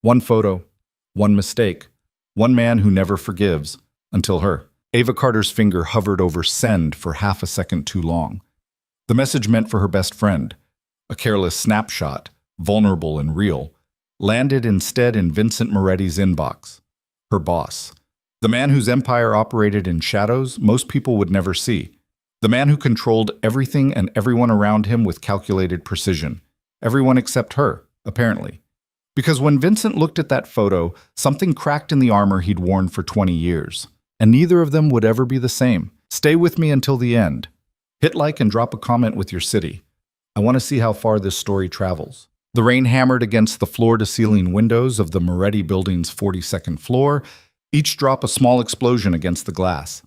One photo, one mistake, one man who never forgives, until her. Ava Carter's finger hovered over send for half a second too long. The message meant for her best friend, a careless snapshot, vulnerable and real, landed instead in Vincent Moretti's inbox, her boss. The man whose empire operated in shadows most people would never see. The man who controlled everything and everyone around him with calculated precision. Everyone except her, apparently. Because when Vincent looked at that photo, something cracked in the armor he'd worn for 20 years. And neither of them would ever be the same. Stay with me until the end. Hit like and drop a comment with your city. I want to see how far this story travels. The rain hammered against the floor-to-ceiling windows of the Moretti building's 42nd floor, each drop a small explosion against the glass.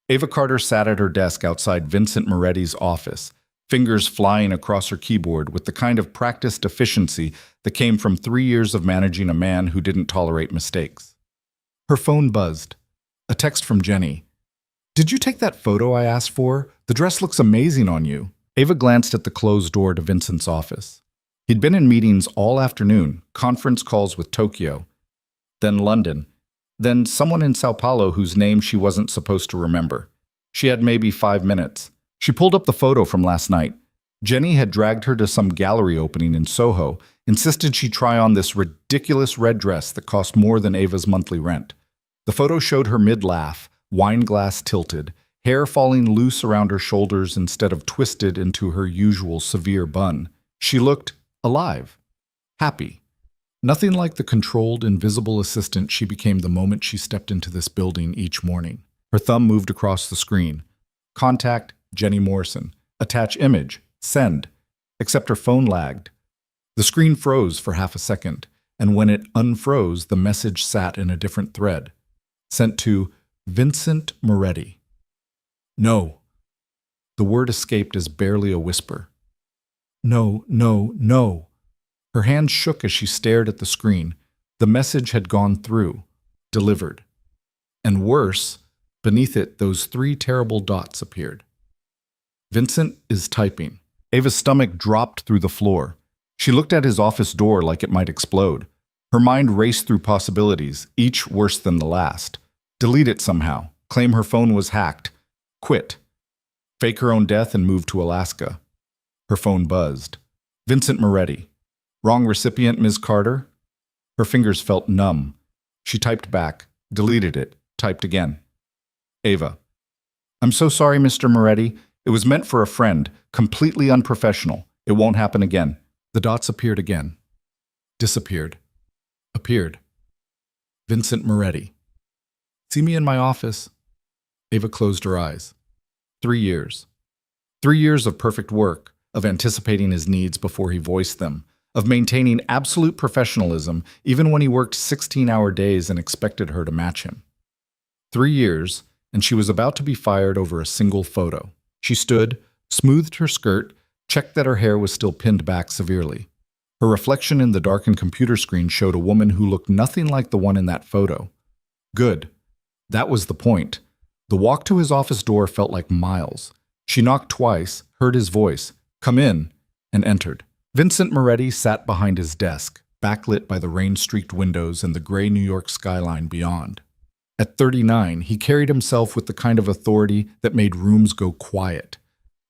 Ava Carter sat at her desk outside Vincent Moretti's office, fingers flying across her keyboard with the kind of practiced efficiency that came from 3 years of managing a man who didn't tolerate mistakes. Her phone buzzed. A text from Jenny. "Did you take that photo I asked for? The dress looks amazing on you." Ava glanced at the closed door to Vincent's office. He'd been in meetings all afternoon, conference calls with Tokyo, then London, then someone in Sao Paulo whose name she wasn't supposed to remember. She had maybe 5 minutes. She pulled up the photo from last night. Jenny had dragged her to some gallery opening in Soho, insisted she try on this ridiculous red dress that cost more than Ava's monthly rent. The photo showed her mid-laugh, wine glass tilted, hair falling loose around her shoulders instead of twisted into her usual severe bun. She looked alive, happy. Nothing like the controlled, invisible assistant she became the moment she stepped into this building each morning. Her thumb moved across the screen. Contact, Jenny Morrison. Attach image, send. Except her phone lagged. The screen froze for half a second, and when it unfroze, the message sat in a different thread. Sent to Vincent Moretti. No. The word escaped as barely a whisper. No, no, no. Her hands shook as she stared at the screen. The message had gone through, delivered. And worse, beneath it, those 3 terrible dots appeared. Vincent is typing. Ava's stomach dropped through the floor. She looked at his office door like it might explode. Her mind raced through possibilities, each worse than the last. Delete it somehow. Claim her phone was hacked. Quit. Fake her own death and move to Alaska. Her phone buzzed. Vincent Moretti. Wrong recipient, Ms. Carter? Her fingers felt numb. She typed back, deleted it, typed again. Ava. I'm so sorry, Mr. Moretti. It was meant for a friend. Completely unprofessional. It won't happen again. The dots appeared again. Disappeared. Appeared. Vincent Moretti. See me in my office. Ava closed her eyes. 3 years. 3 years of perfect work, of anticipating his needs before he voiced them, of maintaining absolute professionalism even when he worked 16-hour days and expected her to match him. 3 years, and she was about to be fired over a single photo. She stood, smoothed her skirt, checked that her hair was still pinned back severely. Her reflection in the darkened computer screen showed a woman who looked nothing like the one in that photo. Good. That was the point. The walk to his office door felt like miles. She knocked twice, heard his voice, "Come in," and entered. Vincent Moretti sat behind his desk, backlit by the rain-streaked windows and the gray New York skyline beyond. At 39, he carried himself with the kind of authority that made rooms go quiet.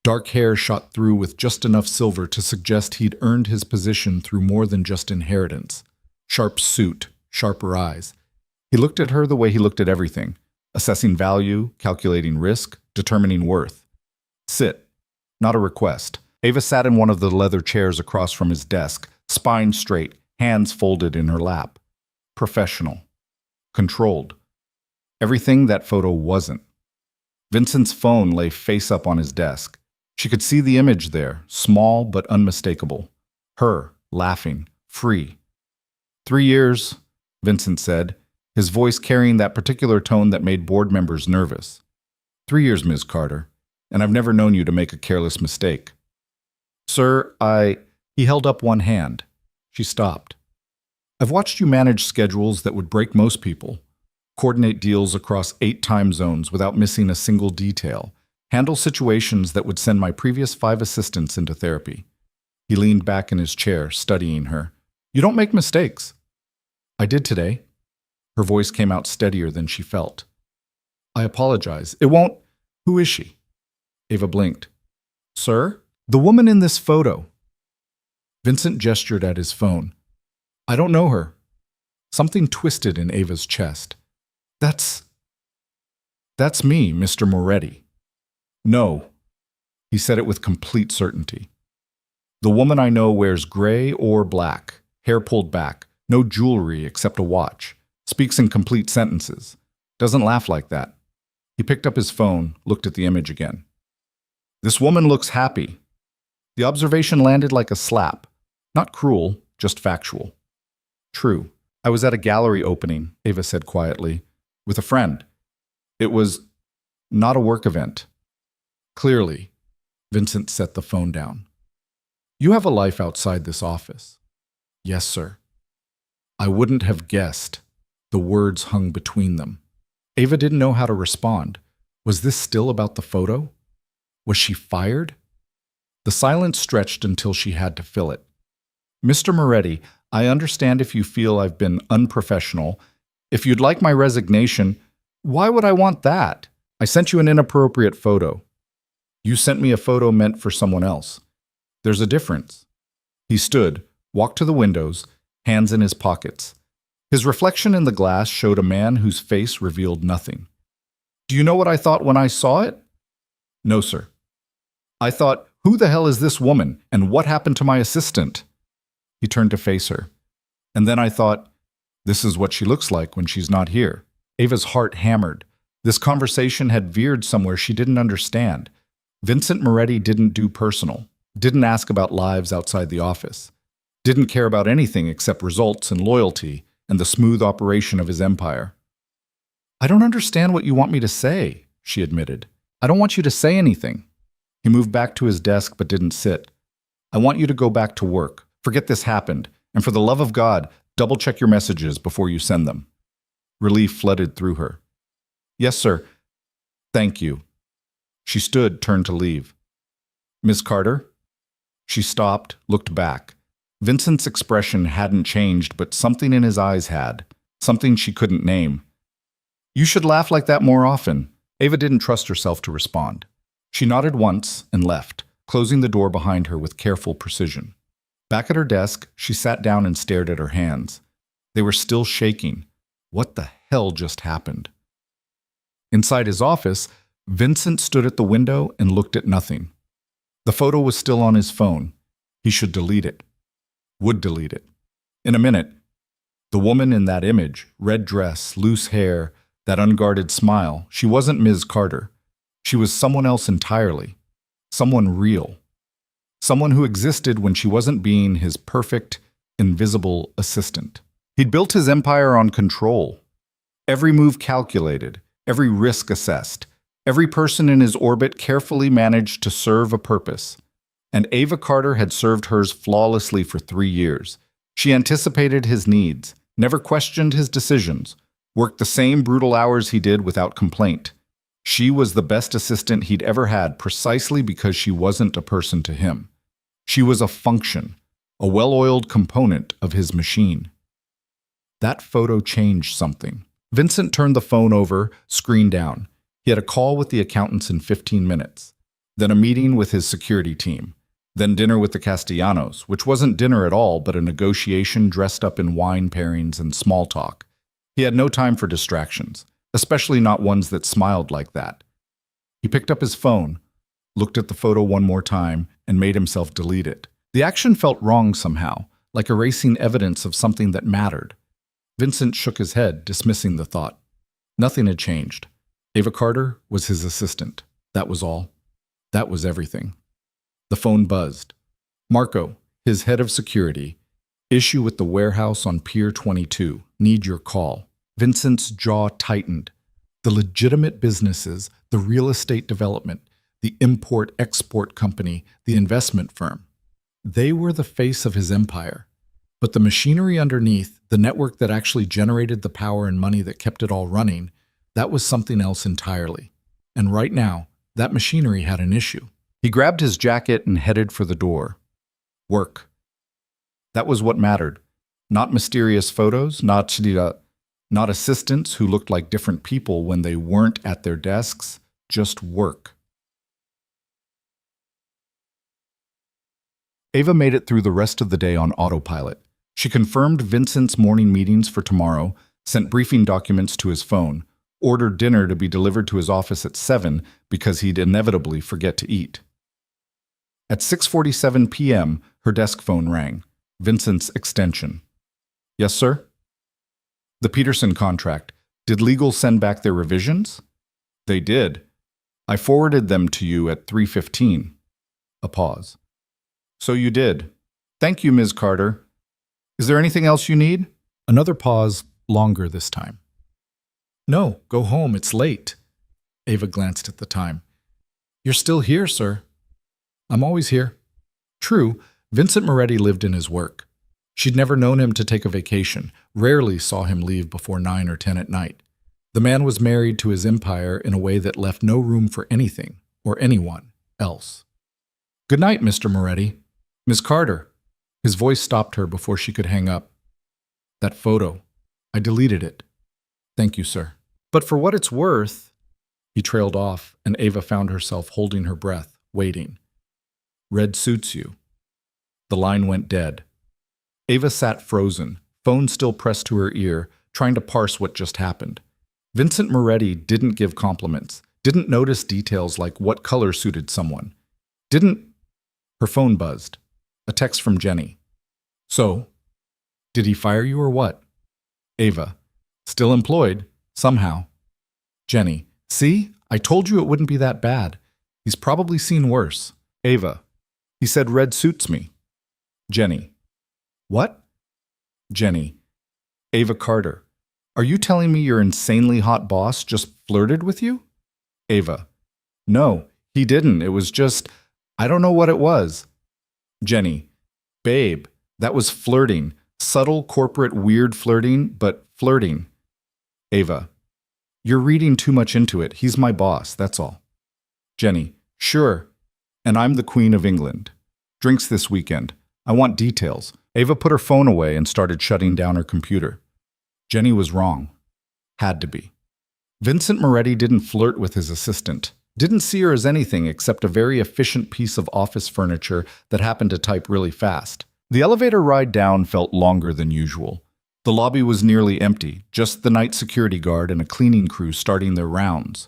Dark hair shot through with just enough silver to suggest he'd earned his position through more than just inheritance. Sharp suit, sharper eyes. He looked at her the way he looked at everything, assessing value, calculating risk, determining worth. Sit. Not a request. Ava sat in one of the leather chairs across from his desk, spine straight, hands folded in her lap. Professional. Controlled. Everything that photo wasn't. Vincent's phone lay face up on his desk. She could see the image there, small but unmistakable. Her, laughing, free. 3 years, Vincent said, his voice carrying that particular tone that made board members nervous. 3 years, Ms. Carter, and I've never known you to make a careless mistake. Sir, He held up one hand. She stopped. I've watched you manage schedules that would break most people. Coordinate deals across 8 time zones without missing a single detail. Handle situations that would send my previous 5 assistants into therapy. He leaned back in his chair, studying her. You don't make mistakes. I did today. Her voice came out steadier than she felt. I apologize. It won't. Who is she? Ava blinked. Sir? The woman in this photo. Vincent gestured at his phone. I don't know her. Something twisted in Ava's chest. That's me, Mr. Moretti. No. He said it with complete certainty. The woman I know wears gray or black, hair pulled back, no jewelry except a watch, speaks in complete sentences, doesn't laugh like that. He picked up his phone, looked at the image again. This woman looks happy. The observation landed like a slap. Not cruel, just factual. True. I was at a gallery opening, Ava said quietly, with a friend. It was not a work event. Clearly, Vincent set the phone down. You have a life outside this office. Yes, sir. I wouldn't have guessed. The words hung between them. Ava didn't know how to respond. Was this still about the photo? Was she fired? The silence stretched until she had to fill it. Mr. Moretti, I understand if you feel I've been unprofessional. If you'd like my resignation, why would I want that? I sent you an inappropriate photo. You sent me a photo meant for someone else. There's a difference. He stood, walked to the windows, hands in his pockets. His reflection in the glass showed a man whose face revealed nothing. Do you know what I thought when I saw it? No, sir. I thought, who the hell is this woman, and what happened to my assistant? He turned to face her. And then I thought, this is what she looks like when she's not here. Ava's heart hammered. This conversation had veered somewhere she didn't understand. Vincent Moretti didn't do personal, didn't ask about lives outside the office, didn't care about anything except results and loyalty and the smooth operation of his empire. I don't understand what you want me to say, she admitted. I don't want you to say anything. He moved back to his desk but didn't sit. I want you to go back to work. Forget this happened, and for the love of God, double-check your messages before you send them. Relief flooded through her. Yes, sir. Thank you. She stood, turned to leave. Miss Carter? She stopped, looked back. Vincent's expression hadn't changed, but something in his eyes had, something she couldn't name. You should laugh like that more often. Ava didn't trust herself to respond. She nodded once and left, closing the door behind her with careful precision. Back at her desk, she sat down and stared at her hands. They were still shaking. What the hell just happened? Inside his office, Vincent stood at the window and looked at nothing. The photo was still on his phone. He should delete it. Would delete it. In a minute. The woman in that image, red dress, loose hair, that unguarded smile, she wasn't Ms. Carter. She was someone else entirely. Someone real. Someone who existed when she wasn't being his perfect, invisible assistant. He'd built his empire on control. Every move calculated, every risk assessed, every person in his orbit carefully managed to serve a purpose. And Ava Carter had served hers flawlessly for 3 years. She anticipated his needs, never questioned his decisions, worked the same brutal hours he did without complaint. She was the best assistant he'd ever had precisely because she wasn't a person to him. She was a function, a well-oiled component of his machine. That photo changed something. Vincent turned the phone over, screen down. He had a call with the accountants in 15 minutes, then a meeting with his security team, then dinner with the Castellanos, which wasn't dinner at all but a negotiation dressed up in wine pairings and small talk. He had no time for distractions, especially not ones that smiled like that. He picked up his phone, looked at the photo one more time, and made himself delete it. The action felt wrong somehow, like erasing evidence of something that mattered. Vincent shook his head, dismissing the thought. Nothing had changed. Ava Carter was his assistant. That was all. That was everything. The phone buzzed. Marco, his head of security. Issue with the warehouse on Pier 22. Need your call. Vincent's jaw tightened. The legitimate businesses, the real estate development, the import-export company, the investment firm. They were the face of his empire. But the machinery underneath, the network that actually generated the power and money that kept it all running, that was something else entirely. And right now, that machinery had an issue. He grabbed his jacket and headed for the door. Work. That was what mattered. Not mysterious photos, not assistants who looked like different people when they weren't at their desks, just work. Ava made it through the rest of the day on autopilot. She confirmed Vincent's morning meetings for tomorrow, sent briefing documents to his phone, ordered dinner to be delivered to his office at 7 because he'd inevitably forget to eat. At 6:47 p.m., her desk phone rang. Vincent's extension. Yes, sir? The Peterson contract. Did legal send back their revisions? They did. I forwarded them to you at 3:15. A pause. So you did. Thank you, Ms. Carter. Is there anything else you need? Another pause, longer this time. No, go home, it's late. Ava glanced at the time. You're still here, sir. I'm always here. True, Vincent Moretti lived in his work. She'd never known him to take a vacation, rarely saw him leave before 9 or 10 at night. The man was married to his empire in a way that left no room for anything or anyone else. Good night, Mr. Moretti. Miss Carter. His voice stopped her before she could hang up. That photo. I deleted it. Thank you, sir. But for what it's worth... He trailed off, and Ava found herself holding her breath, waiting. Red suits you. The line went dead. Ava sat frozen, phone still pressed to her ear, trying to parse what just happened. Vincent Moretti didn't give compliments, didn't notice details like what color suited someone. Her phone buzzed. A text from Jenny. So, did he fire you or what? Ava. Still employed, somehow. Jenny. See? I told you it wouldn't be that bad. He's probably seen worse. Ava. He said red suits me. Jenny. What? Jenny. Ava Carter. Are you telling me your insanely hot boss just flirted with you? Ava. No, he didn't. It was just, I don't know what it was. Jenny. Babe, that was flirting. Subtle, corporate, weird flirting, but flirting. Ava. You're reading too much into it. He's my boss, that's all. Jenny. Sure. And I'm the Queen of England. Drinks this weekend. I want details. Ava put her phone away and started shutting down her computer. Jenny was wrong. Had to be. Vincent Moretti didn't flirt with his assistant. Didn't see her as anything except a very efficient piece of office furniture that happened to type really fast. The elevator ride down felt longer than usual. The lobby was nearly empty, just the night security guard and a cleaning crew starting their rounds.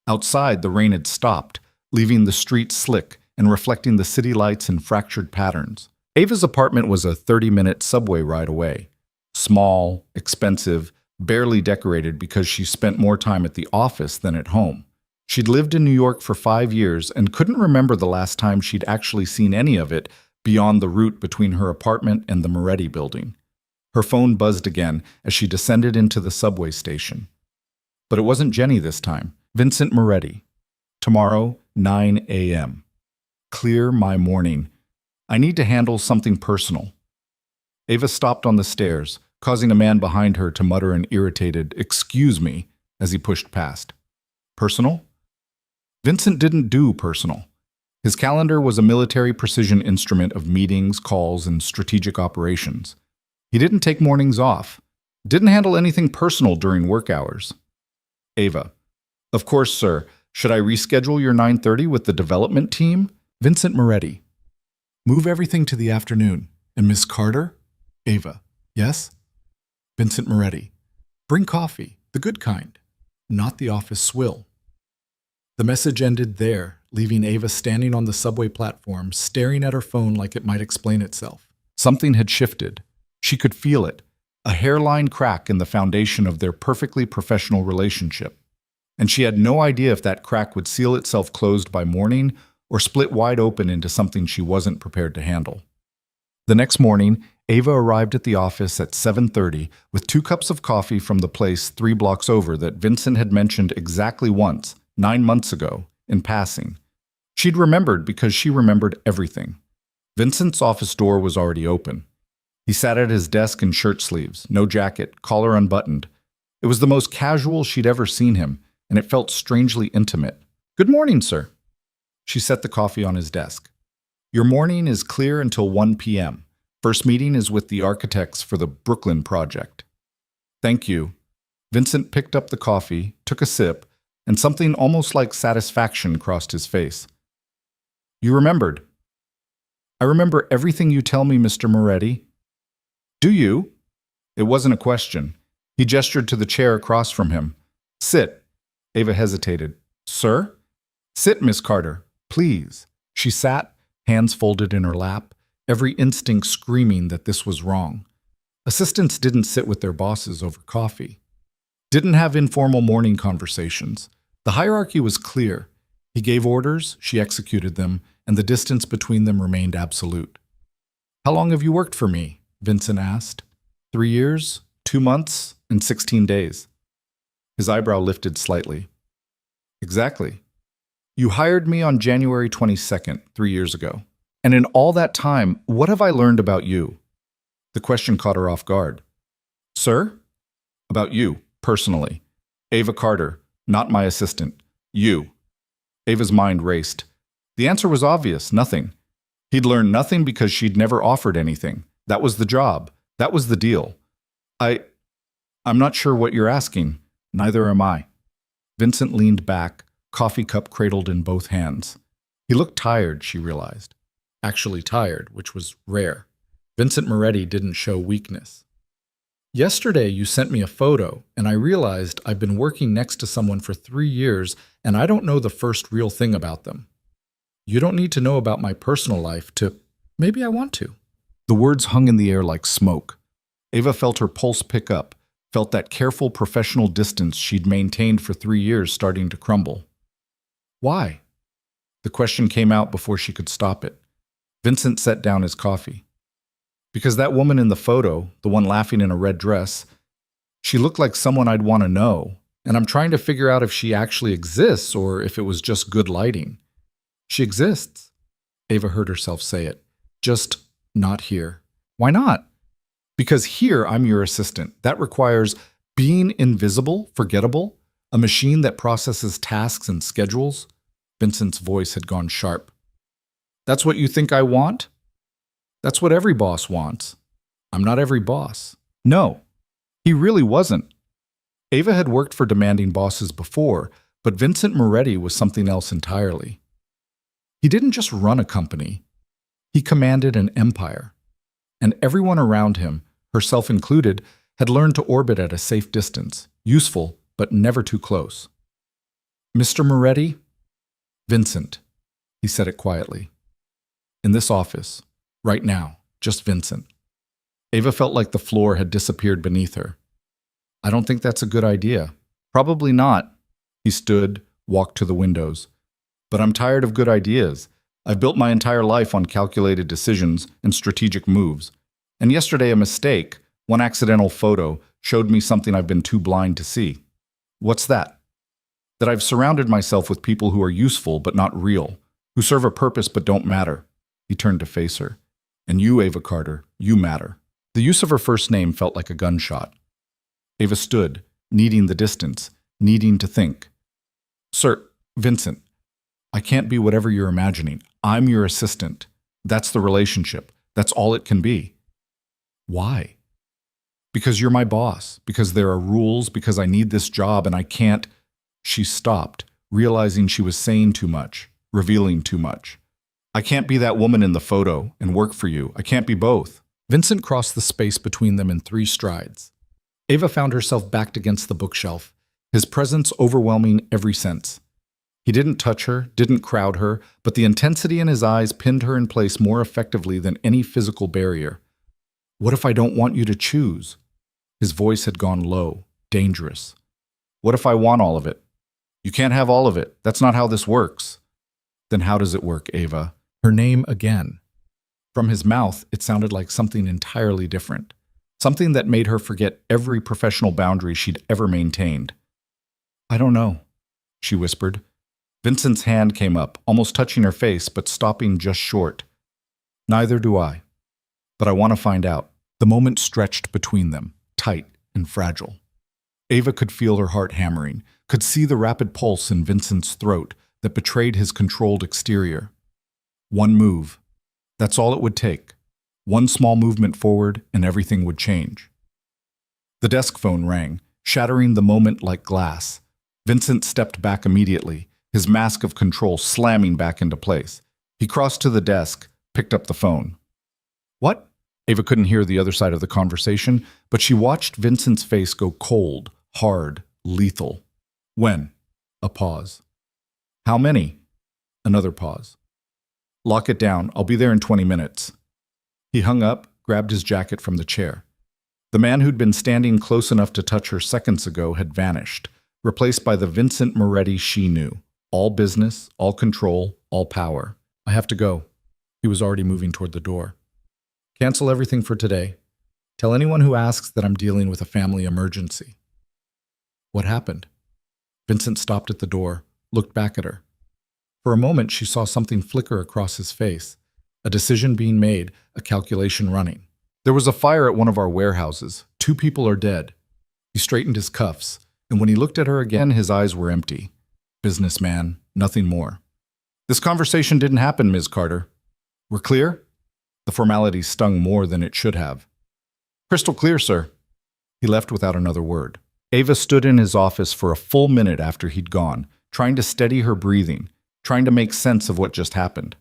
Outside, the rain had stopped, leaving the streets slick and reflecting the city lights in fractured patterns. Ava's apartment was a 30-minute subway ride away. Small, expensive, barely decorated because she spent more time at the office than at home. She'd lived in New York for 5 years and couldn't remember the last time she'd actually seen any of it beyond the route between her apartment and the Moretti building. Her phone buzzed again as she descended into the subway station. But it wasn't Jenny this time. Vincent Moretti. Tomorrow, 9 a.m. Clear my morning. I need to handle something personal. Ava stopped on the stairs, causing a man behind her to mutter an irritated, "Excuse me," as he pushed past. Personal? Vincent didn't do personal. His calendar was a military precision instrument of meetings, calls, and strategic operations. He didn't take mornings off. Didn't handle anything personal during work hours. Ava. Of course, sir. Should I reschedule your 9:30 with the development team? Vincent Moretti. Move everything to the afternoon. And Miss Carter? Ava. Yes? Vincent Moretti. Bring coffee, the good kind, not the office swill. The message ended there, leaving Ava standing on the subway platform, staring at her phone like it might explain itself. Something had shifted. She could feel it, a hairline crack in the foundation of their perfectly professional relationship. And she had no idea if that crack would seal itself closed by morning or split wide open into something she wasn't prepared to handle. The next morning, Ava arrived at the office at 7:30 with 2 cups of coffee from the place 3 blocks over that Vincent had mentioned exactly once, 9 months ago, in passing. She'd remembered because she remembered everything. Vincent's office door was already open. He sat at his desk in shirt sleeves, no jacket, collar unbuttoned. It was the most casual she'd ever seen him, and it felt strangely intimate. "Good morning, sir." She set the coffee on his desk. "Your morning is clear until 1 p.m. First meeting is with the architects for the Brooklyn project. Thank you. Vincent picked up the coffee, took a sip, and something almost like satisfaction crossed his face. You remembered. I remember everything you tell me, Mr. Moretti. Do you? It wasn't a question. He gestured to the chair across from him. Sit. Ava hesitated. Sir? Sit, Miss Carter, please. She sat, hands folded in her lap, every instinct screaming that this was wrong. Assistants didn't sit with their bosses over coffee. Didn't have informal morning conversations. The hierarchy was clear. He gave orders, she executed them, and the distance between them remained absolute. How long have you worked for me? Vincent asked. 3 years, 2 months, and 16 days. His eyebrow lifted slightly. Exactly. You hired me on January 22nd, 3 years ago. And in all that time, what have I learned about you? The question caught her off guard. Sir? About you, personally. Ava Carter, not my assistant. You. Ava's mind raced. The answer was obvious, nothing. He'd learned nothing because she'd never offered anything. That was the job. That was the deal. I'm not sure what you're asking. Neither am I. Vincent leaned back, coffee cup cradled in both hands. He looked tired, she realized. Actually tired, which was rare. Vincent Moretti didn't show weakness. Yesterday you sent me a photo, and I realized I've been working next to someone for 3 years, and I don't know the first real thing about them. You don't need to know about my personal life to... Maybe I want to. The words hung in the air like smoke. Ava felt her pulse pick up, felt that careful professional distance she'd maintained for 3 years starting to crumble. Why? The question came out before she could stop it. Vincent set down his coffee. Because that woman in the photo, the one laughing in a red dress, she looked like someone I'd want to know, and I'm trying to figure out if she actually exists or if it was just good lighting. She exists. Ava heard herself say it. Just not here. Why not? Because here I'm your assistant. That requires being invisible, forgettable, a machine that processes tasks and schedules. Vincent's voice had gone sharp. That's what you think I want? That's what every boss wants. I'm not every boss. No, he really wasn't. Ava had worked for demanding bosses before, but Vincent Moretti was something else entirely. He didn't just run a company. He commanded an empire. And everyone around him, herself included, had learned to orbit at a safe distance, useful, but never too close. Mr. Moretti? Vincent. He said it quietly. In this office. Right now, just Vincent. Ava felt like the floor had disappeared beneath her. I don't think that's a good idea. Probably not. He stood, walked to the windows. But I'm tired of good ideas. I've built my entire life on calculated decisions and strategic moves. And yesterday a mistake, one accidental photo, showed me something I've been too blind to see. What's that? That I've surrounded myself with people who are useful but not real, who serve a purpose but don't matter. He turned to face her. And you, Ava Carter, you matter. The use of her first name felt like a gunshot. Ava stood, needing the distance, needing to think. Sir, Vincent, I can't be whatever you're imagining. I'm your assistant. That's the relationship. That's all it can be. Why? Because you're my boss, because there are rules, because I need this job and I can't... She stopped, realizing she was saying too much, revealing too much. I can't be that woman in the photo and work for you. I can't be both. Vincent crossed the space between them in 3 strides. Ava found herself backed against the bookshelf, his presence overwhelming every sense. He didn't touch her, didn't crowd her, but the intensity in his eyes pinned her in place more effectively than any physical barrier. What if I don't want you to choose? His voice had gone low, dangerous. What if I want all of it? You can't have all of it. That's not how this works. Then how does it work, Ava? Her name again. From his mouth, it sounded like something entirely different. Something that made her forget every professional boundary she'd ever maintained. I don't know, she whispered. Vincent's hand came up, almost touching her face, but stopping just short. Neither do I. But I want to find out. The moment stretched between them, tight and fragile. Ava could feel her heart hammering, could see the rapid pulse in Vincent's throat that betrayed his controlled exterior. One move. That's all it would take. One small movement forward and everything would change. The desk phone rang, shattering the moment like glass. Vincent stepped back immediately, his mask of control slamming back into place. He crossed to the desk, picked up the phone. What? Ava couldn't hear the other side of the conversation, but she watched Vincent's face go cold, hard, lethal. When? A pause. How many? Another pause. Lock it down. I'll be there in 20 minutes. He hung up, grabbed his jacket from the chair. The man who'd been standing close enough to touch her seconds ago had vanished, replaced by the Vincent Moretti she knew. All business, all control, all power. I have to go. He was already moving toward the door. Cancel everything for today. Tell anyone who asks that I'm dealing with a family emergency. What happened? Vincent stopped at the door, looked back at her. For a moment, she saw something flicker across his face. A decision being made, a calculation running. There was a fire at one of our warehouses. 2 people are dead. He straightened his cuffs, and when he looked at her again, his eyes were empty. Businessman, nothing more. This conversation didn't happen, Ms. Carter. We're clear? The formality stung more than it should have. Crystal clear, sir. He left without another word. Ava stood in his office for a full minute after he'd gone, trying to steady her breathing, trying to make sense of what just happened.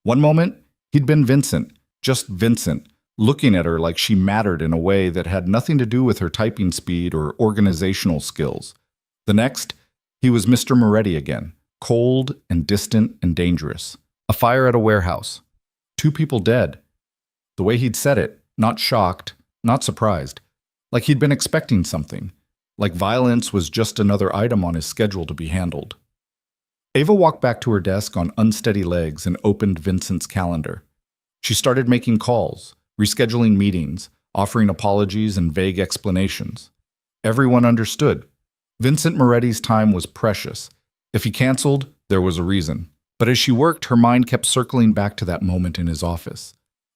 One moment, he'd been Vincent, just Vincent, looking at her like she mattered in a way that had nothing to do with her typing speed or organizational skills. The next, he was Mr. Moretti again, cold and distant and dangerous. A fire at a warehouse. 2 people dead. The way he'd said it, not shocked, not surprised, like he'd been expecting something, like violence was just another item on his schedule to be handled. Ava walked back to her desk on unsteady legs and opened Vincent's calendar. She started making calls, rescheduling meetings, offering apologies and vague explanations. Everyone understood. Vincent Moretti's time was precious. If he canceled, there was a reason. But as she worked, her mind kept circling back to that moment in his office.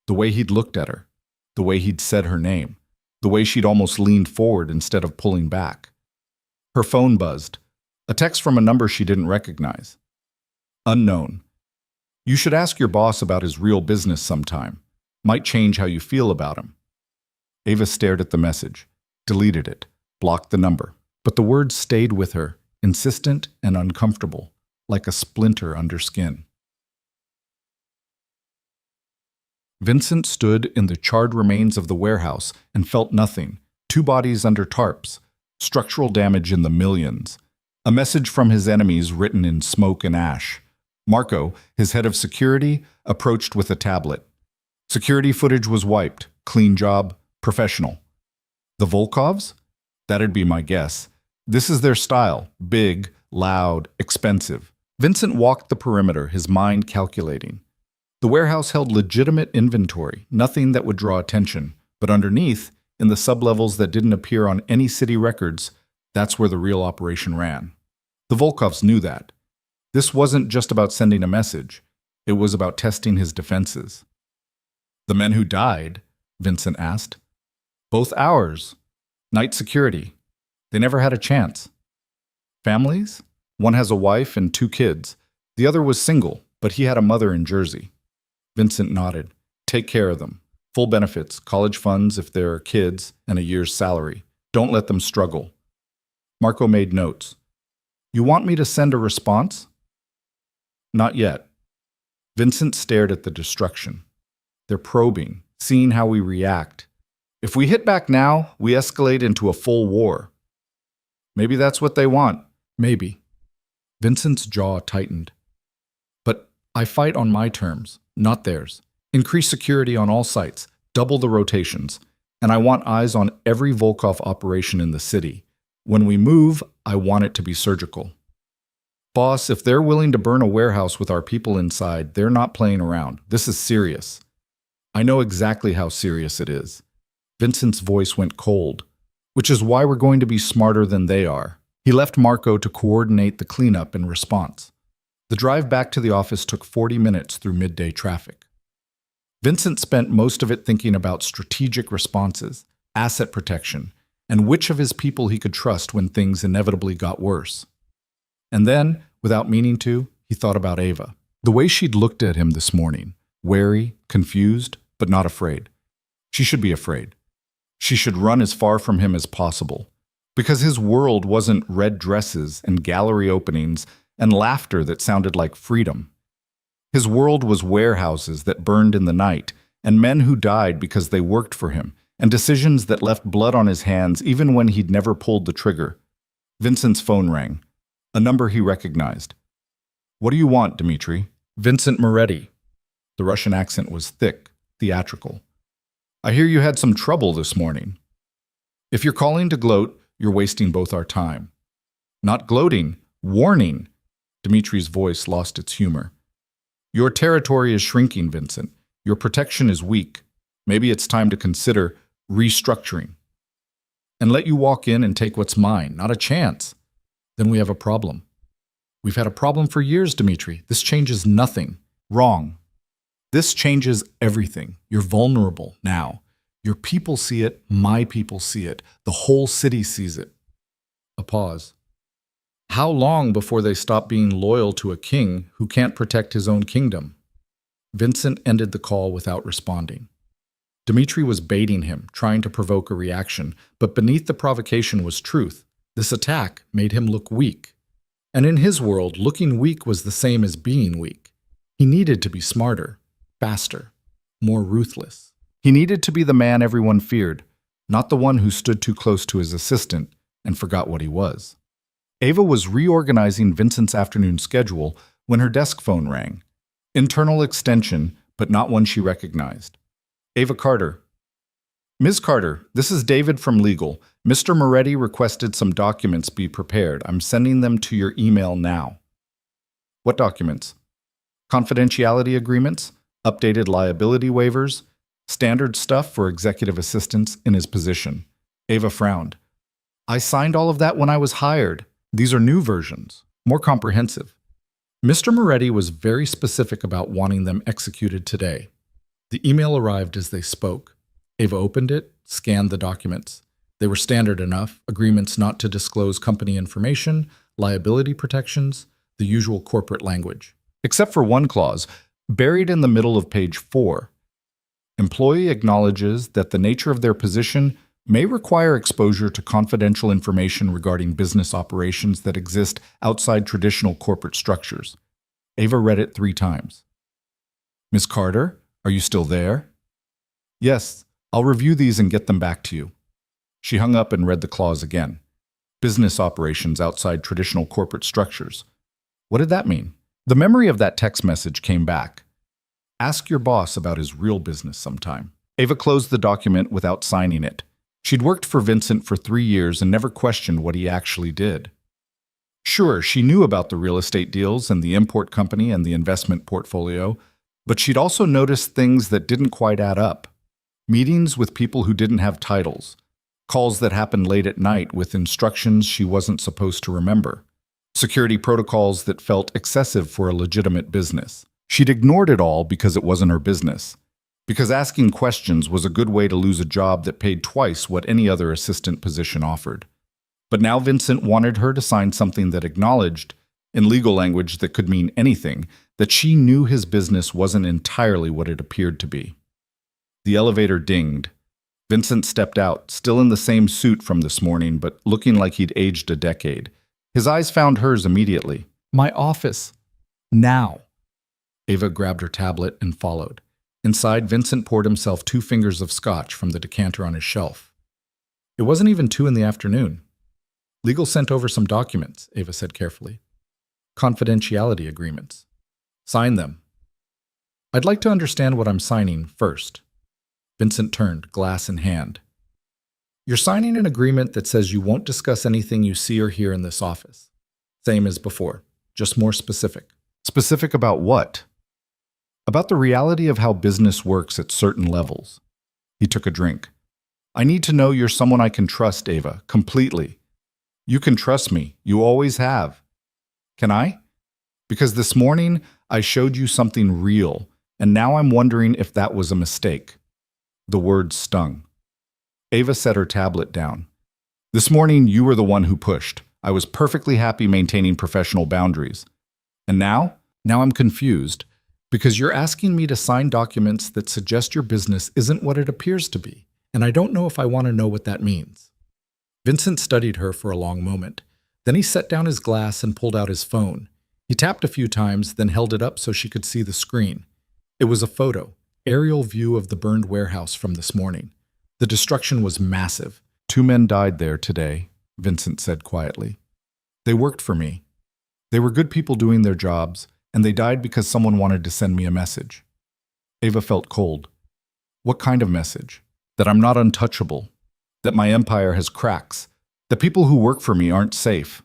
The way he'd looked at her, the way he'd said her name, the way she'd almost leaned forward instead of pulling back. Her phone buzzed. A text from a number she didn't recognize. Unknown. You should ask your boss about his real business sometime. Might change how you feel about him. Ava stared at the message, deleted it, blocked the number. But the words stayed with her, insistent and uncomfortable, like a splinter under skin. Vincent stood in the charred remains of the warehouse and felt nothing. 2 bodies under tarps, structural damage in the millions. A message from his enemies written in smoke and ash. Marco, his head of security, approached with a tablet. Security footage was wiped. Clean job, professional. The Volkovs? That'd be my guess. This is their style. Big, loud, expensive. Vincent walked the perimeter, his mind calculating. The warehouse held legitimate inventory, nothing that would draw attention. But underneath, in the sublevels that didn't appear on any city records, that's where the real operation ran. The Volkovs knew that. This wasn't just about sending a message. It was about testing his defenses. The men who died, Vincent asked. Both ours. Night security. They never had a chance. Families? One has a wife and 2 kids. The other was single, but he had a mother in Jersey. Vincent nodded. Take care of them. Full benefits, college funds if there are kids, and a year's salary. Don't let them struggle. Marco made notes. You want me to send a response? Not yet. Vincent stared at the destruction. They're probing, seeing how we react. If we hit back now, we escalate into a full war. Maybe that's what they want. Maybe. Vincent's jaw tightened. But I fight on my terms, not theirs. Increase security on all sites, double the rotations, and I want eyes on every Volkov operation in the city. When we move, I want it to be surgical. Boss, if they're willing to burn a warehouse with our people inside, they're not playing around. This is serious. I know exactly how serious it is. Vincent's voice went cold, which is why we're going to be smarter than they are. He left Marco to coordinate the cleanup and response. The drive back to the office took 40 minutes through midday traffic. Vincent spent most of it thinking about strategic responses, asset protection, and which of his people he could trust when things inevitably got worse. And then, without meaning to, he thought about Ava. The way she'd looked at him this morning, wary, confused, but not afraid. She should be afraid. She should run as far from him as possible, because his world wasn't red dresses and gallery openings and laughter that sounded like freedom. His world was warehouses that burned in the night, and men who died because they worked for him, and decisions that left blood on his hands even when he'd never pulled the trigger. Vincent's phone rang, a number he recognized. "What do you want, Dmitri?" "Vincent Moretti." The Russian accent was thick, theatrical. "I hear you had some trouble this morning." "If you're calling to gloat, you're wasting both our time." "Not gloating, warning." Dmitri's voice lost its humor. "Your territory is shrinking, Vincent. Your protection is weak. Maybe it's time to consider restructuring. And let you walk in and take what's mine, not a chance. Then we have a problem." "We've had a problem for years, Dmitri. This changes nothing." "Wrong. This changes everything. You're vulnerable now. Your people see it, my people see it, the whole city sees it." A pause. "How long before they stop being loyal to a king who can't protect his own kingdom?" Vincent ended the call without responding. Dmitri was baiting him, trying to provoke a reaction, but beneath the provocation was truth. This attack made him look weak. And in his world, looking weak was the same as being weak. He needed to be smarter, faster, more ruthless. He needed to be the man everyone feared, not the one who stood too close to his assistant and forgot what he was. Ava was reorganizing Vincent's afternoon schedule when her desk phone rang. Internal extension, but not one she recognized. "Ava Carter." "Ms. Carter, this is David from legal. Mr. Moretti requested some documents be prepared. I'm sending them to your email now." "What documents?" "Confidentiality agreements, updated liability waivers, standard stuff for executive assistants in his position." Ava frowned. "I signed all of that when I was hired. These are new versions, more comprehensive." Mr. Moretti was very specific about wanting them executed today. The email arrived as they spoke. Ava opened it, scanned the documents. They were standard enough, agreements not to disclose company information, liability protections, the usual corporate language. Except for one clause, buried in the middle of page 4. Employee acknowledges that the nature of their position may require exposure to confidential information regarding business operations that exist outside traditional corporate structures. Ava read it 3 times. "Ms. Carter, are you still there?" "Yes, I'll review these and get them back to you." She hung up and read the clause again. Business operations outside traditional corporate structures. What did that mean? The memory of that text message came back. "Ask your boss about his real business sometime." Ava closed the document without signing it. She'd worked for Vincent for 3 years and never questioned what he actually did. Sure, she knew about the real estate deals and the import company and the investment portfolio, but she'd also noticed things that didn't quite add up. Meetings with people who didn't have titles, calls that happened late at night with instructions she wasn't supposed to remember, security protocols that felt excessive for a legitimate business. She'd ignored it all because it wasn't her business. Because asking questions was a good way to lose a job that paid twice what any other assistant position offered. But now Vincent wanted her to sign something that acknowledged, in legal language that could mean anything, that she knew his business wasn't entirely what it appeared to be. The elevator dinged. Vincent stepped out, still in the same suit from this morning, but looking like he'd aged a decade. His eyes found hers immediately. "My office. Now." Ava grabbed her tablet and followed. Inside, Vincent poured himself 2 fingers of scotch from the decanter on his shelf. It wasn't even 2 in the afternoon. "Legal sent over some documents," Ava said carefully. "Confidentiality agreements. Sign them." "I'd like to understand what I'm signing first." Vincent turned, glass in hand. "You're signing an agreement that says you won't discuss anything you see or hear in this office. Same as before, just more specific." "Specific about what?" "About the reality of how business works at certain levels." He took a drink. "I need to know you're someone I can trust, Ava, completely. You can trust me. You always have." "Can I?" "Because this morning I showed you something real, and now I'm wondering if that was a mistake." The words stung. Ava set her tablet down. "This morning you were the one who pushed. I was perfectly happy maintaining professional boundaries. And now? Now I'm confused. Because you're asking me to sign documents that suggest your business isn't what it appears to be, and I don't know if I want to know what that means. Vincent studied her for a long moment. Then he set down his glass and pulled out his phone. He tapped a few times, then held it up so she could see the screen. It was a photo, aerial view of the burned warehouse from this morning. The destruction was massive. 2 men died there today, Vincent said quietly. They worked for me. They were good people doing their jobs, and they died because someone wanted to send me a message. Ava felt cold. What kind of message? That I'm not untouchable. That my empire has cracks. That people who work for me aren't safe.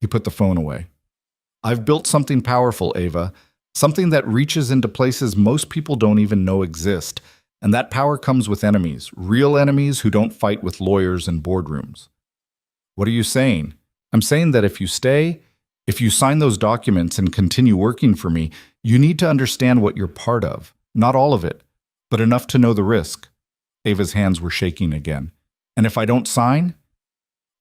He put the phone away. I've built something powerful, Ava. Something that reaches into places most people don't even know exist. And that power comes with enemies. Real enemies who don't fight with lawyers and boardrooms. What are you saying? I'm saying that if you stay, if you sign those documents and continue working for me, you need to understand what you're part of. Not all of it, but enough to know the risk. Ava's hands were shaking again. And if I don't sign,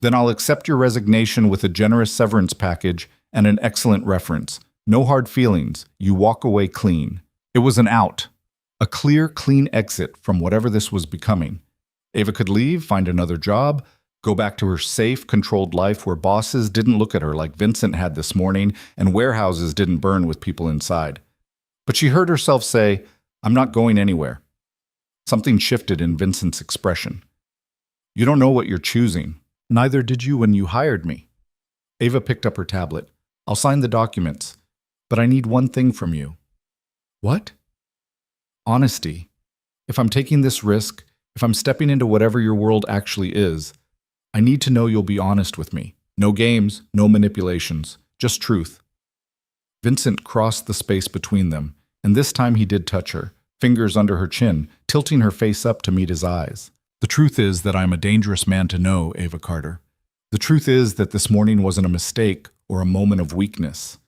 then I'll accept your resignation with a generous severance package and an excellent reference. No hard feelings. You walk away clean. It was an out. A clear, clean exit from whatever this was becoming. Ava could leave, find another job, go back to her safe, controlled life where bosses didn't look at her like Vincent had this morning and warehouses didn't burn with people inside. But she heard herself say, I'm not going anywhere. Something shifted in Vincent's expression. You don't know what you're choosing. Neither did you when you hired me. Ava picked up her tablet. I'll sign the documents, but I need one thing from you. What? Honesty. If I'm taking this risk, if I'm stepping into whatever your world actually is, I need to know you'll be honest with me. No games, no manipulations, just truth. Vincent crossed the space between them, and this time he did touch her, fingers under her chin, tilting her face up to meet his eyes. The truth is that I'm a dangerous man to know, Ava Carter. The truth is that this morning wasn't a mistake or a moment of weakness.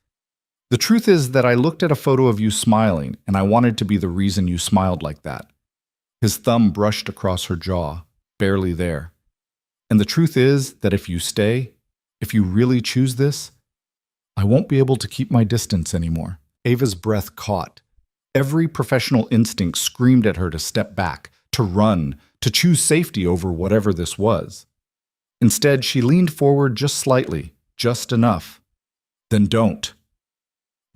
The truth is that I looked at a photo of you smiling, and I wanted to be the reason you smiled like that. His thumb brushed across her jaw, barely there. And the truth is that if you stay, if you really choose this, I won't be able to keep my distance anymore. Ava's breath caught. Every professional instinct screamed at her to step back, to run, to choose safety over whatever this was. Instead, she leaned forward just slightly, just enough. Then don't.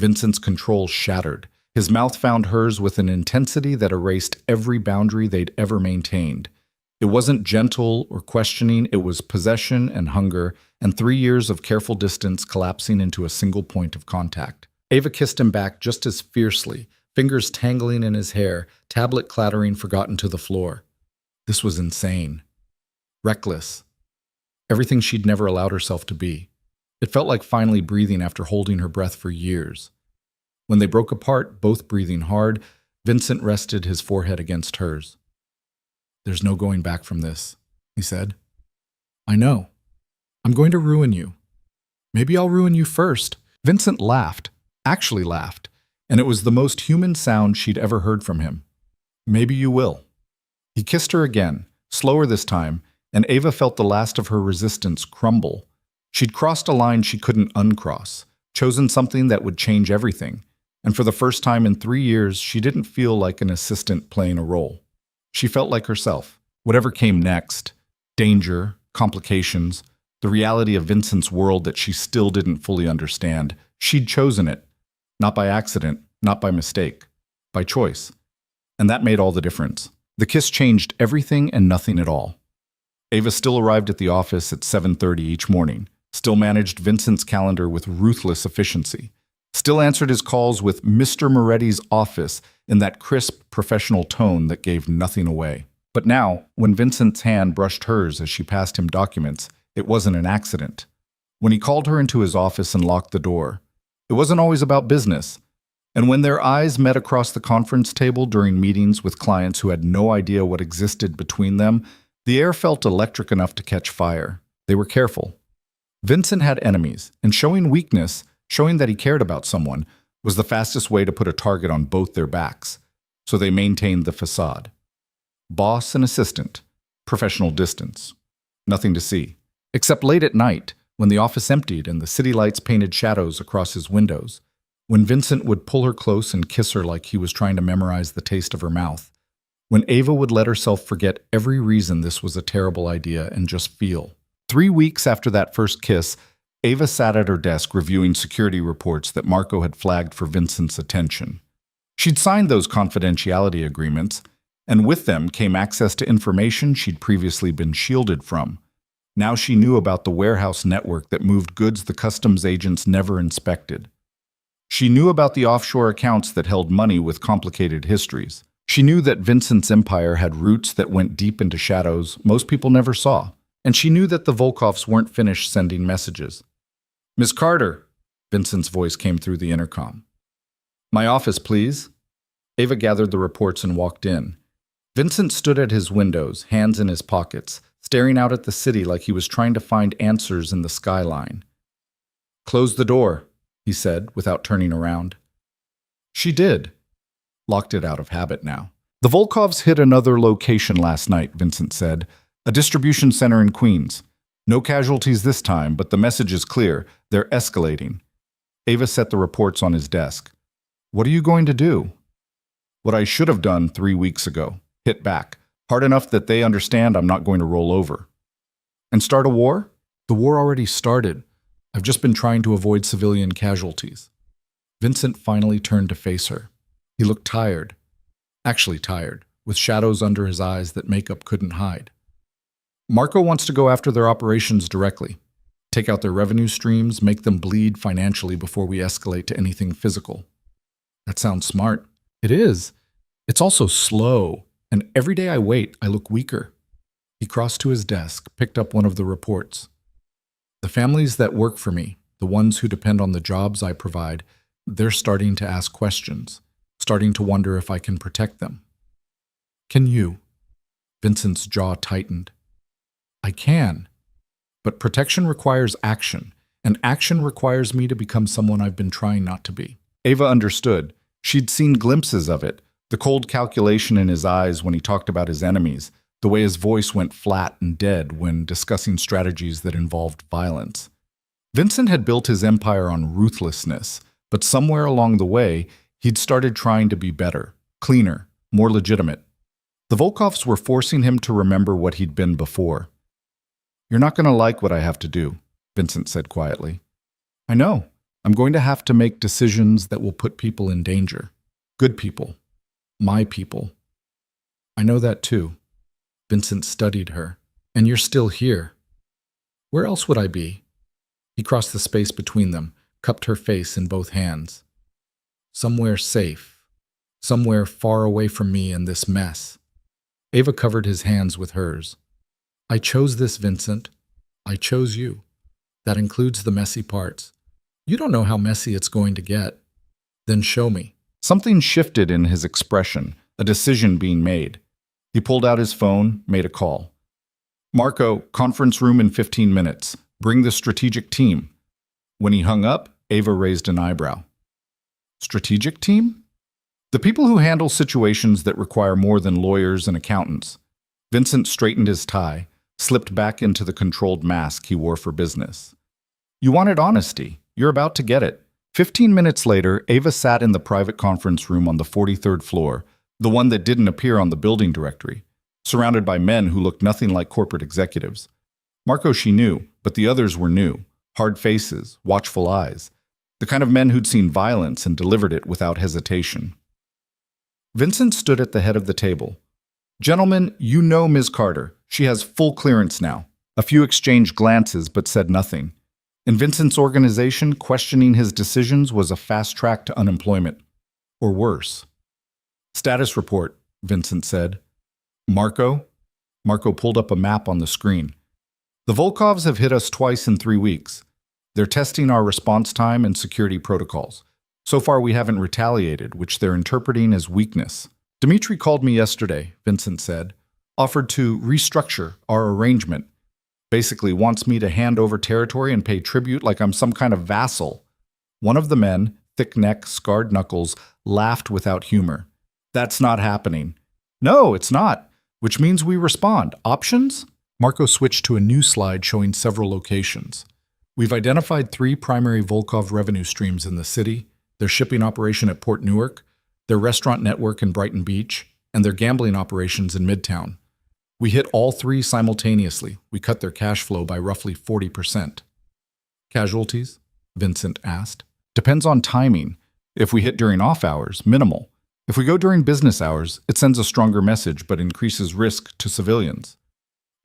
Vincent's control shattered. His mouth found hers with an intensity that erased every boundary they'd ever maintained. It wasn't gentle or questioning, it was possession and hunger, and 3 years of careful distance collapsing into a single point of contact. Ava kissed him back just as fiercely, fingers tangling in his hair, tablet clattering forgotten to the floor. This was insane. Reckless. Everything she'd never allowed herself to be. It felt like finally breathing after holding her breath for years. When they broke apart, both breathing hard, Vincent rested his forehead against hers. There's no going back from this, he said. I know. I'm going to ruin you. Maybe I'll ruin you first. Vincent laughed, actually laughed, and it was the most human sound she'd ever heard from him. Maybe you will. He kissed her again, slower this time, and Ava felt the last of her resistance crumble. She'd crossed a line she couldn't uncross, chosen something that would change everything, and for the first time in 3 years, she didn't feel like an assistant playing a role. She felt like herself. Whatever came next, danger, complications, the reality of Vincent's world that she still didn't fully understand, she'd chosen it. Not by accident, not by mistake, by choice. And that made all the difference. The kiss changed everything and nothing at all. Ava still arrived at the office at 7:30 each morning, still managed Vincent's calendar with ruthless efficiency, still answered his calls with Mr. Moretti's office in that crisp, professional tone that gave nothing away. But now, when Vincent's hand brushed hers as she passed him documents, it wasn't an accident. When he called her into his office and locked the door, it wasn't always about business. And when their eyes met across the conference table during meetings with clients who had no idea what existed between them, the air felt electric enough to catch fire. They were careful. Vincent had enemies, and showing weakness, showing that he cared about someone, was the fastest way to put a target on both their backs. So they maintained the facade. Boss and assistant, professional distance. Nothing to see. Except late at night, when the office emptied and the city lights painted shadows across his windows. when Vincent would pull her close and kiss her like he was trying to memorize the taste of her mouth, when Ava would let herself forget every reason this was a terrible idea and just feel. 3 weeks after that first kiss, Ava sat at her desk reviewing security reports that Marco had flagged for Vincent's attention. She'd signed those confidentiality agreements, and with them came access to information she'd previously been shielded from. Now she knew about the warehouse network that moved goods the customs agents never inspected. She knew about the offshore accounts that held money with complicated histories. She knew that Vincent's empire had roots that went deep into shadows most people never saw. And she knew that the Volkovs weren't finished sending messages. "Miss Carter," Vincent's voice came through the intercom. "My office, please." Ava gathered the reports and walked in. Vincent stood at his windows, hands in his pockets, staring out at the city like he was trying to find answers in the skyline. "Close the door," he said, without turning around. She did. Locked it out of habit now. "The Volkovs hit another location last night," Vincent said. "A distribution center in Queens. No casualties this time, but the message is clear. They're escalating." Ava set the reports on his desk. "What are you going to do?" "What I should have done 3 weeks ago. Hit back. Hard enough that they understand I'm not going to roll over." "And start a war?" "The war already started. I've just been trying to avoid civilian casualties." Vincent finally turned to face her. He looked tired. Actually tired, with shadows under his eyes that makeup couldn't hide. "Marco wants to go after their operations directly. Take out their revenue streams, make them bleed financially before we escalate to anything physical." "That sounds smart." "It is. It's also slow, and every day I wait, I look weaker." He crossed to his desk, picked up one of the reports. "The families that work for me, the ones who depend on the jobs I provide, they're starting to ask questions, starting to wonder if I can protect them." "Can you?" Vincent's jaw tightened. "I can. But protection requires action, and action requires me to become someone I've been trying not to be." Ava understood. She'd seen glimpses of it, the cold calculation in his eyes when he talked about his enemies, the way his voice went flat and dead when discussing strategies that involved violence. Vincent had built his empire on ruthlessness, but somewhere along the way, he'd started trying to be better, cleaner, more legitimate. The Volkovs were forcing him to remember what he'd been before. "You're not going to like what I have to do," Vincent said quietly. "I know. I'm going to have to make decisions that will put people in danger. Good people. My people." "I know that too." Vincent studied her. "And you're still here. Where else would I be?" He crossed the space between them, cupped her face in both hands. "Somewhere safe. Somewhere far away from me and this mess." Ava covered his hands with hers. "I chose this, Vincent. I chose you. That includes the messy parts. You don't know how messy it's going to get. Then show me." Something shifted in his expression, a decision being made. He pulled out his phone, made a call. "Marco, conference room in 15 minutes. Bring the strategic team." When he hung up, Ava raised an eyebrow. "Strategic team?" "The people who handle situations that require more than lawyers and accountants." Vincent straightened his tie, slipped back into the controlled mask he wore for business. "You wanted honesty. You're about to get it." 15 minutes later, Ava sat in the private conference room on the 43rd floor, the one that didn't appear on the building directory, surrounded by men who looked nothing like corporate executives. Marco she knew, but the others were new. Hard faces, watchful eyes. The kind of men who'd seen violence and delivered it without hesitation. Vincent stood at the head of the table. "Gentlemen, you know Ms. Carter. She has full clearance now." A few exchanged glances but said nothing. In Vincent's organization, questioning his decisions was a fast track to unemployment. Or worse. "Status report," Vincent said. "Marco?" Marco pulled up a map on the screen. "The Volkovs have hit us twice in 3 weeks. They're testing our response time and security protocols. So far we haven't retaliated, which they're interpreting as weakness. Dmitri called me yesterday," Vincent said. "Offered to restructure our arrangement. Basically wants me to hand over territory and pay tribute like I'm some kind of vassal." One of the men, thick neck, scarred knuckles, laughed without humor. "That's not happening." "No, it's not. Which means we respond. Options?" Marco switched to a new slide showing several locations. "We've identified 3 primary Volkov revenue streams in the city, their shipping operation at Port Newark, their restaurant network in Brighton Beach, and their gambling operations in Midtown. We hit all three simultaneously. We cut their cash flow by roughly 40%. Casualties? Vincent asked. Depends on timing. If we hit during off hours, minimal. If we go during business hours, it sends a stronger message but increases risk to civilians.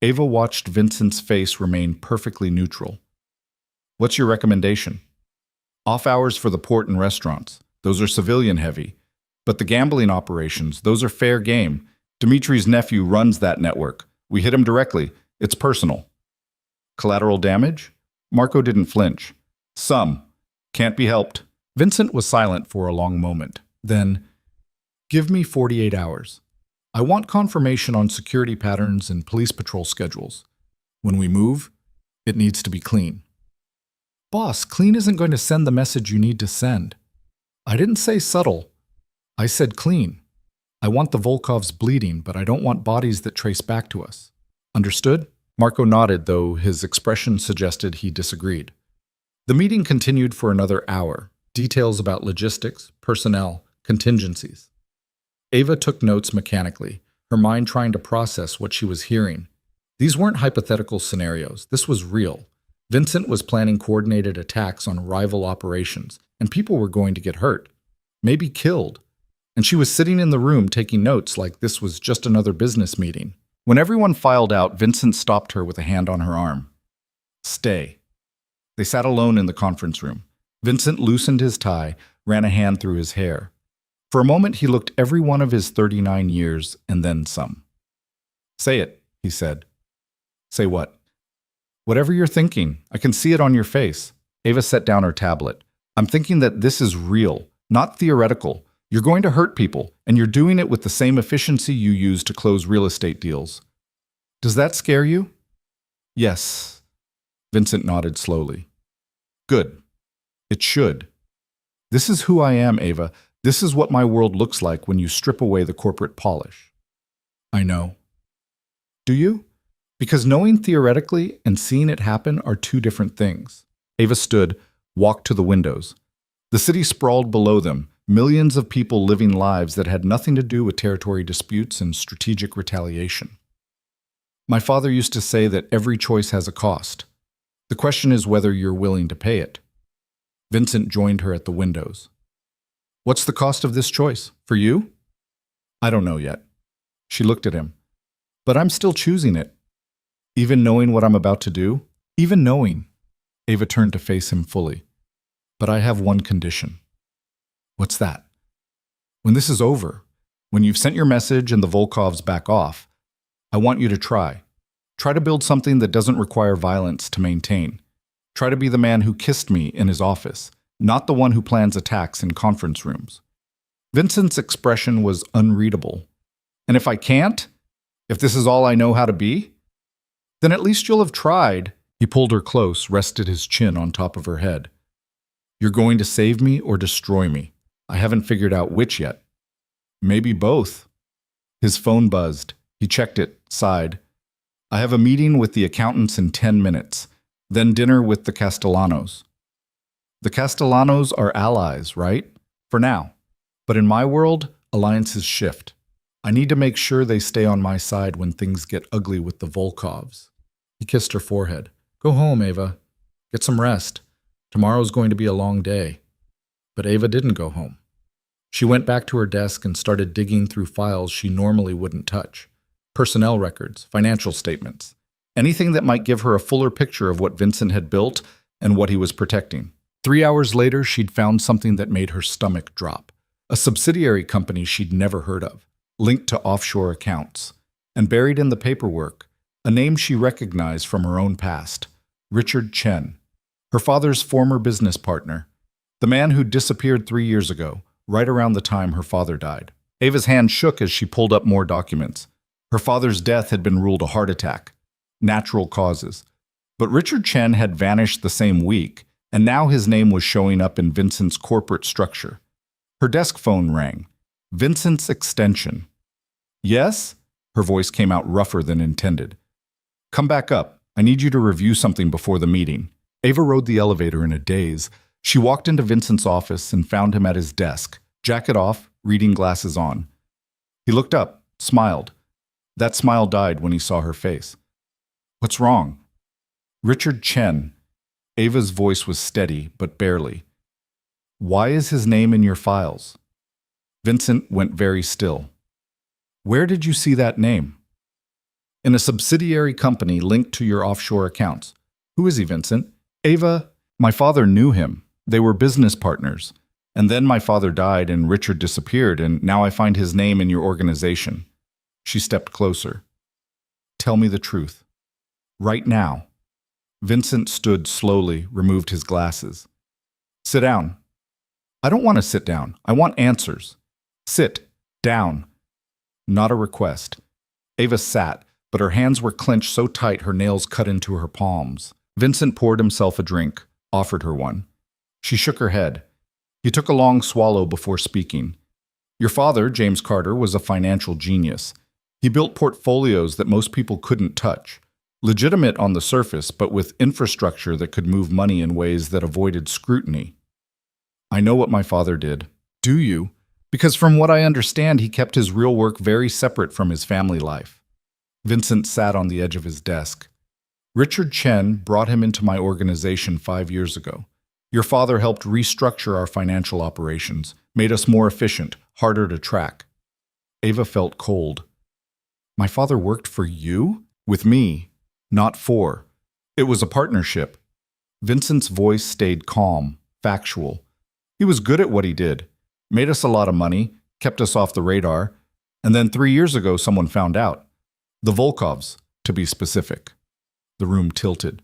Ava watched Vincent's face remain perfectly neutral. What's your recommendation? Off hours for the port and restaurants. Those are civilian heavy. But the gambling operations, those are fair game. Dimitri's nephew runs that network. We hit him directly. It's personal. Collateral damage? Marco didn't flinch. Some. Can't be helped. Vincent was silent for a long moment. Then, give me 48 hours. I want confirmation on security patterns and police patrol schedules. When we move, it needs to be clean. Boss, clean isn't going to send the message you need to send. I didn't say subtle. I said clean. I want the Volkovs bleeding, but I don't want bodies that trace back to us. Understood? Marco nodded, though his expression suggested he disagreed. The meeting continued for another hour. Details about logistics, personnel, contingencies. Ava took notes mechanically, her mind trying to process what she was hearing. These weren't hypothetical scenarios. This was real. Vincent was planning coordinated attacks on rival operations, and people were going to get hurt, maybe killed. And she was sitting in the room taking notes like this was just another business meeting. When everyone filed out, Vincent stopped her with a hand on her arm. Stay. They sat alone in the conference room. Vincent loosened his tie, ran a hand through his hair. For a moment, he looked every one of his 39 years and then some. Say it, he said. Say what? Whatever you're thinking. I can see it on your face. Ava set down her tablet. I'm thinking that this is real, not theoretical. You're going to hurt people, and you're doing it with the same efficiency you use to close real estate deals. Does that scare you? Yes. Vincent nodded slowly. Good. It should. This is who I am, Ava. This is what my world looks like when you strip away the corporate polish. I know. Do you? Because knowing theoretically and seeing it happen are two different things. Ava stood, walked to the windows. The city sprawled below them, millions of people living lives that had nothing to do with territory disputes and strategic retaliation. My father used to say that every choice has a cost. The question is whether you're willing to pay it. Vincent joined her at the windows. What's the cost of this choice? For you? I don't know yet. She looked at him. But I'm still choosing it. Even knowing what I'm about to do? Even knowing. Ava turned to face him fully. But I have one condition. What's that? When this is over, when you've sent your message and the Volkovs back off, I want you to try. Try to build something that doesn't require violence to maintain. Try to be the man who kissed me in his office, not the one who plans attacks in conference rooms. Vincent's expression was unreadable. And if I can't? If this is all I know how to be? Then at least you'll have tried. He pulled her close, rested his chin on top of her head. You're going to save me or destroy me. I haven't figured out which yet. Maybe both. His phone buzzed. He checked it, sighed. I have a meeting with the accountants in 10 minutes, then dinner with the Castellanos. The Castellanos are allies, right? For now. But in my world, alliances shift. I need to make sure they stay on my side when things get ugly with the Volkovs. He kissed her forehead. Go home, Ava. Get some rest. Tomorrow's going to be a long day. But Ava didn't go home. She went back to her desk and started digging through files she normally wouldn't touch. Personnel records, financial statements, anything that might give her a fuller picture of what Vincent had built and what he was protecting. 3 hours later, she'd found something that made her stomach drop. A subsidiary company she'd never heard of, linked to offshore accounts. And buried in the paperwork, a name she recognized from her own past, Richard Chen, her father's former business partner. The man who disappeared 3 years ago, right around the time her father died. Ava's hand shook as she pulled up more documents. Her father's death had been ruled a heart attack, natural causes. But Richard Chen had vanished the same week, and now his name was showing up in Vincent's corporate structure. Her desk phone rang. Vincent's extension. Yes? Her voice came out rougher than intended. Come back up. I need you to review something before the meeting. Ava rode the elevator in a daze. She walked into Vincent's office and found him at his desk, jacket off, reading glasses on. He looked up, smiled. That smile died when he saw her face. "What's wrong?" "Richard Chen." Ava's voice was steady, but barely. "Why is his name in your files?" Vincent went very still. "Where did you see that name?" "In a subsidiary company linked to your offshore accounts." "Who is he, Vincent?" "Ava, my father knew him. They were business partners. And then my father died and Richard disappeared, and now I find his name in your organization." She stepped closer. "Tell me the truth. Right now." Vincent stood slowly, removed his glasses. "Sit down." "I don't want to sit down. I want answers." "Sit down." Not a request. Ava sat, but her hands were clenched so tight her nails cut into her palms. Vincent poured himself a drink, offered her one. She shook her head. He took a long swallow before speaking. "Your father, James Carter, was a financial genius. He built portfolios that most people couldn't touch. Legitimate on the surface, but with infrastructure that could move money in ways that avoided scrutiny." "I know what my father did." "Do you?" "Because from what I understand, he kept his real work very separate from his family life." Vincent sat on the edge of his desk. "Richard Chen brought him into my organization 5 years ago. Your father helped restructure our financial operations, made us more efficient, harder to track." Ava felt cold. "My father worked for you?" "With me, not for. It was a partnership." Vincent's voice stayed calm, factual. "He was good at what he did. Made us a lot of money, kept us off the radar. And then 3 years ago, someone found out. The Volkovs, to be specific." The room tilted.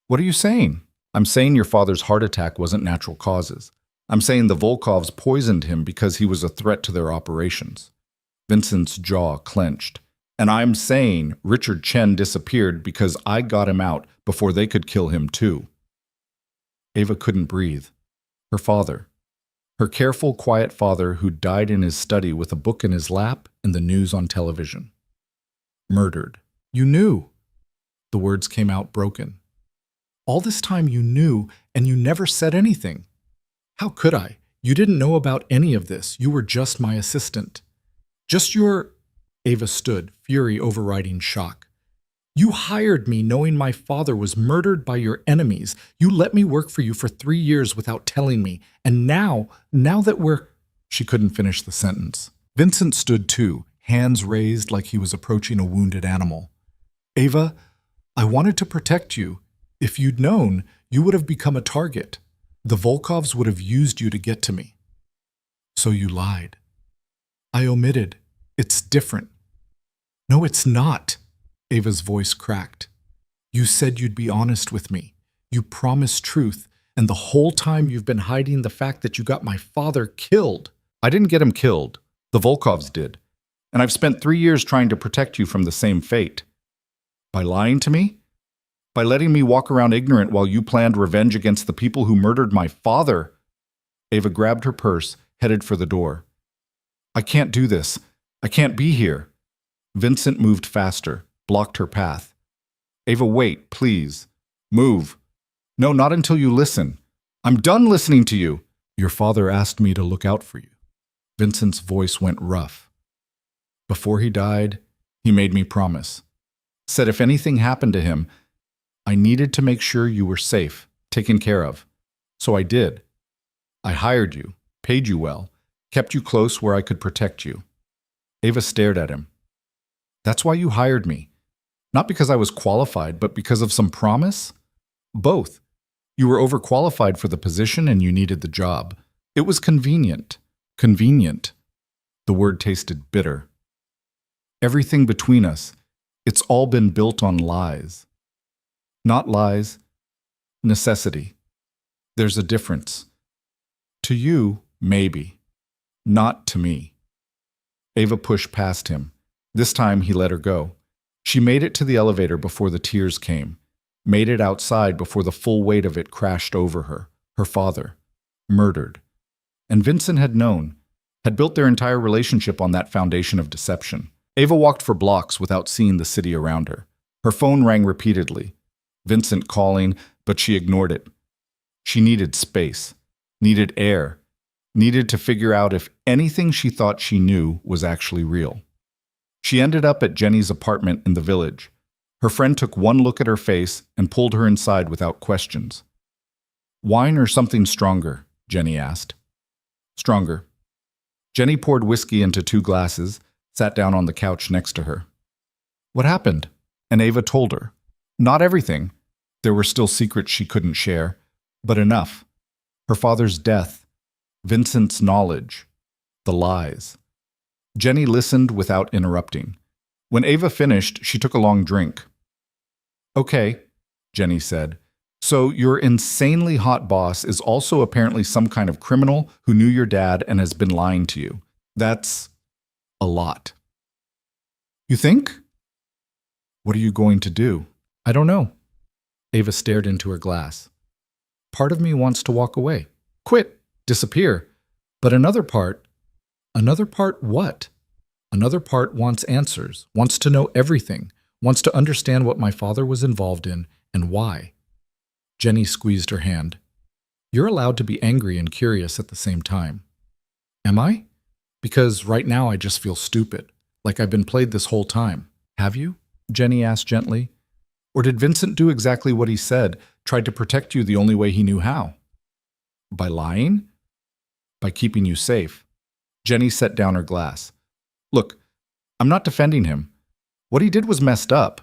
"What are you saying?" "I'm saying your father's heart attack wasn't natural causes. I'm saying the Volkovs poisoned him because he was a threat to their operations." Vincent's jaw clenched. "And I'm saying Richard Chen disappeared because I got him out before they could kill him too." Ava couldn't breathe. Her father. Her careful, quiet father who died in his study with a book in his lap and the news on television. Murdered. "You knew." The words came out broken. "All this time you knew, and you never said anything." "How could I? You didn't know about any of this. You were just my assistant." "Just your—" Ava stood, fury overriding shock. "You hired me knowing my father was murdered by your enemies. You let me work for you for 3 years without telling me. And now that we're—" She couldn't finish the sentence. Vincent stood too, hands raised like he was approaching a wounded animal. "Ava, I wanted to protect you. If you'd known, you would have become a target. The Volkovs would have used you to get to me. So you lied." "I omitted. It's different." "No, it's not." Ava's voice cracked. "You said you'd be honest with me. You promised truth, and the whole time you've been hiding the fact that you got my father killed." "I didn't get him killed. The Volkovs did. And I've spent 3 years trying to protect you from the same fate." "By lying to me? By letting me walk around ignorant while you planned revenge against the people who murdered my father?" Ava grabbed her purse, headed for the door. "I can't do this. I can't be here." Vincent moved faster, blocked her path. "Ava, wait, please. Move. No, not until you listen. I'm done listening to you." "Your father asked me to look out for you." Vincent's voice went rough. "Before he died, he made me promise. Said if anything happened to him, I needed to make sure you were safe, taken care of. So I did. I hired you, paid you well, kept you close where I could protect you." Ava stared at him. "That's why you hired me. Not because I was qualified, but because of some promise?" "Both. You were overqualified for the position and you needed the job. It was convenient." "Convenient." The word tasted bitter. "Everything between us, it's all been built on lies." "Not lies. Necessity. There's a difference. To you, maybe. Not to me." Ava pushed past him. This time he let her go. She made it to the elevator before the tears came, made it outside before the full weight of it crashed over her, her father, murdered. And Vincent had known, had built their entire relationship on that foundation of deception. Ava walked for blocks without seeing the city around her. Her phone rang repeatedly. Vincent calling, but she ignored it. She needed space, needed air, needed to figure out if anything she thought she knew was actually real. She ended up at Jenny's apartment in the village. Her friend took one look at her face and pulled her inside without questions. "Wine or something stronger?" Jenny asked. "Stronger." Jenny poured whiskey into 2 glasses, sat down on the couch next to her. "What happened?" And Ava told her. Not everything. There were still secrets she couldn't share, but enough. Her father's death, Vincent's knowledge, the lies. Jenny listened without interrupting. When Ava finished, she took a long drink. "Okay," Jenny said. "So your insanely hot boss is also apparently some kind of criminal who knew your dad and has been lying to you. That's a lot." "You think?" "What are you going to do?" "I don't know." Ava stared into her glass. "Part of me wants to walk away. Quit. Disappear. But another part what? Another part wants answers, wants to know everything, wants to understand what my father was involved in and why." Jenny squeezed her hand. "You're allowed to be angry and curious at the same time." "Am I? Because right now I just feel stupid, like I've been played this whole time." "Have you?" Jenny asked gently. "Or did Vincent do exactly what he said, tried to protect you the only way he knew how?" "By lying?" "By keeping you safe." Jenny set down her glass. "Look, I'm not defending him. What he did was messed up.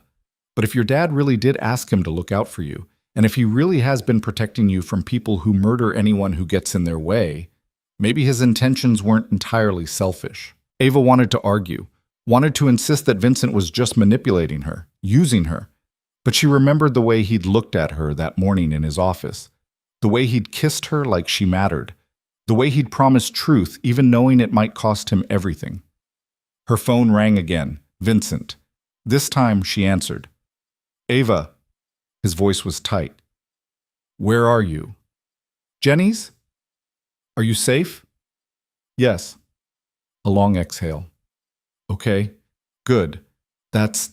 But if your dad really did ask him to look out for you, and if he really has been protecting you from people who murder anyone who gets in their way, maybe his intentions weren't entirely selfish." Ava wanted to argue, wanted to insist that Vincent was just manipulating her, using her. But she remembered the way he'd looked at her that morning in his office, the way he'd kissed her like she mattered, the way he'd promised truth even knowing it might cost him everything. Her phone rang again. Vincent. This time she answered. "Ava." His voice was tight. "Where are you?" "Jenny's?" "Are you safe?" "Yes." A long exhale. "Okay. Good. That's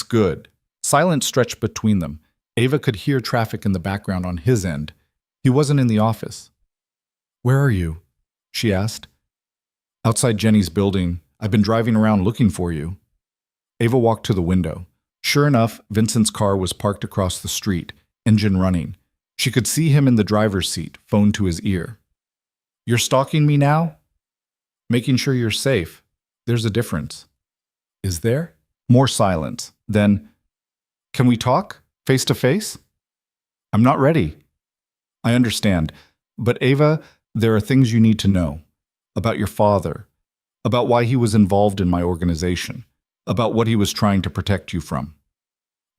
good." Silence stretched between them. Ava could hear traffic in the background on his end. He wasn't in the office. "Where are you?" she asked. "Outside Jenny's building. I've been driving around looking for you." Ava walked to the window. Sure enough, Vincent's car was parked across the street, engine running. She could see him in the driver's seat, phone to his ear. "You're stalking me now?" "Making sure you're safe. There's a difference." "Is there?" More silence. Then, "Can we talk? Face to face?" "I'm not ready." "I understand. But Ava, there are things you need to know. About your father. About why he was involved in my organization. About what he was trying to protect you from.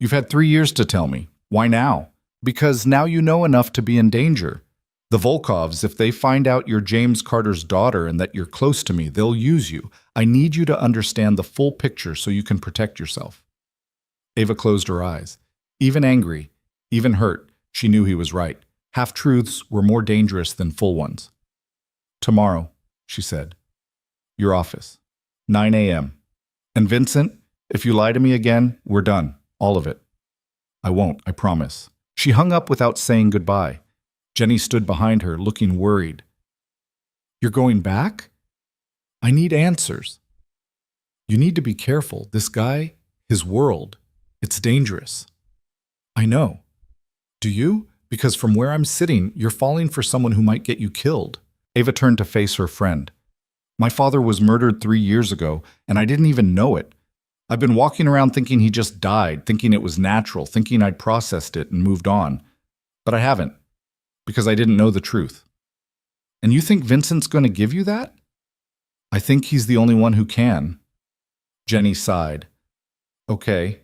You've had 3 years to tell me. Why now? Because now you know enough to be in danger. The Volkovs, if they find out you're James Carter's daughter and that you're close to me, they'll use you. I need you to understand the full picture so you can protect yourself." Ava closed her eyes. Even angry, even hurt, she knew he was right. Half-truths were more dangerous than full ones. "Tomorrow," she said. "Your office. 9 a.m. And Vincent, if you lie to me again, we're done. All of it." "I won't, I promise." She hung up without saying goodbye. Jenny stood behind her, looking worried. "You're going back?" "I need answers." "You need to be careful. This guy, his world, it's dangerous." "I know." "Do you? Because from where I'm sitting, you're falling for someone who might get you killed." Ava turned to face her friend. "My father was murdered 3 years ago, and I didn't even know it. I've been walking around thinking he just died, thinking it was natural, thinking I'd processed it and moved on. But I haven't, because I didn't know the truth." "And you think Vincent's going to give you that?" "I think he's the only one who can." Jenny sighed. "Okay.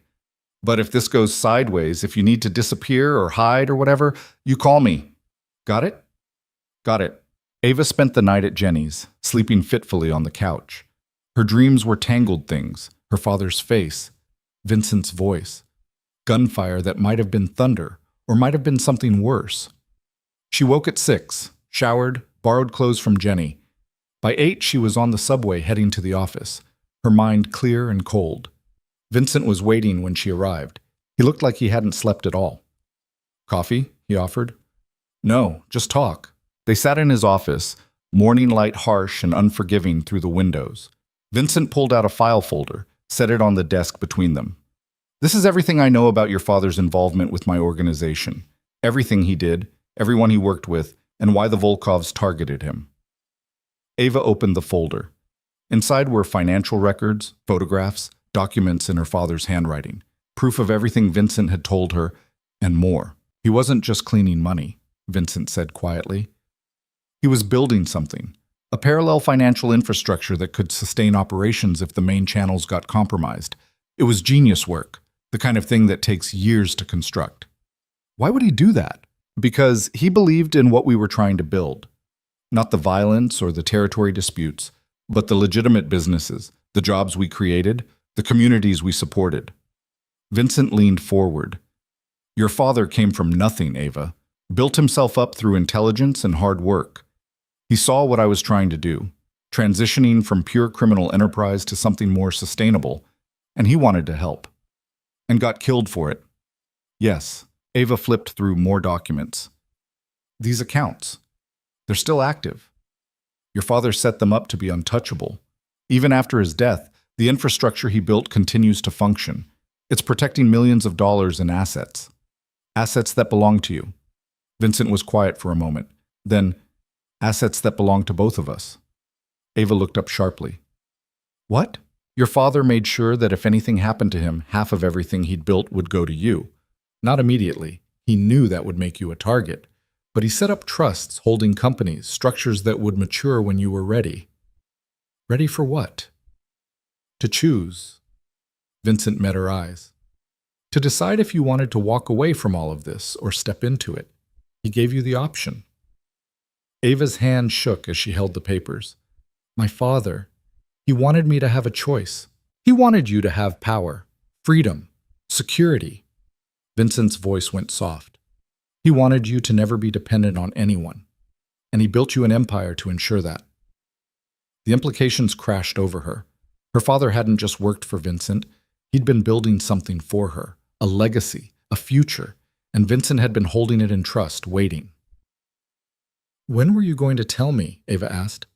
But if this goes sideways, if you need to disappear or hide or whatever, you call me. Got it?" "Got it." Ava spent the night at Jenny's, sleeping fitfully on the couch. Her dreams were tangled things, her father's face, Vincent's voice, gunfire that might have been thunder or might have been something worse. She woke at 6, showered, borrowed clothes from Jenny. By 8, she was on the subway heading to the office, her mind clear and cold. Vincent was waiting when she arrived. He looked like he hadn't slept at all. "Coffee?" he offered. No, just talk. They sat in his office, morning light harsh and unforgiving through the windows. Vincent pulled out a file folder, set it on the desk between them. This is everything I know about your father's involvement with my organization. Everything he did, everyone he worked with, and why the Volkovs targeted him. Ava opened the folder. Inside were financial records, photographs, documents in her father's handwriting, proof of everything Vincent had told her, and more. He wasn't just cleaning money, Vincent said quietly. He was building something, a parallel financial infrastructure that could sustain operations if the main channels got compromised. It was genius work, the kind of thing that takes years to construct. Why would he do that? Because he believed in what we were trying to build. Not the violence or the territory disputes, but the legitimate businesses, the jobs we created, the communities we supported. Vincent leaned forward. Your father came from nothing, Ava. Built himself up through intelligence and hard work. He saw what I was trying to do, transitioning from pure criminal enterprise to something more sustainable, and he wanted to help. And got killed for it. Yes, Ava flipped through more documents. These accounts, they're still active. Your father set them up to be untouchable. Even after his death, the infrastructure he built continues to function. It's protecting millions of dollars in assets. Assets that belong to you. Vincent was quiet for a moment. Then, assets that belong to both of us. Ava looked up sharply. What? Your father made sure that if anything happened to him, half of everything he'd built would go to you. Not immediately. He knew that would make you a target. But he set up trusts, holding companies, structures that would mature when you were ready. Ready for what? To choose. Vincent met her eyes. To decide if you wanted to walk away from all of this or step into it. He gave you the option. Ava's hand shook as she held the papers. My father, he wanted me to have a choice. He wanted you to have power, freedom, security. Vincent's voice went soft. He wanted you to never be dependent on anyone, and he built you an empire to ensure that. The implications crashed over her. Her father hadn't just worked for Vincent, he'd been building something for her, a legacy, a future, and Vincent had been holding it in trust, waiting. When were you going to tell me? Ava asked.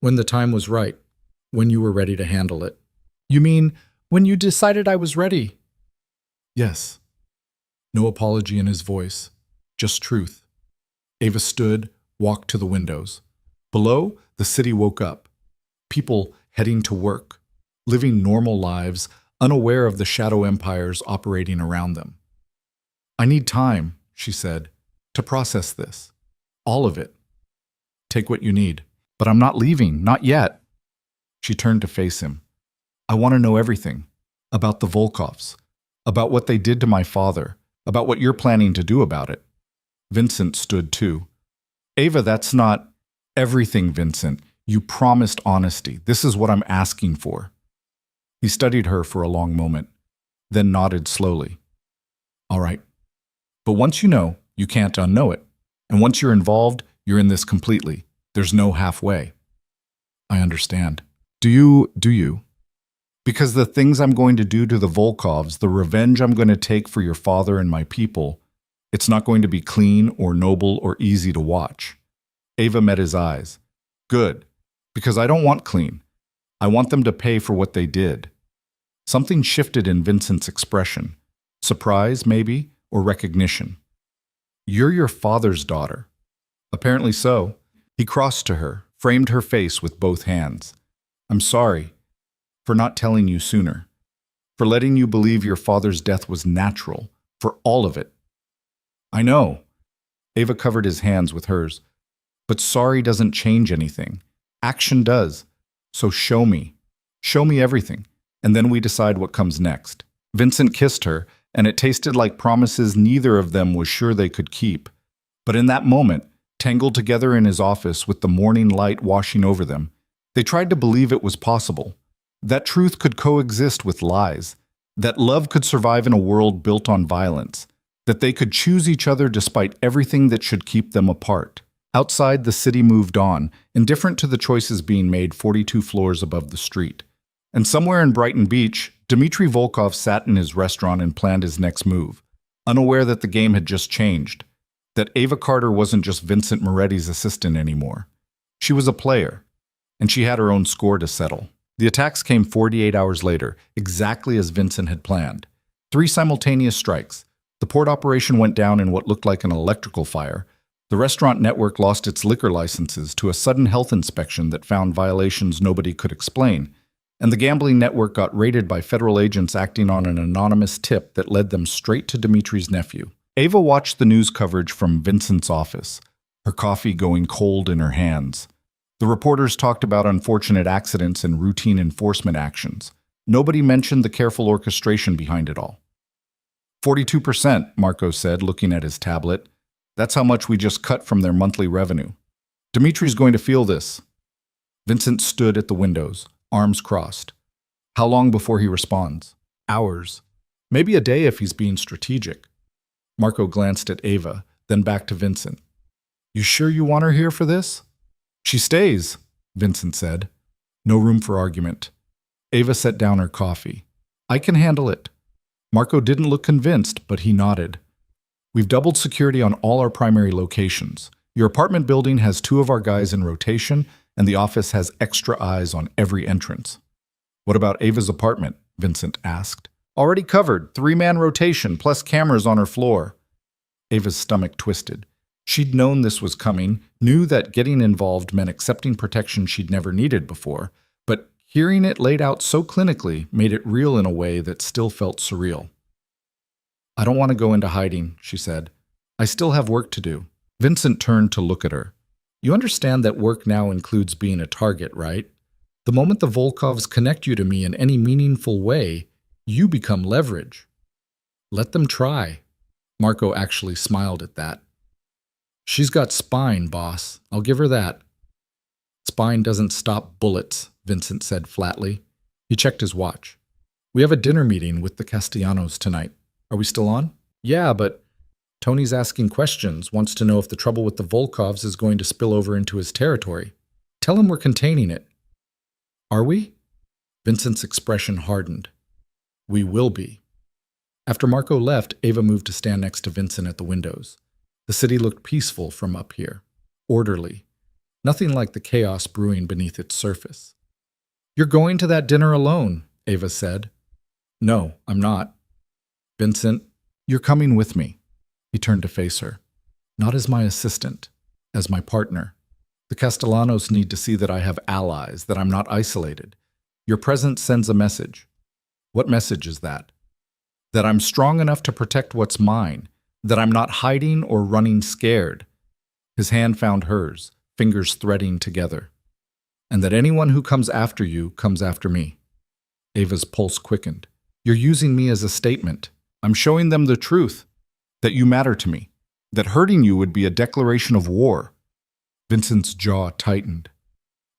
When the time was right. When you were ready to handle it. You mean, when you decided I was ready? Yes. No apology in his voice, just truth. Ava stood, walked to the windows. Below, the city woke up. People heading to work, living normal lives, unaware of the shadow empires operating around them. I need time, she said, to process this. All of it. Take what you need. But I'm not leaving, not yet. She turned to face him. I want to know everything. About the Volkovs. About what they did to my father. About what you're planning to do about it. Vincent stood too. Ava, that's not everything, Vincent. You promised honesty. This is what I'm asking for. He studied her for a long moment, then nodded slowly. All right. But once you know, you can't unknow it. And once you're involved, you're in this completely. There's no halfway. I understand. Do you? Because the things I'm going to do to the Volkovs, the revenge I'm going to take for your father and my people, it's not going to be clean or noble or easy to watch. Ava met his eyes. Good. Because I don't want clean. I want them to pay for what they did. Something shifted in Vincent's expression. Surprise, maybe, or recognition. You're your father's daughter. Apparently so. He crossed to her, framed her face with both hands. I'm sorry for not telling you sooner, for letting you believe your father's death was natural, for all of it. I know. Ava covered his hands with hers. But sorry doesn't change anything. Action does. So show me. Show me everything, and then we decide what comes next. Vincent kissed her, and it tasted like promises neither of them was sure they could keep. But in that moment, tangled together in his office with the morning light washing over them, they tried to believe it was possible. That truth could coexist with lies. That love could survive in a world built on violence. That they could choose each other despite everything that should keep them apart. Outside, the city moved on, indifferent to the choices being made 42 floors above the street. And somewhere in Brighton Beach, Dmitry Volkov sat in his restaurant and planned his next move, unaware that the game had just changed. That Ava Carter wasn't just Vincent Moretti's assistant anymore. She was a player, and she had her own score to settle. The attacks came 48 hours later, exactly as Vincent had planned. 3 simultaneous strikes. The port operation went down in what looked like an electrical fire. The restaurant network lost its liquor licenses to a sudden health inspection that found violations nobody could explain. And the gambling network got raided by federal agents acting on an anonymous tip that led them straight to Dimitri's nephew. Ava watched the news coverage from Vincent's office, her coffee going cold in her hands. The reporters talked about unfortunate accidents and routine enforcement actions. Nobody mentioned the careful orchestration behind it all. 42%, Marco said, looking at his tablet. That's how much we just cut from their monthly revenue. Dimitri's going to feel this. Vincent stood at the windows, arms crossed. How long before he responds? Hours. Maybe a day if he's being strategic. Marco glanced at Ava, then back to Vincent. You sure you want her here for this? She stays, Vincent said. No room for argument. Ava set down her coffee. I can handle it. Marco didn't look convinced, but he nodded. We've doubled security on all our primary locations. Your apartment building has 2 of our guys in rotation, and the office has extra eyes on every entrance. What about Ava's apartment? Vincent asked. Already covered, 3-man rotation, plus cameras on her floor. Ava's stomach twisted. She'd known this was coming, knew that getting involved meant accepting protection she'd never needed before, but hearing it laid out so clinically made it real in a way that still felt surreal. I don't want to go into hiding, she said. I still have work to do. Vincent turned to look at her. You understand that work now includes being a target, right? The moment the Volkovs connect you to me in any meaningful way, you become leverage. Let them try. Marco actually smiled at that. She's got spine, boss. I'll give her that. Spine doesn't stop bullets, Vincent said flatly. He checked his watch. We have a dinner meeting with the Castellanos tonight. Are we still on? Yeah, but Tony's asking questions, wants to know if the trouble with the Volkovs is going to spill over into his territory. Tell him we're containing it. Are we? Vincent's expression hardened. We will be. After Marco left, Ava moved to stand next to Vincent at the windows. The city looked peaceful from up here, orderly, nothing like the chaos brewing beneath its surface. You're going to that dinner alone, Ava said. No, I'm not. Vincent, you're coming with me. He turned to face her. Not as my assistant, as my partner. The Castellanos need to see that I have allies, that I'm not isolated. Your presence sends a message. What message is that? That I'm strong enough to protect what's mine, that I'm not hiding or running scared. His hand found hers, fingers threading together. And that anyone who comes after you comes after me. Ava's pulse quickened. You're using me as a statement. I'm showing them the truth, that you matter to me, that hurting you would be a declaration of war. Vincent's jaw tightened.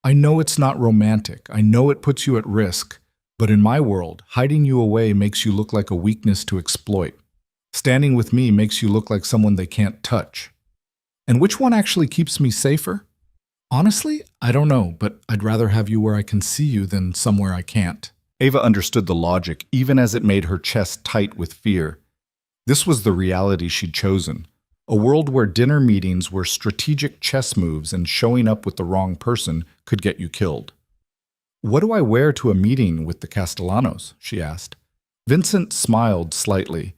I know it's not romantic. I know it puts you at risk. But in my world, hiding you away makes you look like a weakness to exploit. Standing with me makes you look like someone they can't touch. And which one actually keeps me safer? Honestly, I don't know, but I'd rather have you where I can see you than somewhere I can't. Ava understood the logic, even as it made her chest tight with fear. This was the reality she'd chosen. A world where dinner meetings were strategic chess moves and showing up with the wrong person could get you killed. What do I wear to a meeting with the Castellanos? She asked. Vincent smiled slightly.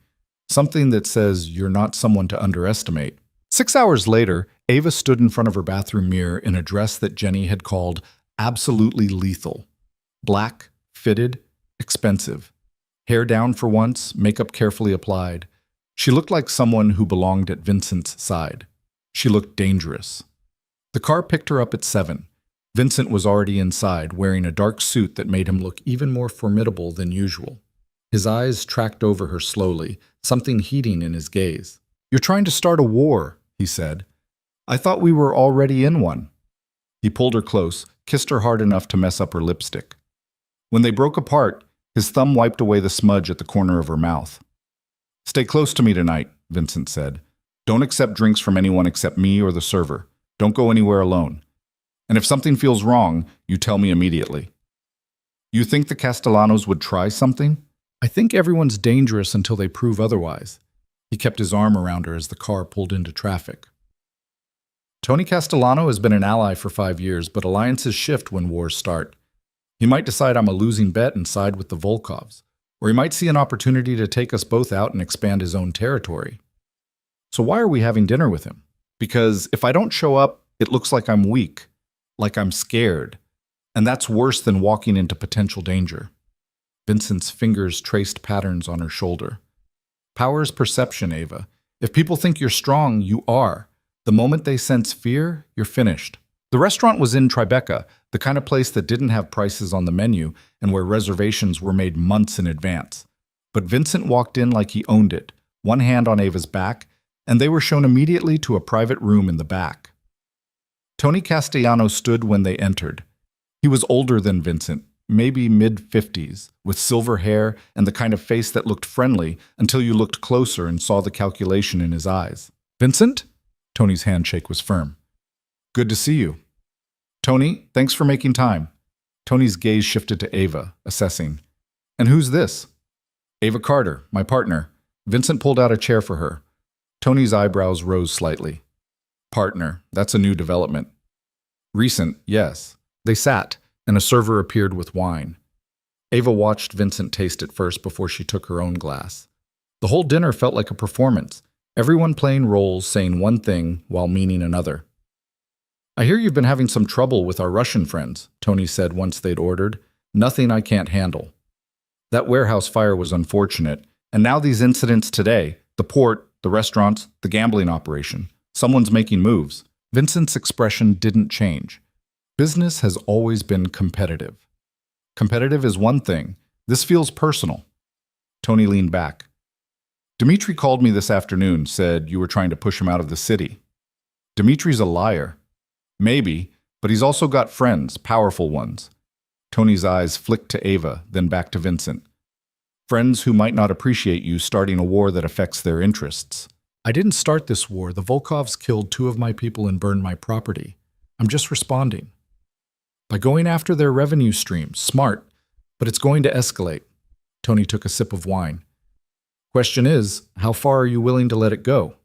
Something that says you're not someone to underestimate. 6 hours later, Ava stood in front of her bathroom mirror in a dress that Jenny had called absolutely lethal. Black, fitted, expensive. Hair down for once, makeup carefully applied. She looked like someone who belonged at Vincent's side. She looked dangerous. The car picked her up at 7. Vincent was already inside, wearing a dark suit that made him look even more formidable than usual. His eyes tracked over her slowly, something heating in his gaze. You're trying to start a war, he said. I thought we were already in one. He pulled her close, kissed her hard enough to mess up her lipstick. When they broke apart, his thumb wiped away the smudge at the corner of her mouth. Stay close to me tonight, Vincent said. Don't accept drinks from anyone except me or the server. Don't go anywhere alone. And if something feels wrong, you tell me immediately. You think the Castellanos would try something? I think everyone's dangerous until they prove otherwise. He kept his arm around her as the car pulled into traffic. Tony Castellano has been an ally for 5 years, but alliances shift when wars start. He might decide I'm a losing bet and side with the Volkovs, or he might see an opportunity to take us both out and expand his own territory. So why are we having dinner with him? Because if I don't show up, it looks like I'm weak, like I'm scared, and that's worse than walking into potential danger. Vincent's fingers traced patterns on her shoulder. Power is perception, Ava. If people think you're strong, you are. The moment they sense fear, you're finished. The restaurant was in Tribeca, the kind of place that didn't have prices on the menu and where reservations were made months in advance. But Vincent walked in like he owned it, one hand on Ava's back, and they were shown immediately to a private room in the back. Tony Castellano stood when they entered. He was older than Vincent, maybe mid-50s, with silver hair and the kind of face that looked friendly until you looked closer and saw the calculation in his eyes. "Vincent?" Tony's handshake was firm. "Good to see you." "Tony, thanks for making time." Tony's gaze shifted to Ava, assessing. "And who's this?" "Ava Carter, my partner." Vincent pulled out a chair for her. Tony's eyebrows rose slightly. "Partner, that's a new development." "Recent, yes." They sat, and a server appeared with wine. Ava watched Vincent taste it first before she took her own glass. The whole dinner felt like a performance, everyone playing roles, saying one thing while meaning another. "I hear you've been having some trouble with our Russian friends," Tony said once they'd ordered. "Nothing I can't handle." "That warehouse fire was unfortunate, and now these incidents today, the port, the restaurants, the gambling operation. Someone's making moves." Vincent's expression didn't change. Business has always been competitive. Competitive is one thing. This feels personal. Tony leaned back. "Dmitri called me this afternoon, said you were trying to push him out of the city." "Dmitri's a liar." "Maybe, but he's also got friends, powerful ones." Tony's eyes flicked to Ava, then back to Vincent. "Friends who might not appreciate you starting a war that affects their interests." "I didn't start this war. The Volkovs killed 2 of my people and burned my property. I'm just responding. By going after their revenue streams, smart, but it's going to escalate." Tony took a sip of wine. "Question is, how far are you willing to let it go?"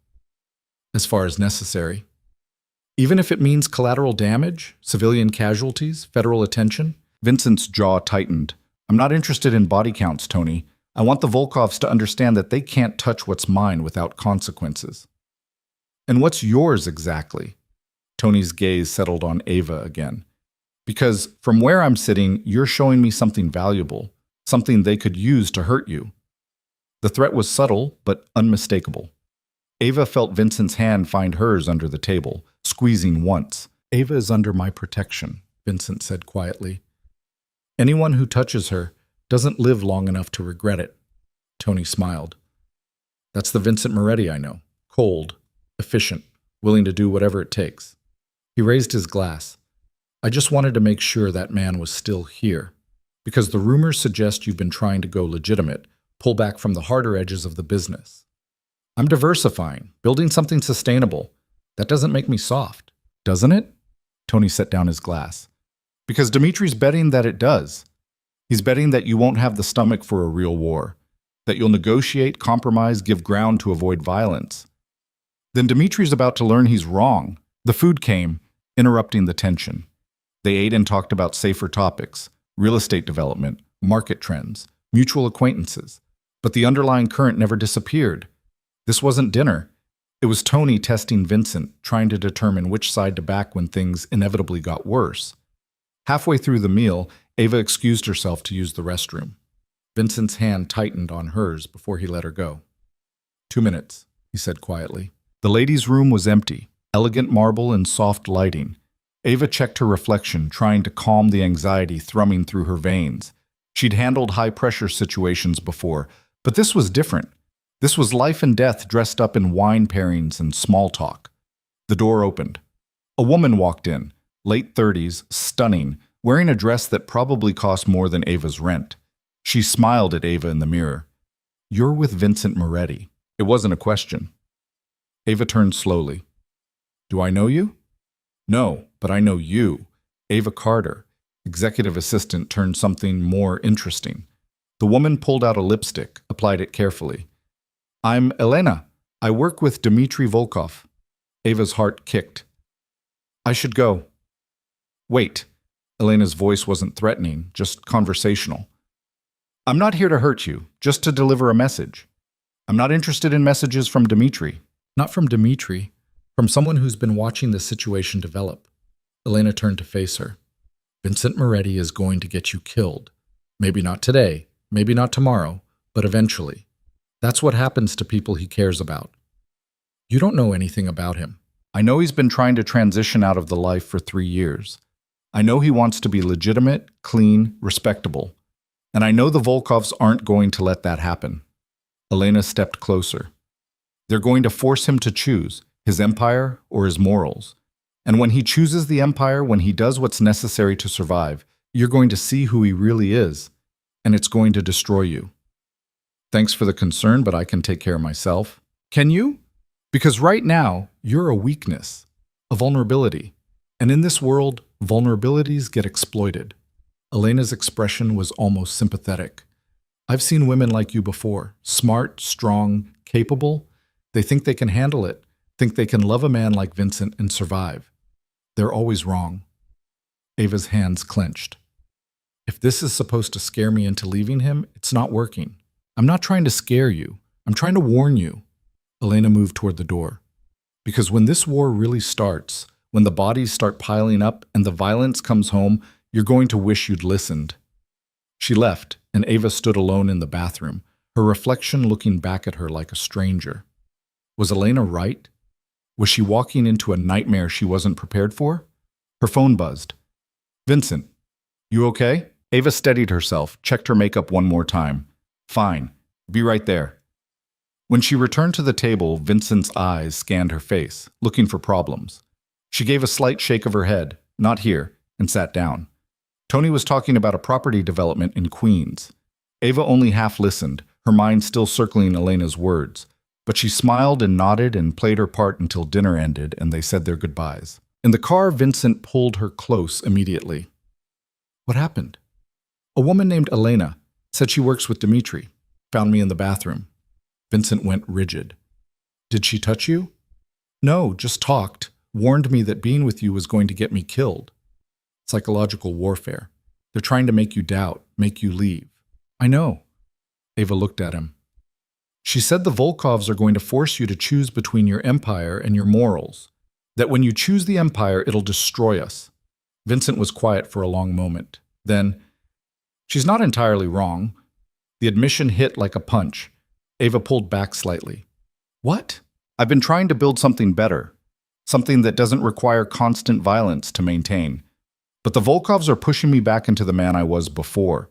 "As far as necessary." "Even if it means collateral damage, civilian casualties, federal attention?" Vincent's jaw tightened. "I'm not interested in body counts, Tony. I want the Volkovs to understand that they can't touch what's mine without consequences." "And what's yours exactly?" Tony's gaze settled on Ava again. "Because from where I'm sitting, you're showing me something valuable, something they could use to hurt you." The threat was subtle, but unmistakable. Ava felt Vincent's hand find hers under the table, squeezing once. "Ava is under my protection," Vincent said quietly. "Anyone who touches her doesn't live long enough to regret it." Tony smiled. "That's the Vincent Moretti I know. Cold, efficient, willing to do whatever it takes." He raised his glass. "I just wanted to make sure that man was still here, because the rumors suggest you've been trying to go legitimate, pull back from the harder edges of the business. I'm diversifying, building something sustainable. That doesn't make me soft, doesn't it?" Tony set down his glass. "Because Dimitri's betting that it does. He's betting that you won't have the stomach for a real war, that you'll negotiate, compromise, give ground to avoid violence. Then Dimitri's about to learn he's wrong." The food came, interrupting the tension. They ate and talked about safer topics, real estate development, market trends, mutual acquaintances. But the underlying current never disappeared. This wasn't dinner. It was Tony testing Vincent, trying to determine which side to back when things inevitably got worse. Halfway through the meal, Ava excused herself to use the restroom. Vincent's hand tightened on hers before he let her go. 2 minutes, he said quietly. The ladies' room was empty, elegant marble and soft lighting. Ava checked her reflection, trying to calm the anxiety thrumming through her veins. She'd handled high-pressure situations before, but this was different. This was life and death dressed up in wine pairings and small talk. The door opened. A woman walked in, late 30s, stunning, wearing a dress that probably cost more than Ava's rent. She smiled at Ava in the mirror. "You're with Vincent Moretti." It wasn't a question. Ava turned slowly. "Do I know you?" "No, but I know you. Ava Carter." Executive assistant turned something more interesting. The woman pulled out a lipstick, applied it carefully. "I'm Elena. I work with Dmitry Volkov. Ava's heart kicked. I should go. Wait. Elena's voice wasn't threatening, just conversational. I'm not here to hurt you, just to deliver a message. I'm not interested in messages from Dmitry. Not from Dmitry, from someone who's been watching the situation develop. Elena turned to face her. Vincent Moretti is going to get you killed. Maybe not today, maybe not tomorrow, but eventually. That's what happens to people he cares about. You don't know anything about him. I know he's been trying to transition out of the life for 3 years. I know he wants to be legitimate, clean, respectable. And I know the Volkovs aren't going to let that happen. Elena stepped closer. They're going to force him to choose his empire or his morals. And when he chooses the empire, when he does what's necessary to survive, you're going to see who he really is, and it's going to destroy you. Thanks for the concern, but I can take care of myself. Can you? Because right now, you're a weakness, a vulnerability. And in this world, vulnerabilities get exploited. Elena's expression was almost sympathetic. I've seen women like you before, smart, strong, capable. They think they can handle it, think they can love a man like Vincent and survive. They're always wrong. Ava's hands clenched. If this is supposed to scare me into leaving him, it's not working. I'm not trying to scare you. I'm trying to warn you. Elena moved toward the door. Because when this war really starts, when the bodies start piling up and the violence comes home, you're going to wish you'd listened. She left, and Ava stood alone in the bathroom, her reflection looking back at her like a stranger. Was Elena right? Was she walking into a nightmare she wasn't prepared for? Her phone buzzed. Vincent, you okay? Ava steadied herself, checked her makeup one more time. Fine. Be right there. When she returned to the table, Vincent's eyes scanned her face, looking for problems. She gave a slight shake of her head, not here, and sat down. Tony was talking about a property development in Queens. Ava only half listened, her mind still circling Elena's words. But she smiled and nodded and played her part until dinner ended and they said their goodbyes. In the car, Vincent pulled her close immediately. What happened? A woman named Elena said she works with Dmitry. Found me in the bathroom. Vincent went rigid. Did she touch you? No, just talked. Warned me that being with you was going to get me killed. Psychological warfare. They're trying to make you doubt, make you leave. I know. Ava looked at him. She said the Volkovs are going to force you to choose between your empire and your morals. That when you choose the empire, it'll destroy us. Vincent was quiet for a long moment. Then, she's not entirely wrong. The admission hit like a punch. Ava pulled back slightly. What? I've been trying to build something better. Something that doesn't require constant violence to maintain. But the Volkovs are pushing me back into the man I was before.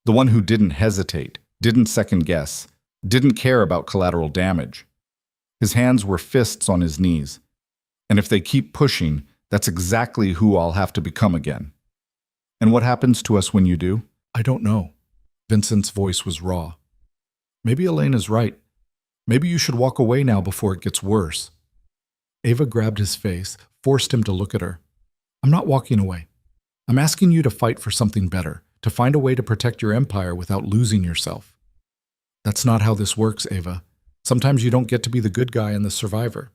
The one who didn't hesitate, didn't second guess, didn't care about collateral damage. His hands were fists on his knees. And if they keep pushing, that's exactly who I'll have to become again. And what happens to us when you do? I don't know. Vincent's voice was raw. Maybe Elena's right. Maybe you should walk away now before it gets worse. Ava grabbed his face, forced him to look at her. I'm not walking away. I'm asking you to fight for something better, to find a way to protect your empire without losing yourself. That's not how this works, Ava. Sometimes you don't get to be the good guy and the survivor.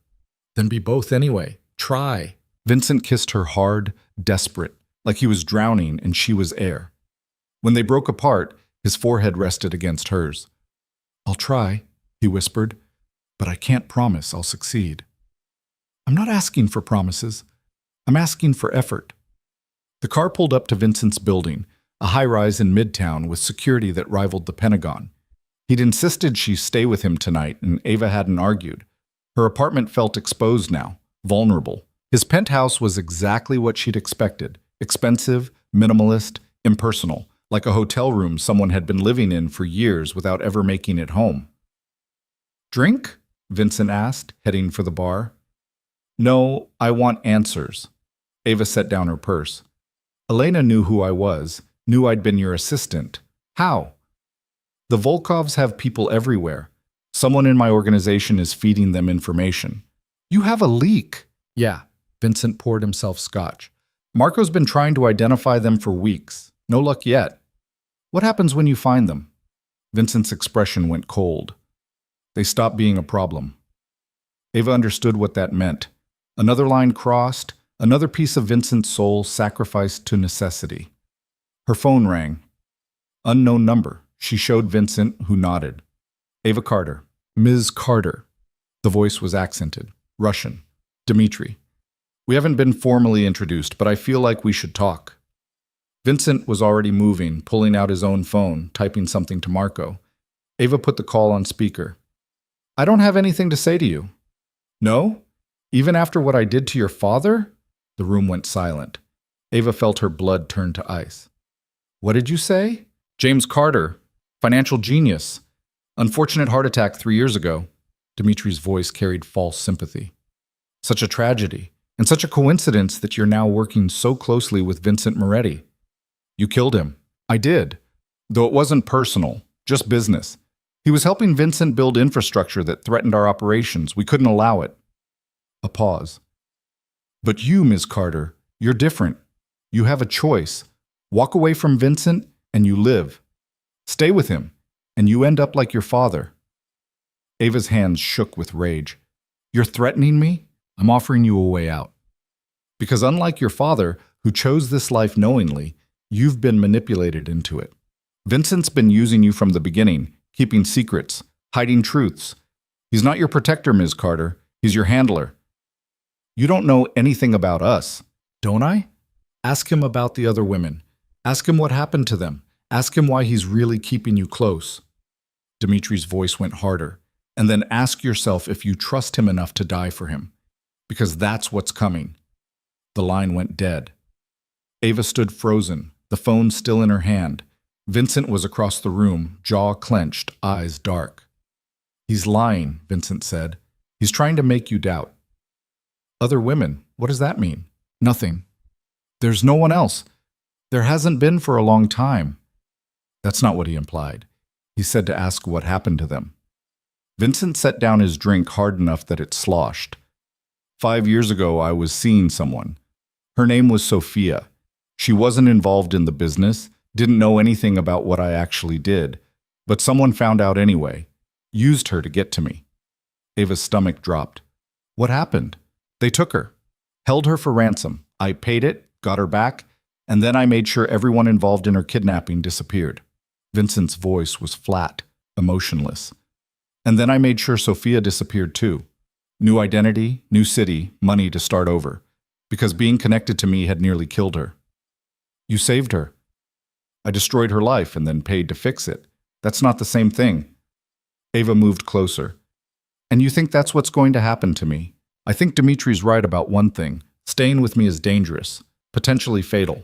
Then be both anyway. Try. Vincent kissed her hard, desperate, like he was drowning and she was air. When they broke apart, his forehead rested against hers. I'll try, he whispered, but I can't promise I'll succeed. I'm not asking for promises. I'm asking for effort. The car pulled up to Vincent's building, a high-rise in Midtown with security that rivaled the Pentagon. He'd insisted she stay with him tonight, and Ava hadn't argued. Her apartment felt exposed now, vulnerable. His penthouse was exactly what she'd expected. Expensive, minimalist, impersonal, like a hotel room someone had been living in for years without ever making it home. Drink? Vincent asked, heading for the bar. No, I want answers. Ava set down her purse. Elena knew who I was, knew I'd been your assistant. How? The Volkovs have people everywhere. Someone in my organization is feeding them information. You have a leak. Yeah, Vincent poured himself scotch. Marco's been trying to identify them for weeks. No luck yet. What happens when you find them? Vincent's expression went cold. They stop being a problem. Ava understood what that meant. Another line crossed, another piece of Vincent's soul sacrificed to necessity. Her phone rang. Unknown number. She showed Vincent, who nodded. Ava Carter. Ms. Carter. The voice was accented. Russian. Dmitri. We haven't been formally introduced, but I feel like we should talk. Vincent was already moving, pulling out his own phone, typing something to Marco. Ava put the call on speaker. I don't have anything to say to you. No? Even after what I did to your father? The room went silent. Ava felt her blood turn to ice. What did you say? James Carter. Financial genius. Unfortunate heart attack 3 years ago. Dimitri's voice carried false sympathy. Such a tragedy, and such a coincidence that you're now working so closely with Vincent Moretti. You killed him. I did. Though it wasn't personal, just business. He was helping Vincent build infrastructure that threatened our operations. We couldn't allow it. A pause. But you, Ms. Carter, you're different. You have a choice. Walk away from Vincent, and you live. Stay with him, and you end up like your father. Ava's hands shook with rage. You're threatening me? I'm offering you a way out. Because unlike your father, who chose this life knowingly, you've been manipulated into it. Vincent's been using you from the beginning, keeping secrets, hiding truths. He's not your protector, Ms. Carter. He's your handler. You don't know anything about us, don't I? Ask him about the other women. Ask him what happened to them. Ask him why he's really keeping you close. Dimitri's voice went harder. And then ask yourself if you trust him enough to die for him. Because that's what's coming. The line went dead. Ava stood frozen, the phone still in her hand. Vincent was across the room, jaw clenched, eyes dark. He's lying, Vincent said. He's trying to make you doubt. Other women, what does that mean? Nothing. There's no one else. There hasn't been for a long time. That's not what he implied. He said to ask what happened to them. Vincent set down his drink hard enough that it sloshed. 5 years ago, I was seeing someone. Her name was Sophia. She wasn't involved in the business, didn't know anything about what I actually did, but someone found out anyway, used her to get to me. Ava's stomach dropped. What happened? They took her, held her for ransom. I paid it, got her back, and then I made sure everyone involved in her kidnapping disappeared. Vincent's voice was flat, emotionless. And then I made sure Sophia disappeared too. New identity, new city, money to start over. Because being connected to me had nearly killed her. You saved her. I destroyed her life and then paid to fix it. That's not the same thing. Ava moved closer. And you think that's what's going to happen to me? I think Dimitri's right about one thing. Staying with me is dangerous, potentially fatal.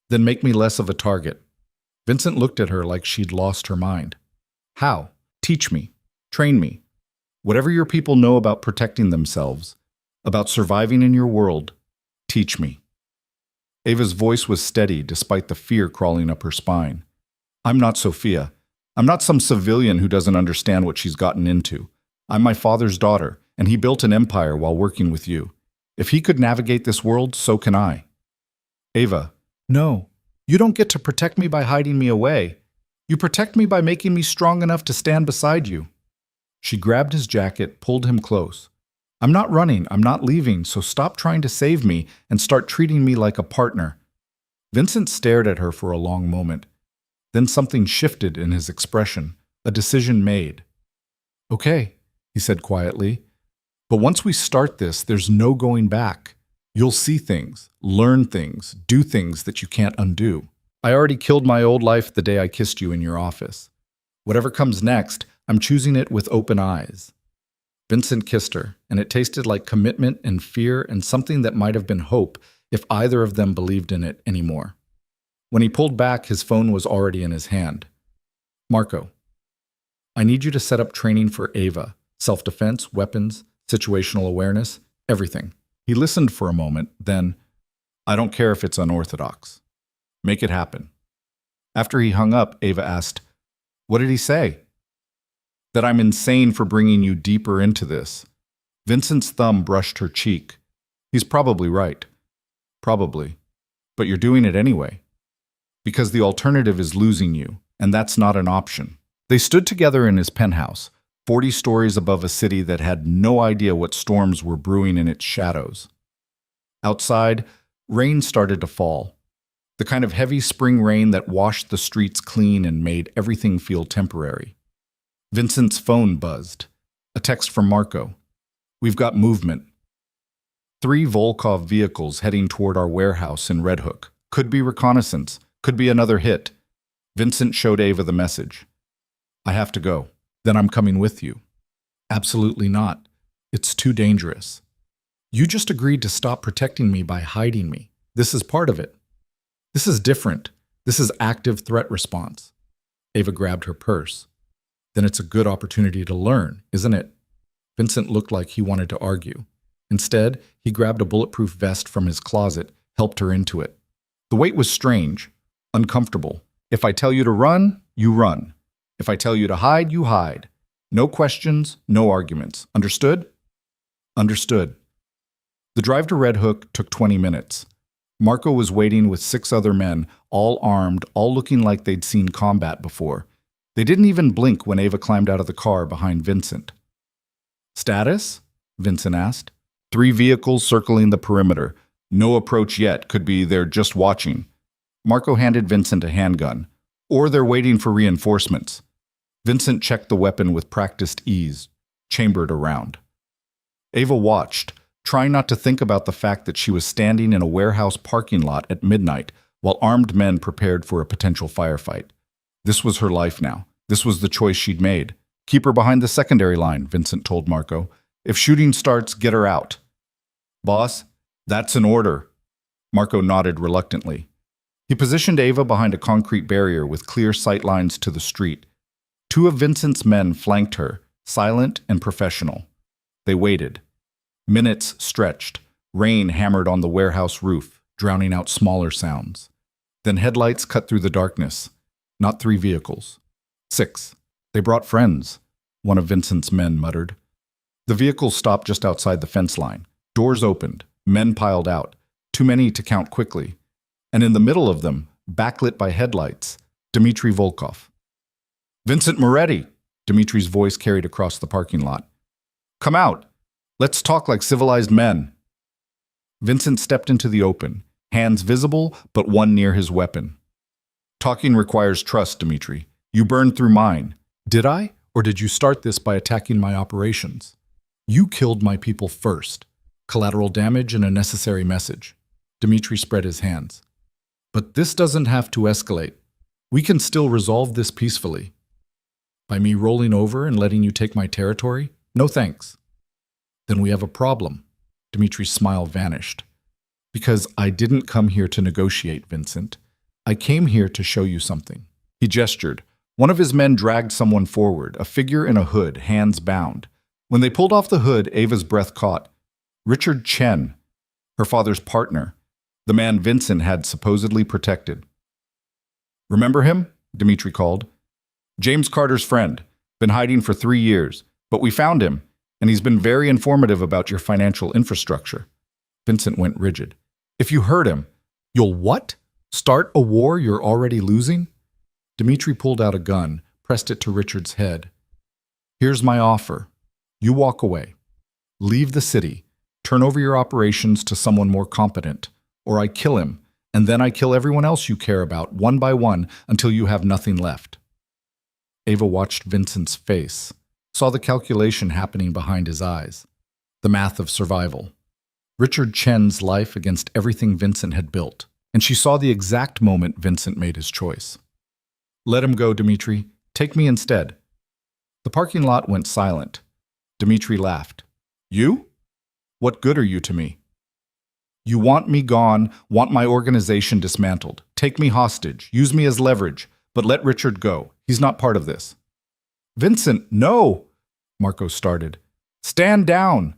Then make me less of a target. Vincent looked at her like she'd lost her mind. How? Teach me. Train me. Whatever your people know about protecting themselves, about surviving in your world, teach me. Ava's voice was steady despite the fear crawling up her spine. I'm not Sophia. I'm not some civilian who doesn't understand what she's gotten into. I'm my father's daughter, and he built an empire while working with you. If he could navigate this world, so can I. Ava, no. You don't get to protect me by hiding me away. You protect me by making me strong enough to stand beside you. She grabbed his jacket, pulled him close. I'm not running, I'm not leaving, so stop trying to save me and start treating me like a partner. Vincent stared at her for a long moment. Then something shifted in his expression, a decision made. Okay, he said quietly, but once we start this, there's no going back. You'll see things, learn things, do things that you can't undo. I already killed my old life the day I kissed you in your office. Whatever comes next, I'm choosing it with open eyes. Vincent kissed her, and it tasted like commitment and fear and something that might have been hope if either of them believed in it anymore. When he pulled back, his phone was already in his hand. Marco, I need you to set up training for Ava, self-defense, weapons, situational awareness, everything. He listened for a moment, then, I don't care if it's unorthodox. Make it happen. After he hung up, Ava asked, what did he say? That I'm insane for bringing you deeper into this. Vincent's thumb brushed her cheek. He's probably right. Probably. But you're doing it anyway. Because the alternative is losing you, and that's not an option. They stood together in his penthouse, 40 stories above a city that had no idea what storms were brewing in its shadows. Outside, rain started to fall. The kind of heavy spring rain that washed the streets clean and made everything feel temporary. Vincent's phone buzzed. A text from Marco. "We've got movement." 3 Volkov vehicles heading toward our warehouse in Red Hook. Could be reconnaissance. Could be another hit. Vincent showed Ava the message. "I have to go. Then I'm coming with you." "Absolutely not. It's too dangerous. You just agreed to stop protecting me by hiding me. This is part of it. This is different. This is active threat response." Ava grabbed her purse. "Then it's a good opportunity to learn, isn't it?" Vincent looked like he wanted to argue. Instead, he grabbed a bulletproof vest from his closet, helped her into it. The weight was strange, uncomfortable. If I tell you to run, you run. If I tell you to hide, you hide. No questions, no arguments. Understood? Understood. The drive to Red Hook took 20 minutes. Marco was waiting with 6 other men, all armed, all looking like they'd seen combat before. They didn't even blink when Ava climbed out of the car behind Vincent. "Status?" Vincent asked. 3 vehicles circling the perimeter. No approach yet. Could be they're just watching. Marco handed Vincent a handgun. Or they're waiting for reinforcements. Vincent checked the weapon with practiced ease, chambered around. Ava watched, trying not to think about the fact that she was standing in a warehouse parking lot at midnight while armed men prepared for a potential firefight. This was her life now. This was the choice she'd made. "Keep her behind the secondary line," Vincent told Marco. "If shooting starts, get her out." "Boss, that's an order." Marco nodded reluctantly. He positioned Ava behind a concrete barrier with clear sight lines to the street. 2 of Vincent's men flanked her, silent and professional. They waited. Minutes stretched. Rain hammered on the warehouse roof, drowning out smaller sounds. Then headlights cut through the darkness. Not 3 vehicles. 6. "They brought friends," one of Vincent's men muttered. The vehicles stopped just outside the fence line. Doors opened. Men piled out. Too many to count quickly. And in the middle of them, backlit by headlights, Dmitry Volkov. "Vincent Moretti," Dmitri's voice carried across the parking lot. "Come out. Let's talk like civilized men." Vincent stepped into the open, hands visible, but one near his weapon. "Talking requires trust, Dmitry. You burned through mine." "Did I? Or did you start this by attacking my operations?" "You killed my people first. Collateral damage and a necessary message." Dmitry spread his hands. "But this doesn't have to escalate. We can still resolve this peacefully." "By me rolling over and letting you take my territory? No thanks." "Then we have a problem." Dmitri's smile vanished. "Because I didn't come here to negotiate, Vincent. I came here to show you something." He gestured. One of his men dragged someone forward, a figure in a hood, hands bound. When they pulled off the hood, Ava's breath caught. Richard Chen, her father's partner, the man Vincent had supposedly protected. "Remember him?" Dmitry called. "James Carter's friend. Been hiding for 3 years. But we found him, and he's been very informative about your financial infrastructure." Vincent went rigid. "If you hurt him, you'll what? Start a war you're already losing?" Dmitry pulled out a gun, pressed it to Richard's head. "Here's my offer. You walk away. Leave the city. Turn over your operations to someone more competent. Or I kill him, and then I kill everyone else you care about, one by one, until you have nothing left." Ava watched Vincent's face, saw the calculation happening behind his eyes. The math of survival. Richard Chen's life against everything Vincent had built, and she saw the exact moment Vincent made his choice. "Let him go, Dmitry. Take me instead." The parking lot went silent. Dmitry laughed. "You? What good are you to me?" "You want me gone, want my organization dismantled. Take me hostage, use me as leverage, but let Richard go. He's not part of this." "Vincent, no!" Marco started. "Stand down!"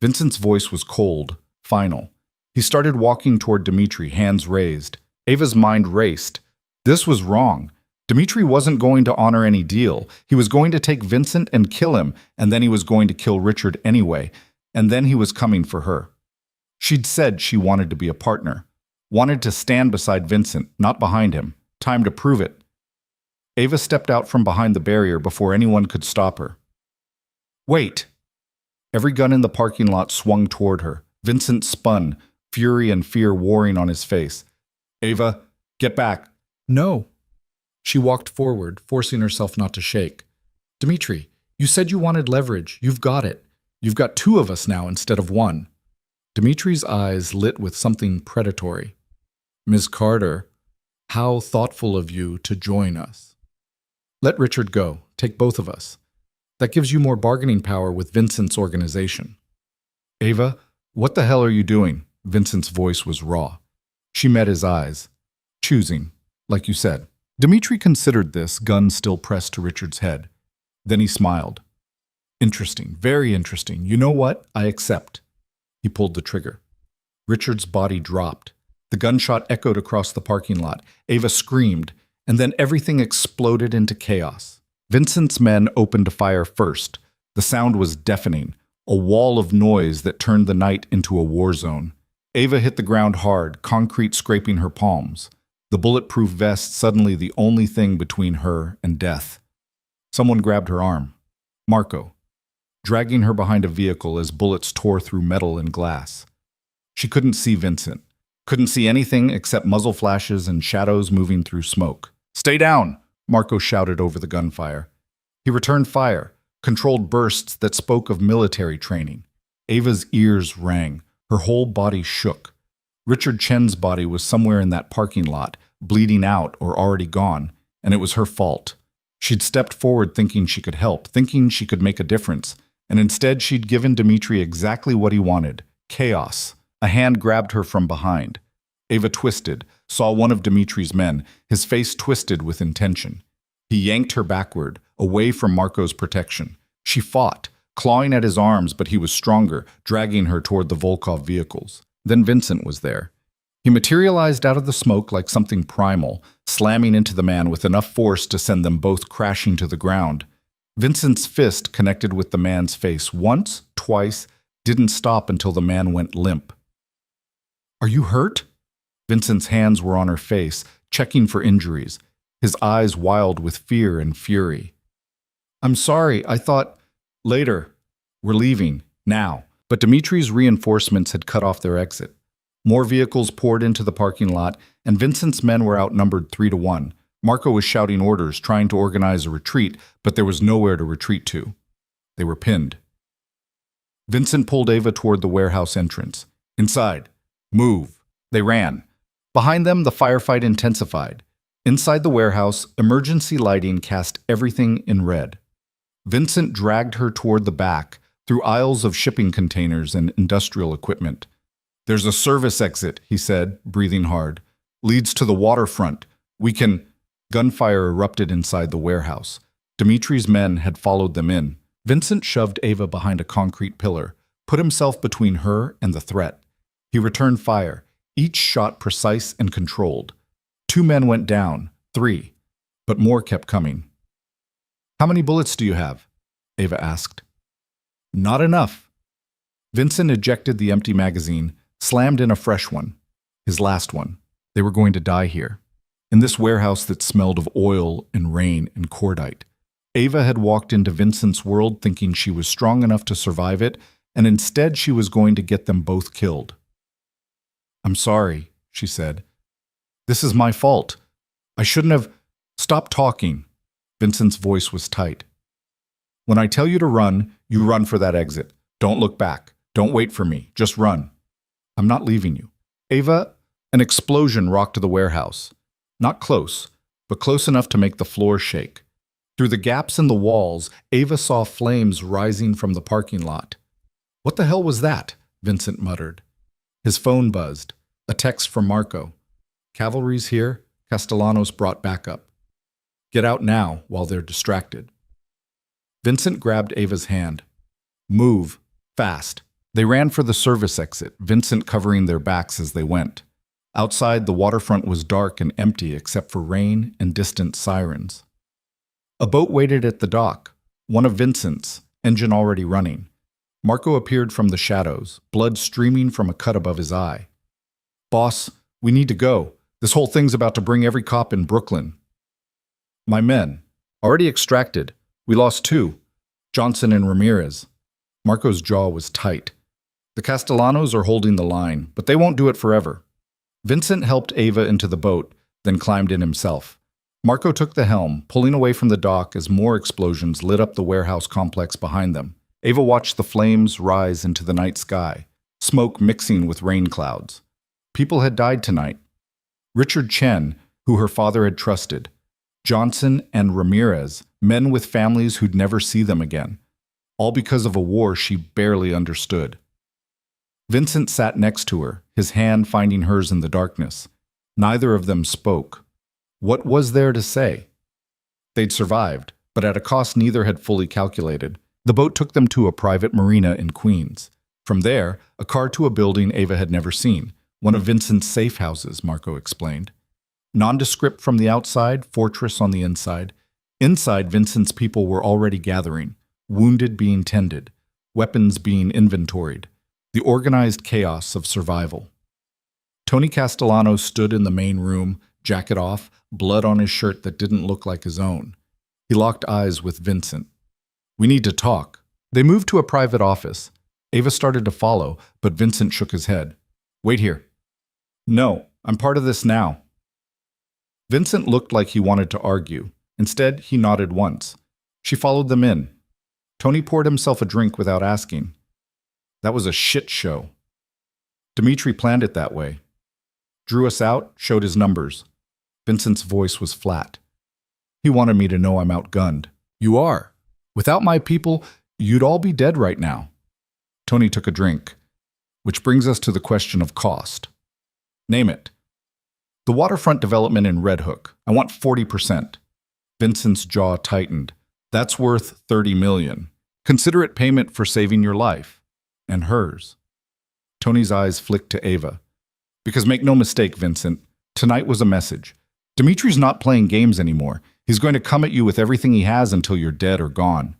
Vincent's voice was cold, final. He started walking toward Dmitry, hands raised. Ava's mind raced. This was wrong. Dmitry wasn't going to honor any deal. He was going to take Vincent and kill him, and then he was going to kill Richard anyway, and then he was coming for her. She'd said she wanted to be a partner, wanted to stand beside Vincent, not behind him. Time to prove it. Ava stepped out from behind the barrier before anyone could stop her. Wait! Every gun in the parking lot swung toward her. Vincent spun, fury and fear warring on his face. Ava, get back. No. She walked forward, forcing herself not to shake. Dmitri, you said you wanted leverage. You've got it. You've got two of us now instead of one. Dmitri's eyes lit with something predatory. Ms. Carter, how thoughtful of you to join us. Let Richard go. Take both of us. That gives you more bargaining power with Vincent's organization. Ava, what the hell are you doing? Vincent's voice was raw. She met his eyes. Choosing, like you said. Dmitri considered this, gun still pressed to Richard's head. Then he smiled. Interesting, very interesting. You know what? I accept. He pulled the trigger. Richard's body dropped. The gunshot echoed across the parking lot. Ava screamed, and then everything exploded into chaos. Vincent's men opened fire first. The sound was deafening, a wall of noise that turned the night into a war zone. Ava hit the ground hard, concrete scraping her palms. The bulletproof vest suddenly the only thing between her and death. Someone grabbed her arm. Marco, dragging her behind a vehicle as bullets tore through metal and glass. She couldn't see Vincent. Couldn't see anything except muzzle flashes and shadows moving through smoke. Stay down! Marco shouted over the gunfire. He returned fire, controlled bursts that spoke of military training. Ava's ears rang. Her whole body shook. Richard Chen's body was somewhere in that parking lot, bleeding out or already gone, and it was her fault. She'd stepped forward thinking she could help, thinking she could make a difference, and instead she'd given Dmitri exactly what he wanted, chaos. A hand grabbed her from behind. Ava twisted, saw one of Dmitri's men, his face twisted with intention. He yanked her backward, away from Marco's protection. She fought, clawing at his arms, but he was stronger, dragging her toward the Volkov vehicles. Then Vincent was there. He materialized out of the smoke like something primal, slamming into the man with enough force to send them both crashing to the ground. Vincent's fist connected with the man's face once, twice, didn't stop until the man went limp. Are you hurt? Vincent's hands were on her face, checking for injuries, his eyes wild with fear and fury. I'm sorry, I thought... Later. We're leaving. Now. But Dmitri's reinforcements had cut off their exit. More vehicles poured into the parking lot, and Vincent's men were outnumbered 3-1. Marco was shouting orders, trying to organize a retreat, but there was nowhere to retreat to. They were pinned. Vincent pulled Ava toward the warehouse entrance. Inside. Move. They ran. Behind them, the firefight intensified. Inside the warehouse, emergency lighting cast everything in red. Vincent dragged her toward the back, through aisles of shipping containers and industrial equipment. There's a service exit, he said, breathing hard. Leads to the waterfront. We can... Gunfire erupted inside the warehouse. Dmitri's men had followed them in. Vincent shoved Ava behind a concrete pillar, put himself between her and the threat. He returned fire, each shot precise and controlled. 2 men went down, 3, but more kept coming. How many bullets do you have? Ava asked. Not enough. Vincent ejected the empty magazine, slammed in a fresh one. His last one. They were going to die here. In this warehouse that smelled of oil and rain and cordite. Ava had walked into Vincent's world thinking she was strong enough to survive it, and instead she was going to get them both killed. I'm sorry, she said. This is my fault. I shouldn't have... Stop talking. Vincent's voice was tight. When I tell you to run, you run for that exit. Don't look back. Don't wait for me. Just run. I'm not leaving you. Ava, an explosion rocked the warehouse. Not close, but close enough to make the floor shake. Through the gaps in the walls, Ava saw flames rising from the parking lot. What the hell was that? Vincent muttered. His phone buzzed. A text from Marco. Cavalry's here. Castellanos brought backup. Get out now while they're distracted. Vincent grabbed Ava's hand. Move. Fast. They ran for the service exit, Vincent covering their backs as they went. Outside, the waterfront was dark and empty except for rain and distant sirens. A boat waited at the dock, one of Vincent's, engine already running. Marco appeared from the shadows, blood streaming from a cut above his eye. Boss, we need to go. This whole thing's about to bring every cop in Brooklyn. My men. Already extracted. We lost two. Johnson and Ramirez. Marco's jaw was tight. The Castellanos are holding the line, but they won't do it forever. Vincent helped Ava into the boat, then climbed in himself. Marco took the helm, pulling away from the dock as more explosions lit up the warehouse complex behind them. Ava watched the flames rise into the night sky, smoke mixing with rain clouds. People had died tonight. Richard Chen, who her father had trusted. Johnson and Ramirez, men with families who'd never see them again. All because of a war she barely understood. Vincent sat next to her, his hand finding hers in the darkness. Neither of them spoke. What was there to say? They'd survived, but at a cost neither had fully calculated. The boat took them to a private marina in Queens. From there, a car to a building Ava had never seen, one of Vincent's safe houses, Marco explained. Nondescript from the outside, fortress on the inside. Inside, Vincent's people were already gathering, wounded being tended, weapons being inventoried. The organized chaos of survival. Tony Castellano stood in the main room, jacket off, blood on his shirt that didn't look like his own. He locked eyes with Vincent. We need to talk. They moved to a private office. Ava started to follow, but Vincent shook his head. Wait here. No, I'm part of this now. Vincent looked like he wanted to argue. Instead, he nodded once. She followed them in. Tony poured himself a drink without asking. That was a shit show. Dimitri planned it that way. Drew us out, showed his numbers. Vincent's voice was flat. He wanted me to know I'm outgunned. You are. Without my people, you'd all be dead right now. Tony took a drink. Which brings us to the question of cost. Name it. The waterfront development in Red Hook. I want 40%. Vincent's jaw tightened. That's worth $30 million. Consider it payment for saving your life. And hers. Tony's eyes flicked to Ava. Because make no mistake, Vincent, tonight was a message. Dimitri's not playing games anymore. He's going to come at you with everything he has until you're dead or gone.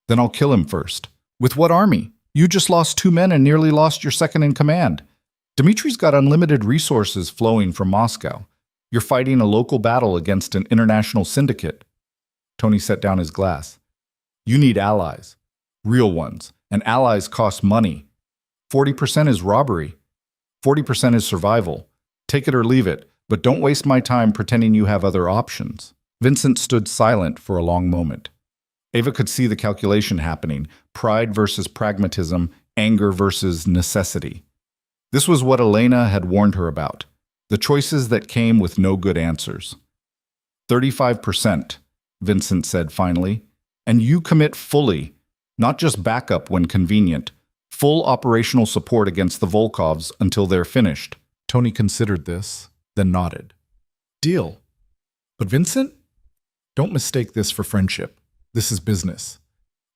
Then I'll kill him first. With what army? You just lost 2 men and nearly lost your second in command. Dimitri's got unlimited resources flowing from Moscow. You're fighting a local battle against an international syndicate. Tony set down his glass. You need allies. Real ones. And allies cost money. 40% is robbery. 40% is survival. Take it or leave it, but don't waste my time pretending you have other options. Vincent stood silent for a long moment. Ava could see the calculation happening. Pride versus pragmatism, anger versus necessity. This was what Elena had warned her about. The choices that came with no good answers. 35%, Vincent said finally. And you commit fully. Not just backup when convenient. Full operational support against the Volkovs until they're finished. Tony considered this, then nodded. Deal. But Vincent? Don't mistake this for friendship. This is business.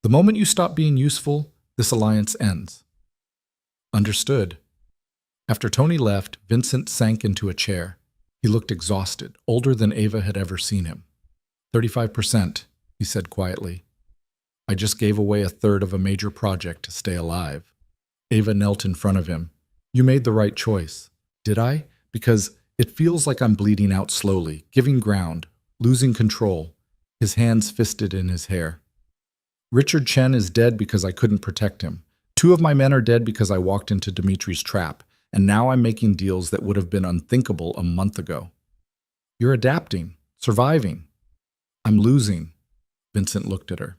The moment you stop being useful, this alliance ends. Understood. After Tony left, Vincent sank into a chair. He looked exhausted, older than Ava had ever seen him. 35%, he said quietly. I just gave away 1/3 of a major project to stay alive. Ava knelt in front of him. You made the right choice. Did I? Because it feels like I'm bleeding out slowly, giving ground, losing control, his hands fisted in his hair. Richard Chen is dead because I couldn't protect him. 2 of my men are dead because I walked into Dimitri's trap, and now I'm making deals that would have been unthinkable a month ago. You're adapting, surviving. I'm losing. Vincent looked at her.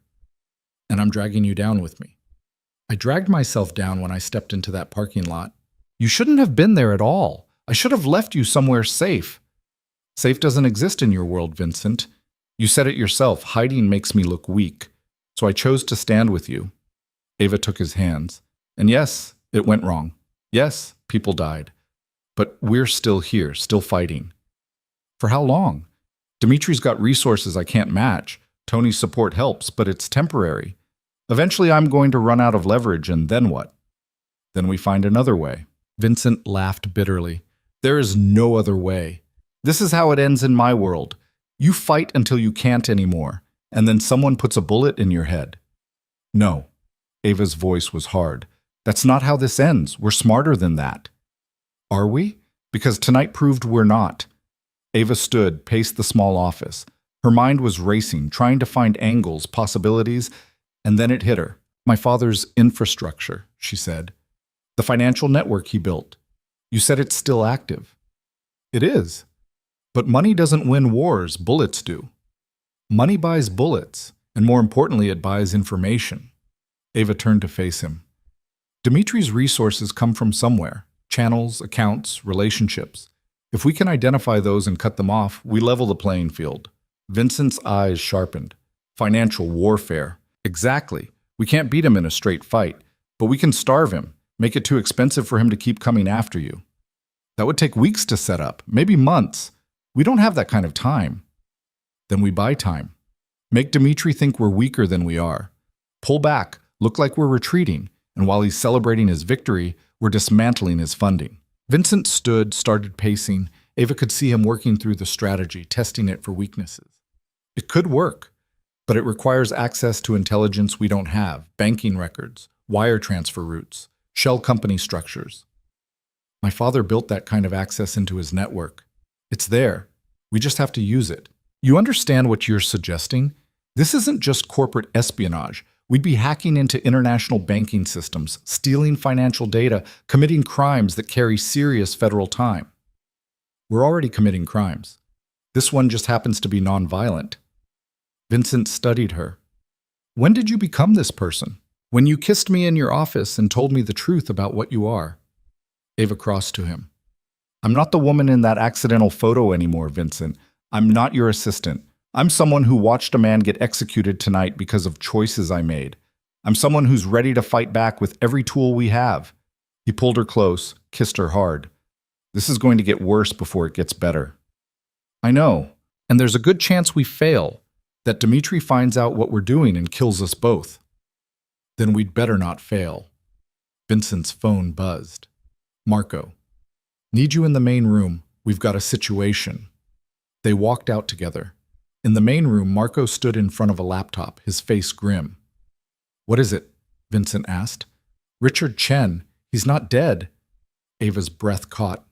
And I'm dragging you down with me. I dragged myself down when I stepped into that parking lot. You shouldn't have been there at all. I should have left you somewhere safe. Safe doesn't exist in your world, Vincent. You said it yourself, hiding makes me look weak. So I chose to stand with you. Ava took his hands. And yes, it went wrong. Yes, people died. But we're still here, still fighting. For how long? Dimitri's got resources I can't match. Tony's support helps, but it's temporary. Eventually I'm going to run out of leverage, and then what? Then we find another way. Vincent laughed bitterly. There is no other way. This is how it ends in my world. You fight until you can't anymore, and then someone puts a bullet in your head. No. Ava's voice was hard. That's not how this ends. We're smarter than that. Are we? Because tonight proved we're not. Ava stood, paced the small office. Her mind was racing, trying to find angles, possibilities, and then it hit her. My father's infrastructure, she said. The financial network he built. You said it's still active. It is. But money doesn't win wars, bullets do. Money buys bullets, and more importantly, it buys information. Ava turned to face him. Dimitri's resources come from somewhere. Channels, accounts, relationships. If we can identify those and cut them off, we level the playing field. Vincent's eyes sharpened. Financial warfare. Exactly. We can't beat him in a straight fight, but we can starve him, make it too expensive for him to keep coming after you. That would take weeks to set up, maybe months. We don't have that kind of time. Then we buy time. Make Dimitri think we're weaker than we are. Pull back, look like we're retreating, and while he's celebrating his victory, we're dismantling his funding. Vincent stood, started pacing. Ava could see him working through the strategy, testing it for weaknesses. It could work, but it requires access to intelligence we don't have, banking records, wire transfer routes, shell company structures. My father built that kind of access into his network. It's there. We just have to use it. You understand what you're suggesting? This isn't just corporate espionage. We'd be hacking into international banking systems, stealing financial data, committing crimes that carry serious federal time. We're already committing crimes. This one just happens to be nonviolent. Vincent studied her. When did you become this person? When you kissed me in your office and told me the truth about what you are. Ava crossed to him. I'm not the woman in that accidental photo anymore, Vincent. I'm not your assistant. I'm someone who watched a man get executed tonight because of choices I made. I'm someone who's ready to fight back with every tool we have. He pulled her close, kissed her hard. This is going to get worse before it gets better. I know, and there's a good chance we fail, that Dimitri finds out what we're doing and kills us both. Then we'd better not fail. Vincent's phone buzzed. Marco. Need you in the main room. We've got a situation. They walked out together. In the main room, Marco stood in front of a laptop, his face grim. What is it? Vincent asked. Richard Chen. He's not dead. Ava's breath caught.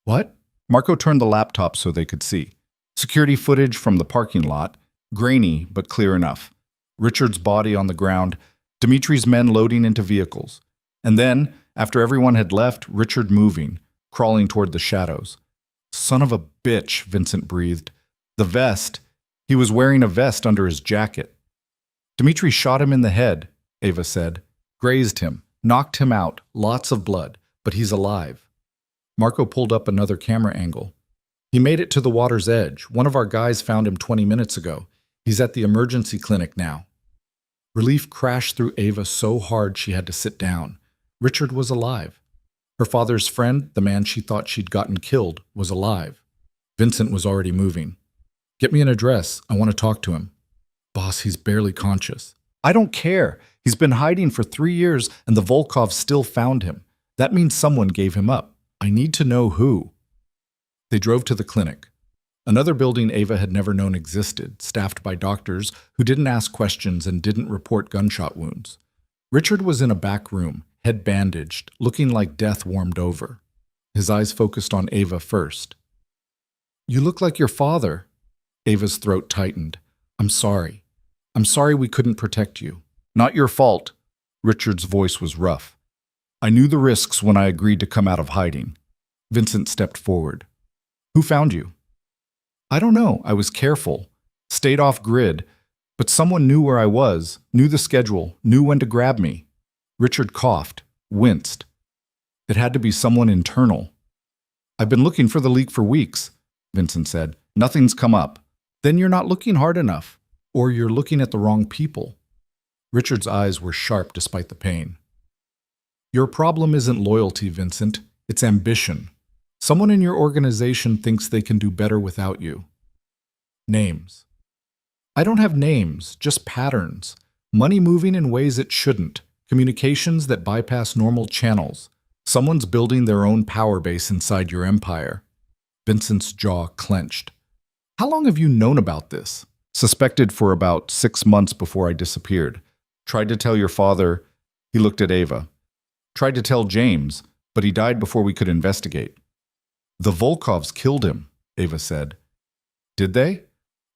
What? Marco turned the laptop so they could see. Security footage from the parking lot, grainy but clear enough. Richard's body on the ground, Dimitri's men loading into vehicles. And then, after everyone had left, Richard moving, crawling toward the shadows. Son of a bitch, Vincent breathed. The vest. He was wearing a vest under his jacket. Dimitri shot him in the head, Ava said. Grazed him, knocked him out, lots of blood, but he's alive. Marco pulled up another camera angle. He made it to the water's edge. One of our guys found him 20 minutes ago. He's at the emergency clinic now. Relief crashed through Ava so hard she had to sit down. Richard was alive. Her father's friend, the man she thought she'd gotten killed, was alive. Vincent was already moving. Get me an address. I want to talk to him. Boss, he's barely conscious. I don't care. He's been hiding for 3 years and the Volkovs still found him. That means someone gave him up. I need to know who. They drove to the clinic. Another building Ava had never known existed, staffed by doctors who didn't ask questions and didn't report gunshot wounds. Richard was in a back room, head bandaged, looking like death warmed over. His eyes focused on Ava first. You look like your father. Ava's throat tightened. I'm sorry. I'm sorry we couldn't protect you. Not your fault. Richard's voice was rough. I knew the risks when I agreed to come out of hiding. Vincent stepped forward. Who found you? I don't know. I was careful. Stayed off grid. But someone knew where I was, knew the schedule, knew when to grab me. Richard coughed, winced. It had to be someone internal. I've been looking for the leak for weeks, Vincent said. Nothing's come up. Then you're not looking hard enough. Or you're looking at the wrong people. Richard's eyes were sharp despite the pain. Your problem isn't loyalty, Vincent. It's ambition. Someone in your organization thinks they can do better without you. Names. I don't have names, just patterns. Money moving in ways it shouldn't. Communications that bypass normal channels. Someone's building their own power base inside your empire. Vincent's jaw clenched. How long have you known about this? Suspected for about 6 months before I disappeared. Tried to tell your father. He looked at Ava. Tried to tell James, but he died before we could investigate. The Volkovs killed him, Ava said. Did they?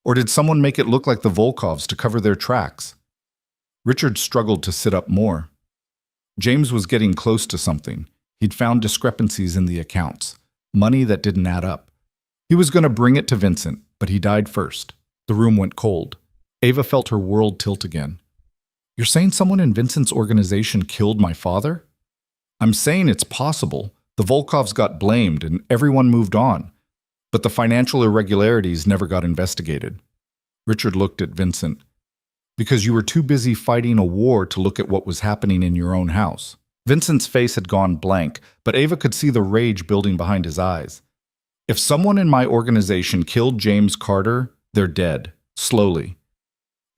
Or did someone make it look like the Volkovs to cover their tracks? Richard struggled to sit up more. James was getting close to something. He'd found discrepancies in the accounts, money that didn't add up. He was going to bring it to Vincent, but he died first. The room went cold. Ava felt her world tilt again. You're saying someone in Vincent's organization killed my father? I'm saying it's possible. The Volkovs got blamed and everyone moved on. But the financial irregularities never got investigated. Richard looked at Vincent. Because you were too busy fighting a war to look at what was happening in your own house. Vincent's face had gone blank, but Ava could see the rage building behind his eyes. If someone in my organization killed James Carter, they're dead. Slowly.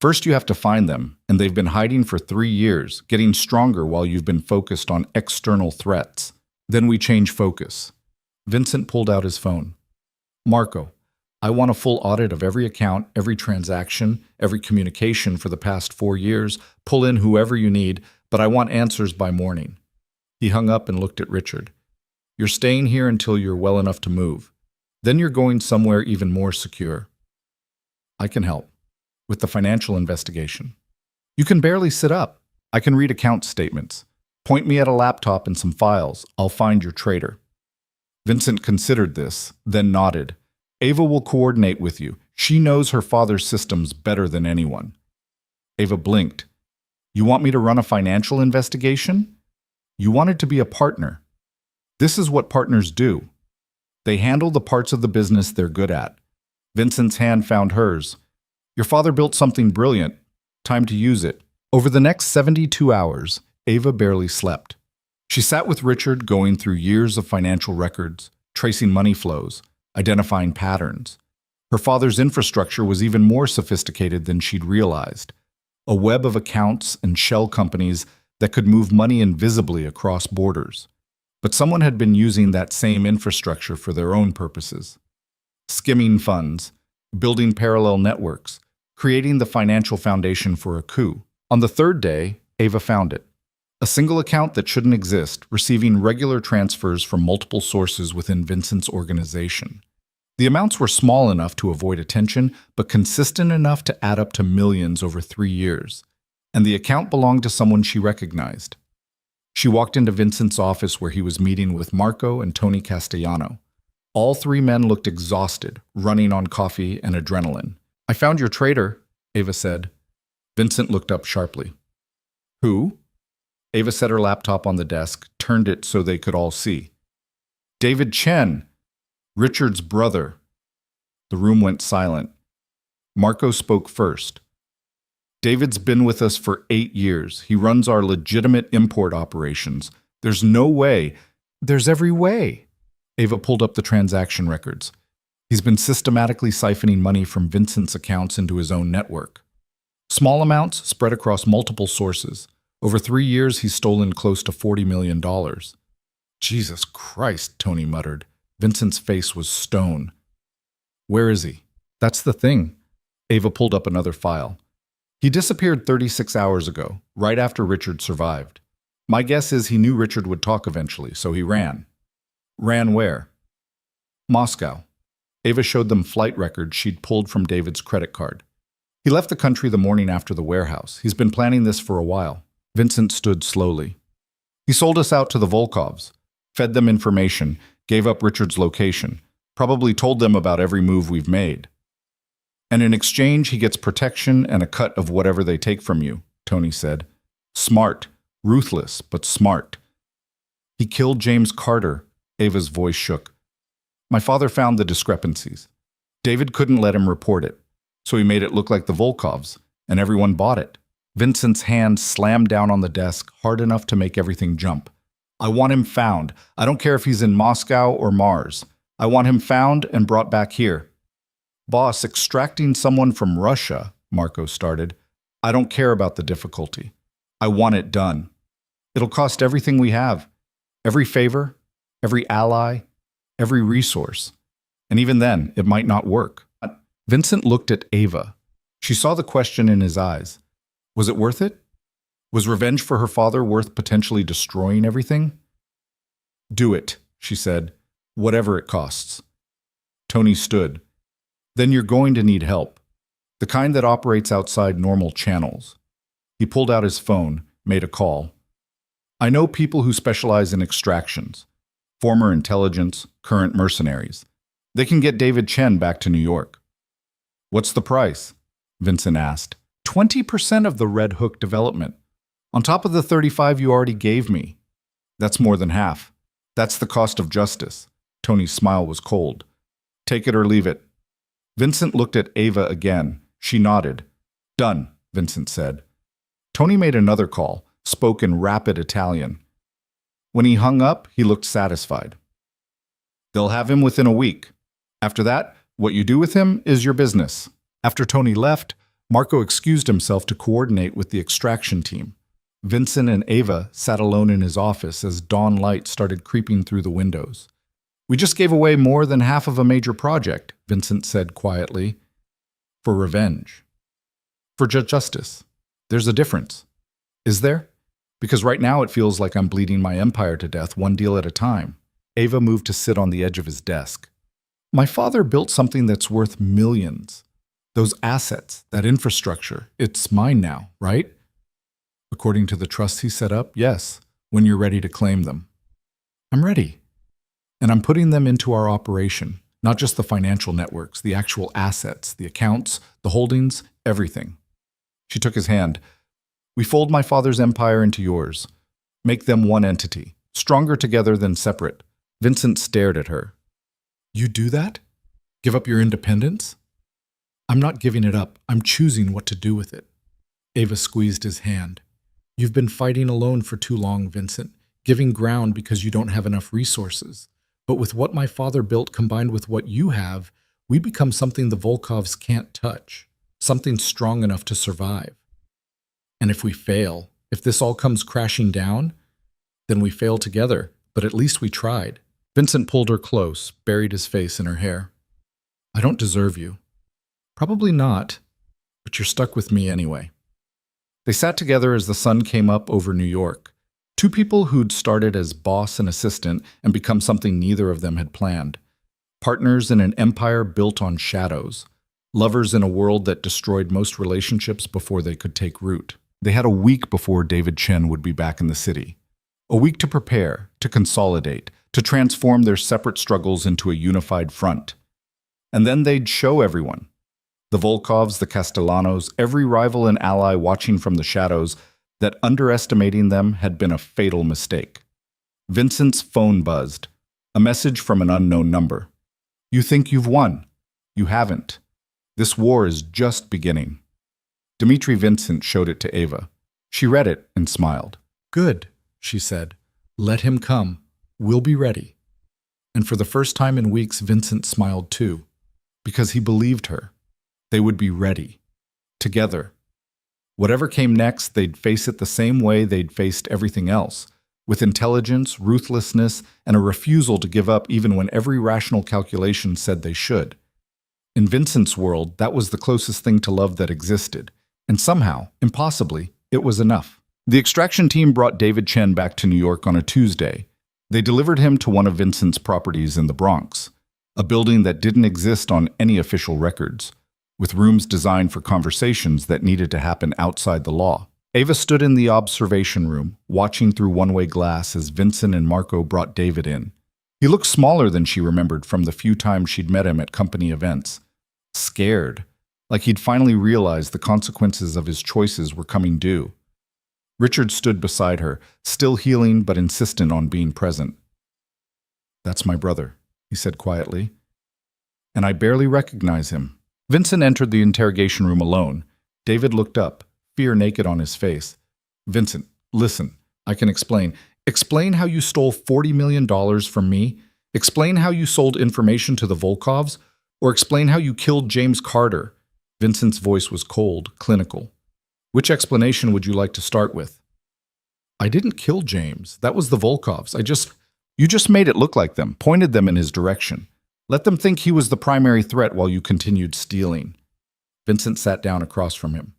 First you have to find them, and they've been hiding for 3 years, getting stronger while you've been focused on external threats. Then we change focus. Vincent pulled out his phone. Marco, I want a full audit of every account, every transaction, every communication for the past 4 years. Pull in whoever you need, but I want answers by morning. He hung up and looked at Richard. You're staying here until you're well enough to move. Then you're going somewhere even more secure. I can help. With the financial investigation. You can barely sit up. I can read account statements. Point me at a laptop and some files. I'll find your traitor. Vincent considered this, then nodded. Ava will coordinate with you. She knows her father's systems better than anyone. Ava blinked. You want me to run a financial investigation? You wanted to be a partner. This is what partners do. They handle the parts of the business they're good at. Vincent's hand found hers. Your father built something brilliant. Time to use it. Over the next 72 hours, Ava barely slept. She sat with Richard going through years of financial records, tracing money flows, identifying patterns. Her father's infrastructure was even more sophisticated than she'd realized. A web of accounts and shell companies that could move money invisibly across borders. But someone had been using that same infrastructure for their own purposes. Skimming funds, building parallel networks, creating the financial foundation for a coup. On the third day, Ava found it. A single account that shouldn't exist, receiving regular transfers from multiple sources within Vincent's organization. The amounts were small enough to avoid attention, but consistent enough to add up to millions over 3 years. And the account belonged to someone she recognized. She walked into Vincent's office where he was meeting with Marco and Tony Castellano. All 3 men looked exhausted, running on coffee and adrenaline. I found your traitor, Ava said. Vincent looked up sharply. Who? Ava set her laptop on the desk, turned it so they could all see. David Chen, Richard's brother. The room went silent. Marco spoke first. David's been with us for 8 years. He runs our legitimate import operations. There's no way. There's every way. Ava pulled up the transaction records. He's been systematically siphoning money from Vincent's accounts into his own network. Small amounts spread across multiple sources. Over 3 years, he's stolen close to $40 million. Jesus Christ, Tony muttered. Vincent's face was stone. Where is he? That's the thing. Ava pulled up another file. He disappeared 36 hours ago, right after Richard survived. My guess is he knew Richard would talk eventually, so he ran. Ran where? Moscow. Ava showed them flight records she'd pulled from David's credit card. He left the country the morning after the warehouse. He's been planning this for a while. Vincent stood slowly. He sold us out to the Volkovs, fed them information, gave up Richard's location, probably told them about every move we've made. And in exchange, he gets protection and a cut of whatever they take from you, Tony said. Smart, ruthless, but smart. He killed James Carter. Ava's voice shook. My father found the discrepancies. David couldn't let him report it, so he made it look like the Volkovs, and everyone bought it. Vincent's hand slammed down on the desk hard enough to make everything jump. I want him found. I don't care if he's in Moscow or Mars. I want him found and brought back here. Boss, extracting someone from Russia, Marco started. I don't care about the difficulty. I want it done. It'll cost everything we have. Every favor, every ally, every resource. And even then, it might not work. Vincent looked at Ava. She saw the question in his eyes. Was it worth it? Was revenge for her father worth potentially destroying everything? Do it, she said, whatever it costs. Tony stood. Then you're going to need help. the kind that operates outside normal channels. He pulled out his phone, made a call. I know people who specialize in extractions, former intelligence, current mercenaries. They can get David Chen back to New York. What's the price? Vincent asked. 20% of the Red Hook development. On top of the 35 you already gave me. That's more than half. That's the cost of justice. Tony's smile was cold. Take it or leave it. Vincent looked at Ava again. She nodded. Done, Vincent said. Tony made another call, spoke in rapid Italian. When he hung up, he looked satisfied. They'll have him within a week. After that, what you do with him is your business. After Tony left, Marco excused himself to coordinate with the extraction team. Vincent and Ava sat alone in his office as dawn light started creeping through the windows. We just gave away more than half of a major project, Vincent said quietly. For revenge. For justice. There's a difference. Is there? Because right now it feels like I'm bleeding my empire to death one deal at a time. Ava moved to sit on the edge of his desk. My father built something that's worth millions. Those assets, that infrastructure, it's mine now, right? According to the trusts he set up, yes, when you're ready to claim them. I'm ready. And I'm putting them into our operation, not just the financial networks, the actual assets, the accounts, the holdings, everything. She took his hand. We fold my father's empire into yours. Make them one entity, stronger together than separate. Vincent stared at her. You do that? Give up your independence? I'm not giving it up. I'm choosing what to do with it. Ava squeezed his hand. You've been fighting alone for too long, Vincent, giving ground because you don't have enough resources. But with what my father built combined with what you have, we become something the Volkovs can't touch, something strong enough to survive. And if we fail, if this all comes crashing down, then we fail together, but at least we tried. Vincent pulled her close, buried his face in her hair. I don't deserve you. Probably not, but you're stuck with me anyway. They sat together as the sun came up over New York. Two people who'd started as boss and assistant and become something neither of them had planned. Partners in an empire built on shadows. Lovers in a world that destroyed most relationships before they could take root. They had a week before David Chen would be back in the city. A week to prepare, to consolidate, to transform their separate struggles into a unified front. And then they'd show everyone. The Volkovs, the Castellanos, every rival and ally watching from the shadows, that underestimating them had been a fatal mistake. Vincent's phone buzzed. A message from an unknown number. You think you've won. You haven't. This war is just beginning. Dmitri Vincent showed it to Ava. She read it and smiled. Good, she said. Let him come. We'll be ready. And for the first time in weeks, Vincent smiled too, because he believed her. They would be ready. Together. Whatever came next, they'd face it the same way they'd faced everything else, with intelligence, ruthlessness, and a refusal to give up even when every rational calculation said they should. In Vincent's world, that was the closest thing to love that existed, and somehow, impossibly, it was enough. The extraction team brought David Chen back to New York on a Tuesday. They delivered him to one of Vincent's properties in the Bronx, a building that didn't exist on any official records, with rooms designed for conversations that needed to happen outside the law. Ava stood in the observation room, watching through one-way glass as Vincent and Marco brought David in. He looked smaller than she remembered from the few times she'd met him at company events. Scared, like he'd finally realized the consequences of his choices were coming due. Richard stood beside her, still healing but insistent on being present. That's my brother, he said quietly. And I barely recognize him. Vincent entered the interrogation room alone. David looked up, fear naked on his face. Vincent, listen, I can explain. Explain how you stole $40 million from me. Explain how you sold information to the Volkovs. Or explain how you killed James Carter. Vincent's voice was cold, clinical. Which explanation would you like to start with? I didn't kill James. That was the Volkovs. You just made it look like them, pointed them in his direction. Let them think he was the primary threat while you continued stealing. Vincent sat down across from him.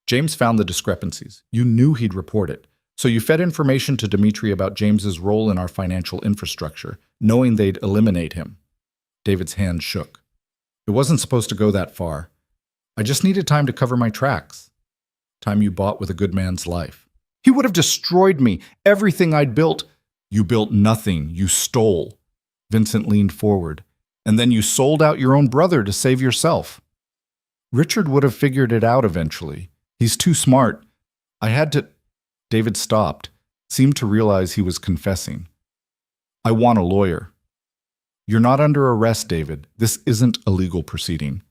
James found the discrepancies. You knew he'd report it. So you fed information to Dmitri about James's role in our financial infrastructure, knowing they'd eliminate him. David's hand shook. It wasn't supposed to go that far. I just needed time to cover my tracks. Time you bought with a good man's life. He would have destroyed me, everything I'd built. You built nothing, you stole. Vincent leaned forward. And then you sold out your own brother to save yourself. Richard would have figured it out eventually. He's too smart. I had to... David stopped, seemed to realize he was confessing. I want a lawyer. You're not under arrest, David. This isn't a legal proceeding.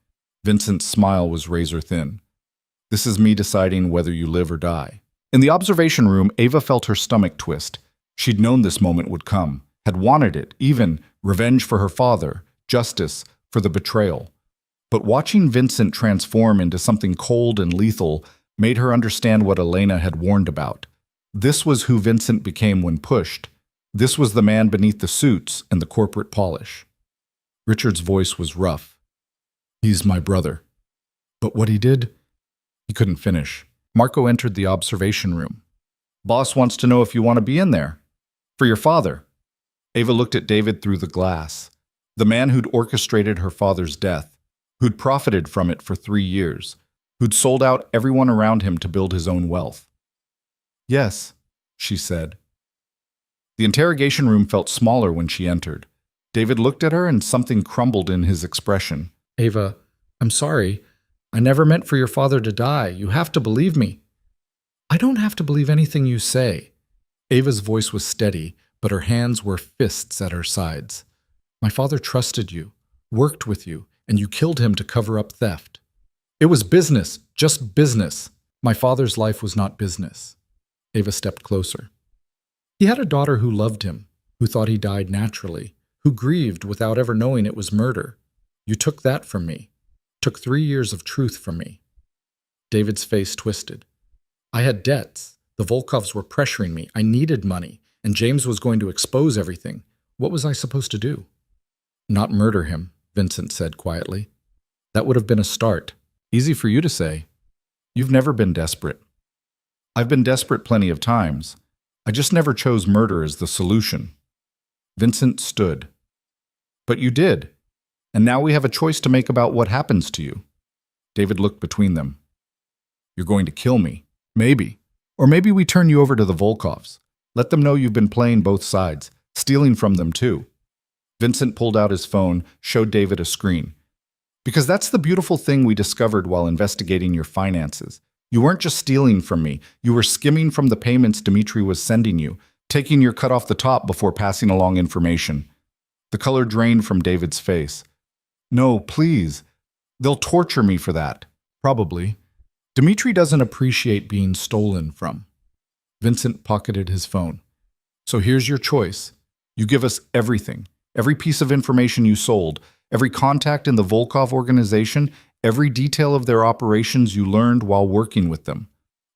Vincent's smile was razor thin. This is me deciding whether you live or die. In the observation room, Ava felt her stomach twist. She'd known this moment would come, had wanted it, even revenge for her father, justice for the betrayal. But watching Vincent transform into something cold and lethal made her understand what Elena had warned about. This was who Vincent became when pushed. This was the man beneath the suits and the corporate polish. Richard's voice was rough. He's my brother. But what he did? He couldn't finish. Marco entered the observation room. Boss wants to know if you want to be in there. For your father. Ava looked at David through the glass. The man who'd orchestrated her father's death, who'd profited from it for 3 years, who'd sold out everyone around him to build his own wealth. Yes, she said. The interrogation room felt smaller when she entered. David looked at her and something crumbled in his expression. Ava, I'm sorry. I never meant for your father to die. You have to believe me. I don't have to believe anything you say. Ava's voice was steady, but her hands were fists at her sides. My father trusted you, worked with you, and you killed him to cover up theft. It was business, just business. My father's life was not business. Ava stepped closer. He had a daughter who loved him, who thought he died naturally, who grieved without ever knowing it was murder. You took that from me, took 3 years of truth from me. David's face twisted. I had debts. The Volkovs were pressuring me. I needed money, and James was going to expose everything. What was I supposed to do? Not murder him, Vincent said quietly. That would have been a start. Easy for you to say. You've never been desperate. I've been desperate plenty of times. I just never chose murder as the solution. Vincent stood. But you did. And now we have a choice to make about what happens to you. David looked between them. You're going to kill me. Maybe. Or maybe we turn you over to the Volkovs. Let them know you've been playing both sides, stealing from them too. Vincent pulled out his phone, showed David a screen. Because that's the beautiful thing we discovered while investigating your finances. You weren't just stealing from me. You were skimming from the payments Dmitri was sending you, taking your cut off the top before passing along information. The color drained from David's face. No, please. They'll torture me for that. Probably. Dmitri doesn't appreciate being stolen from. Vincent pocketed his phone. So here's your choice. You give us everything. Every piece of information you sold, every contact in the Volkov organization, every detail of their operations you learned while working with them.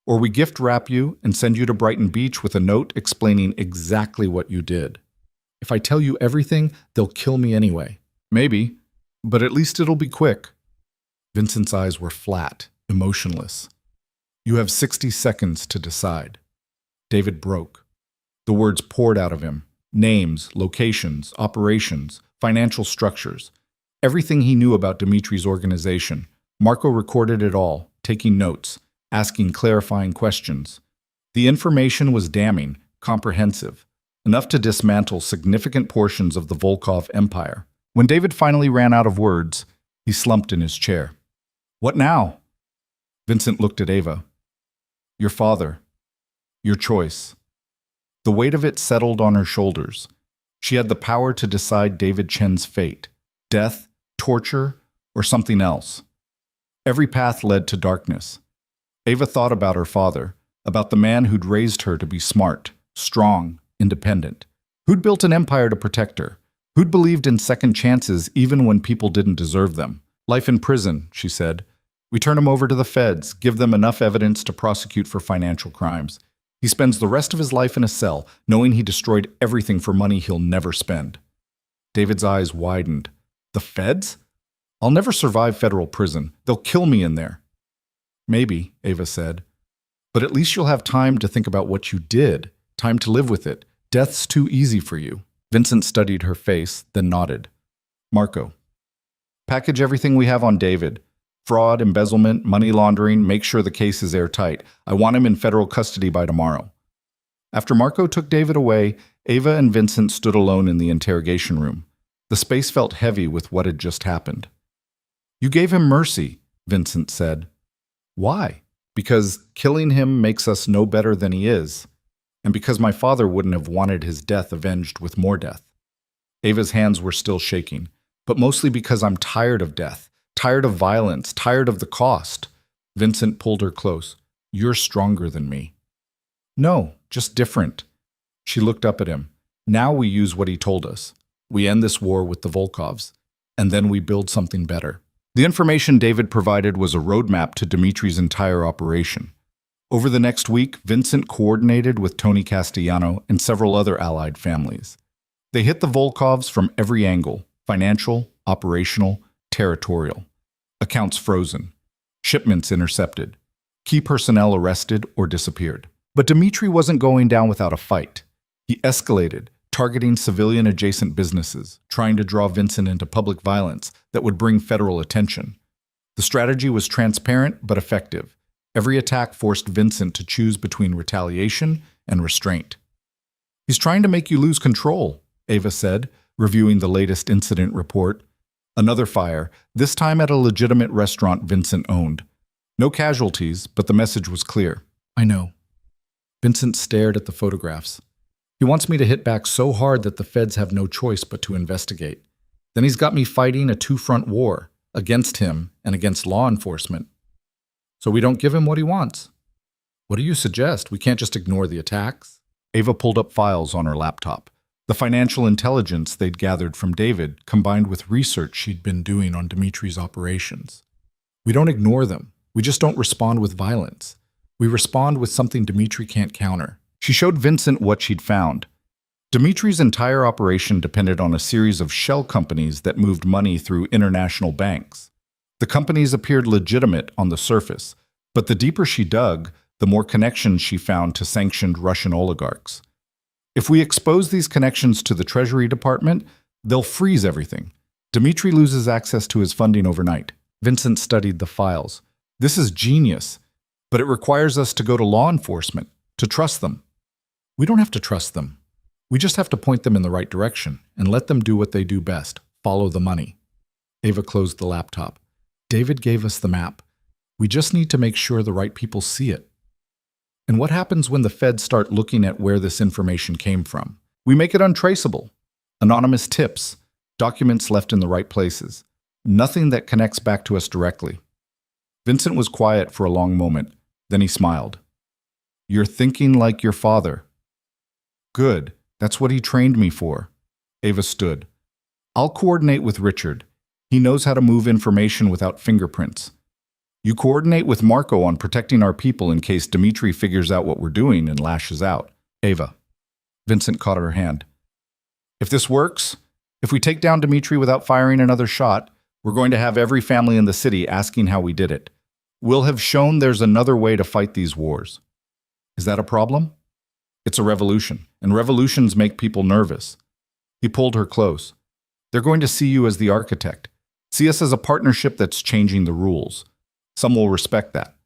Or we gift wrap you and send you to Brighton Beach with a note explaining exactly what you did. If I tell you everything, they'll kill me anyway. Maybe, but at least it'll be quick. Vincent's eyes were flat, emotionless. You have 60 seconds to decide. David broke. The words poured out of him. Names, locations, operations, financial structures. Everything he knew about Dmitri's organization. Marco recorded it all, taking notes, asking clarifying questions. The information was damning, comprehensive, enough to dismantle significant portions of the Volkov empire. When David finally ran out of words, he slumped in his chair. What now? Vincent looked at Ava. Your father. Your choice. The weight of it settled on her shoulders. She had the power to decide David Chen's fate. Death, torture, or something else. Every path led to darkness. Ava thought about her father, about the man who'd raised her to be smart, strong, independent, who'd built an empire to protect her, who'd believed in second chances even when people didn't deserve them. Life in prison, she said. We turn him over to the feds, give them enough evidence to prosecute for financial crimes. He spends the rest of his life in a cell, knowing he destroyed everything for money he'll never spend. David's eyes widened. The feds? I'll never survive federal prison. They'll kill me in there. Maybe, Ava said. But at least you'll have time to think about what you did, time to live with it. Death's too easy for you. Vincent studied her face, then nodded. Marco. Package everything we have on David. Fraud, embezzlement, money laundering, make sure the case is airtight. I want him in federal custody by tomorrow. After Marco took David away, Ava and Vincent stood alone in the interrogation room. The space felt heavy with what had just happened. You gave him mercy, Vincent said. Why? Because killing him makes us no better than he is, and because my father wouldn't have wanted his death avenged with more death. Ava's hands were still shaking, but mostly because I'm tired of death, tired of violence, tired of the cost. Vincent pulled her close. You're stronger than me. No, just different. She looked up at him. Now we use what he told us. We end this war with the Volkovs, and then we build something better. The information David provided was a roadmap to Dimitri's entire operation. Over the next week, Vincent coordinated with Tony Castellano and several other allied families. They hit the Volkovs from every angle: financial, operational, territorial. Accounts frozen. Shipments intercepted. Key personnel arrested or disappeared. But Dimitri wasn't going down without a fight. He escalated, targeting civilian-adjacent businesses, trying to draw Vincent into public violence that would bring federal attention. The strategy was transparent but effective. Every attack forced Vincent to choose between retaliation and restraint. He's trying to make you lose control, Ava said, reviewing the latest incident report. Another fire, this time at a legitimate restaurant Vincent owned. No casualties, but the message was clear. I know. Vincent stared at the photographs. He wants me to hit back so hard that the feds have no choice but to investigate. Then he's got me fighting a two-front war, against him and against law enforcement. So we don't give him what he wants. What do you suggest? We can't just ignore the attacks? Ava pulled up files on her laptop. The financial intelligence they'd gathered from David, combined with research she'd been doing on Dimitri's operations. We don't ignore them. We just don't respond with violence. We respond with something Dimitri can't counter. She showed Vincent what she'd found. Dimitri's entire operation depended on a series of shell companies that moved money through international banks. The companies appeared legitimate on the surface, but the deeper she dug, the more connections she found to sanctioned Russian oligarchs. If we expose these connections to the Treasury Department, they'll freeze everything. Dimitri loses access to his funding overnight. Vincent studied the files. This is genius, but it requires us to go to law enforcement, to trust them. We don't have to trust them. We just have to point them in the right direction and let them do what they do best, follow the money. Ava closed the laptop. David gave us the map. We just need to make sure the right people see it. And what happens when the feds start looking at where this information came from? We make it untraceable. Anonymous tips, documents left in the right places. Nothing that connects back to us directly. Vincent was quiet for a long moment. Then he smiled. You're thinking like your father. Good. That's what he trained me for. Ava stood. I'll coordinate with Richard. He knows how to move information without fingerprints. You coordinate with Marco on protecting our people in case Dimitri figures out what we're doing and lashes out. Ava. Vincent caught her hand. If this works, if we take down Dimitri without firing another shot, we're going to have every family in the city asking how we did it. We'll have shown there's another way to fight these wars. Is that a problem? It's a revolution, and revolutions make people nervous. He pulled her close. They're going to see you as the architect. See us as a partnership that's changing the rules. Some will respect that.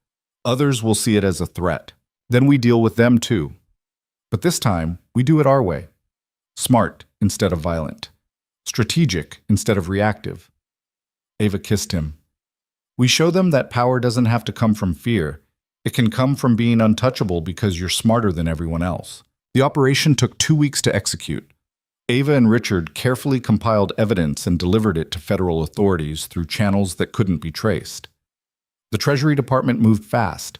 Others will see it as a threat. Then we deal with them too. But this time, we do it our way. Smart instead of violent. Strategic instead of reactive. Ava kissed him. We show them that power doesn't have to come from fear. It can come from being untouchable because you're smarter than everyone else. The operation took 2 weeks to execute. Ava and Richard carefully compiled evidence and delivered it to federal authorities through channels that couldn't be traced. The Treasury Department moved fast.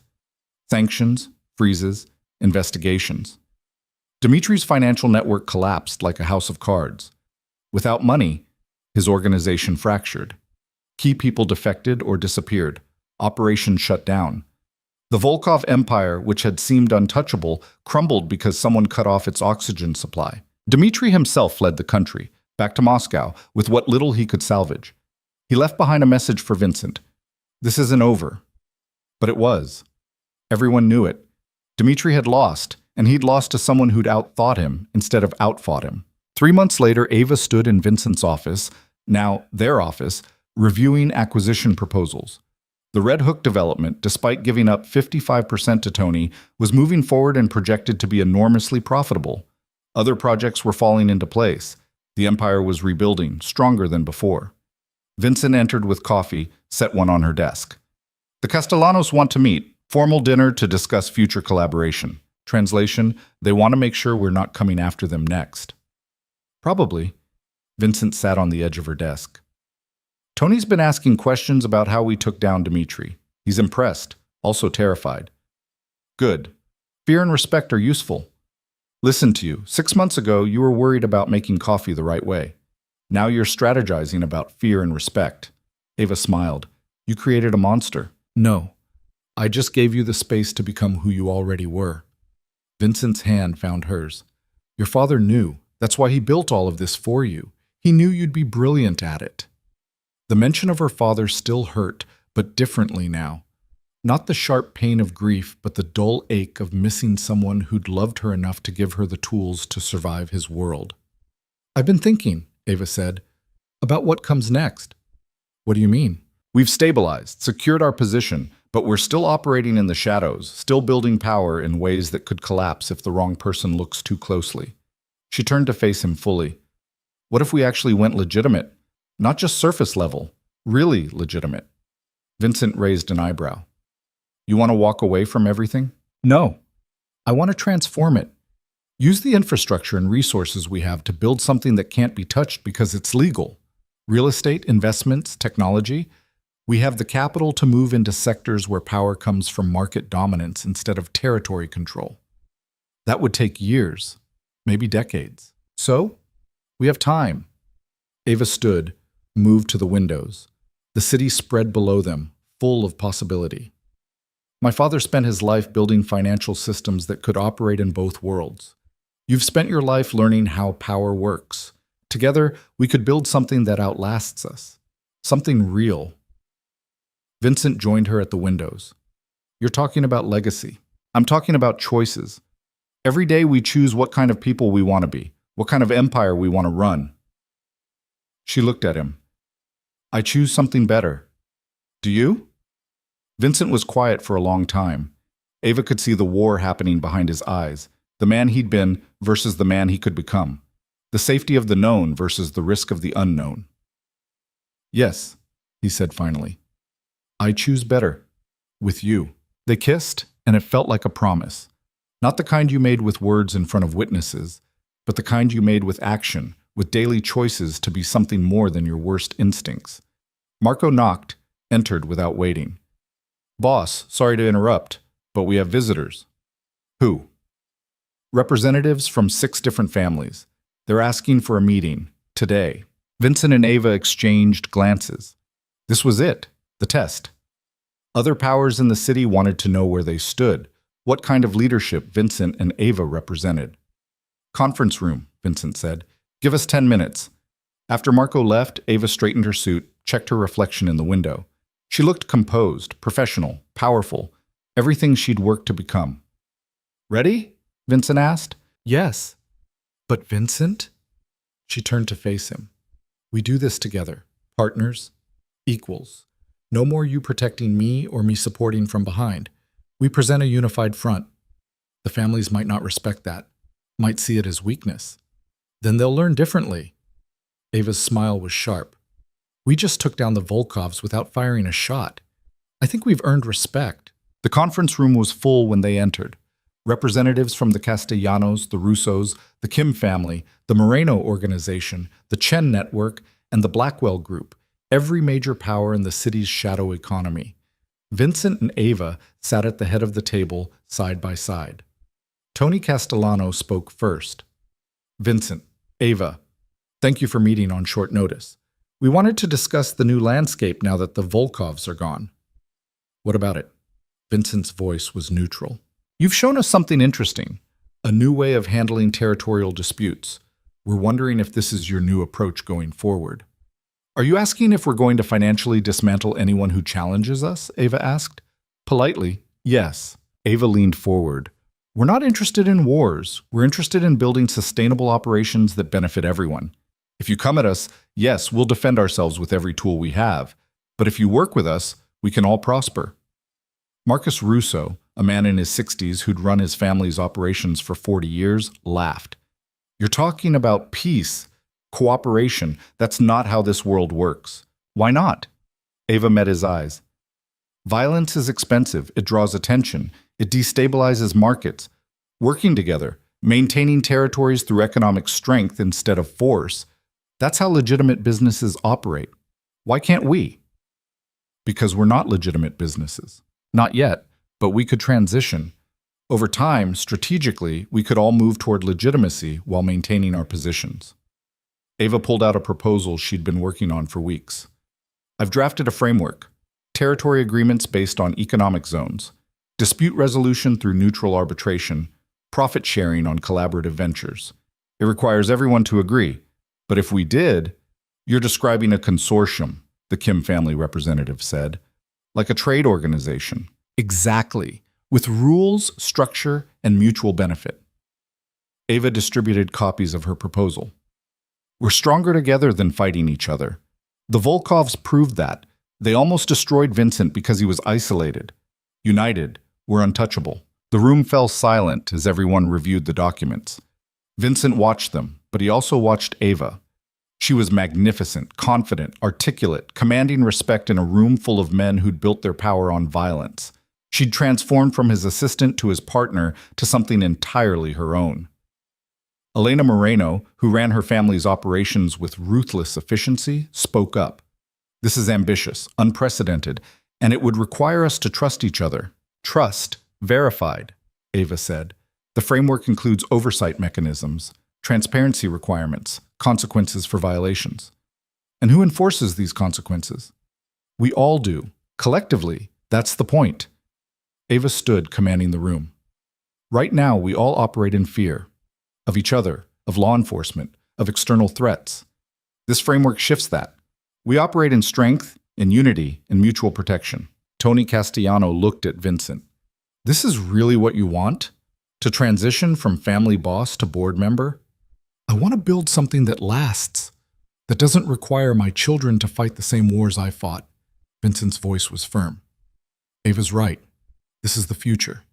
Sanctions, freezes, investigations. Dimitri's financial network collapsed like a house of cards. Without money, his organization fractured. Key people defected or disappeared. Operations shut down. The Volkov Empire, which had seemed untouchable, crumbled because someone cut off its oxygen supply. Dimitri himself fled the country, back to Moscow, with what little he could salvage. He left behind a message for Vincent. This isn't over. But it was. Everyone knew it. Dimitri had lost, and he'd lost to someone who'd outthought him instead of outfought him. 3 months later, Ava stood in Vincent's office, now their office, reviewing acquisition proposals. The Red Hook development, despite giving up 55% to Tony, was moving forward and projected to be enormously profitable. Other projects were falling into place. The empire was rebuilding, stronger than before. Vincent entered with coffee, set one on her desk. The Castellanos want to meet. Formal dinner to discuss future collaboration. Translation, they want to make sure we're not coming after them next. Probably. Vincent sat on the edge of her desk. Tony's been asking questions about how we took down Dmitri. He's impressed, also terrified. Good. Fear and respect are useful. Listen to you. 6 months ago, you were worried about making coffee the right way. Now you're strategizing about fear and respect. Ava smiled. You created a monster. No. I just gave you the space to become who you already were. Vincent's hand found hers. Your father knew. That's why he built all of this for you. He knew you'd be brilliant at it. The mention of her father still hurt, but differently now. Not the sharp pain of grief, but the dull ache of missing someone who'd loved her enough to give her the tools to survive his world. I've been thinking, Ava said, about what comes next. What do you mean? We've stabilized, secured our position, but we're still operating in the shadows, still building power in ways that could collapse if the wrong person looks too closely. She turned to face him fully. What if we actually went legitimate? Not just surface level, really legitimate. Vincent raised an eyebrow. You want to walk away from everything? No. I want to transform it. Use the infrastructure and resources we have to build something that can't be touched because it's legal. Real estate, investments, technology. We have the capital to move into sectors where power comes from market dominance instead of territory control. That would take years, maybe decades. So, we have time. Ava stood, moved to the windows. The city spread below them, full of possibility. My father spent his life building financial systems that could operate in both worlds. You've spent your life learning how power works. Together, we could build something that outlasts us. Something real. Vincent joined her at the windows. You're talking about legacy. I'm talking about choices. Every day we choose what kind of people we want to be, what kind of empire we want to run. She looked at him. I choose something better. Do you? Vincent was quiet for a long time. Ava could see the war happening behind his eyes, the man he'd been versus the man he could become, the safety of the known versus the risk of the unknown. Yes, he said finally. I choose better. With you. They kissed, and it felt like a promise. Not the kind you made with words in front of witnesses, but the kind you made with action, with daily choices to be something more than your worst instincts. Marco knocked, entered without waiting. Boss, sorry to interrupt, but we have visitors. Who? Representatives from 6 different families. They're asking for a meeting, today. Vincent and Ava exchanged glances. This was it, the test. Other powers in the city wanted to know where they stood, what kind of leadership Vincent and Ava represented. Conference room, Vincent said. Give us 10 minutes. After Marco left, Ava straightened her suit, checked her reflection in the window. She looked composed, professional, powerful, everything she'd worked to become. Ready? Vincent asked. Yes. But Vincent? She turned to face him. We do this together, partners, equals. No more you protecting me or me supporting from behind. We present a unified front. The families might not respect that, might see it as weakness. Then they'll learn differently. Ava's smile was sharp. We just took down the Volkovs without firing a shot. I think we've earned respect. The conference room was full when they entered. Representatives from the Castellanos, the Russos, the Kim family, the Moreno organization, the Chen network, and the Blackwell group, every major power in the city's shadow economy. Vincent and Ava sat at the head of the table, side by side. Tony Castellano spoke first. Vincent, Ava, thank you for meeting on short notice. We wanted to discuss the new landscape now that the Volkovs are gone. What about it? Vincent's voice was neutral. You've shown us something interesting, a new way of handling territorial disputes. We're wondering if this is your new approach going forward. Are you asking if we're going to financially dismantle anyone who challenges us? Ava asked. Politely, yes. Ava leaned forward. We're not interested in wars. We're interested in building sustainable operations that benefit everyone. If you come at us, yes, we'll defend ourselves with every tool we have. But if you work with us, We can all prosper. Marcus Russo, a man in his 60s who'd run his family's operations for 40 years, laughed. You're talking about peace, cooperation. That's not how this world works. Why not? Ava met his eyes. Violence is expensive. It draws attention. It destabilizes markets. Working together, maintaining territories through economic strength instead of force, that's how legitimate businesses operate. Why can't we? Because we're not legitimate businesses. Not yet, but we could transition. Over time, strategically, we could all move toward legitimacy while maintaining our positions. Ava pulled out a proposal she'd been working on for weeks. I've drafted a framework. Territory agreements based on economic zones. Dispute resolution through neutral arbitration. Profit sharing on collaborative ventures. It requires everyone to agree. But if we did, you're describing a consortium, the Kim family representative said. Like a trade organization. Exactly. With rules, structure, and mutual benefit. Ava distributed copies of her proposal. We're stronger together than fighting each other. The Volkovs proved that. They almost destroyed Vincent because he was isolated. United, we're untouchable. The room fell silent as everyone reviewed the documents. Vincent watched them, but he also watched Ava. She was magnificent, confident, articulate, commanding respect in a room full of men who'd built their power on violence. She'd transformed from his assistant to his partner to something entirely her own. Elena Moreno, who ran her family's operations with ruthless efficiency, spoke up. This is ambitious, unprecedented, and it would require us to trust each other. Trust, verified, Ava said. The framework includes oversight mechanisms, transparency requirements, consequences for violations. And who enforces these consequences? We all do. Collectively, that's the point. Ava stood, commanding the room. Right now, we all operate in fear. Of each other, of law enforcement, of external threats. This framework shifts that. We operate in strength, in unity, in mutual protection. Tony Castellano looked at Vincent. This is really what you want? To transition from family boss to board member? I want to build something that lasts, that doesn't require my children to fight the same wars I fought. Vincent's voice was firm. Ava's right. This is the future.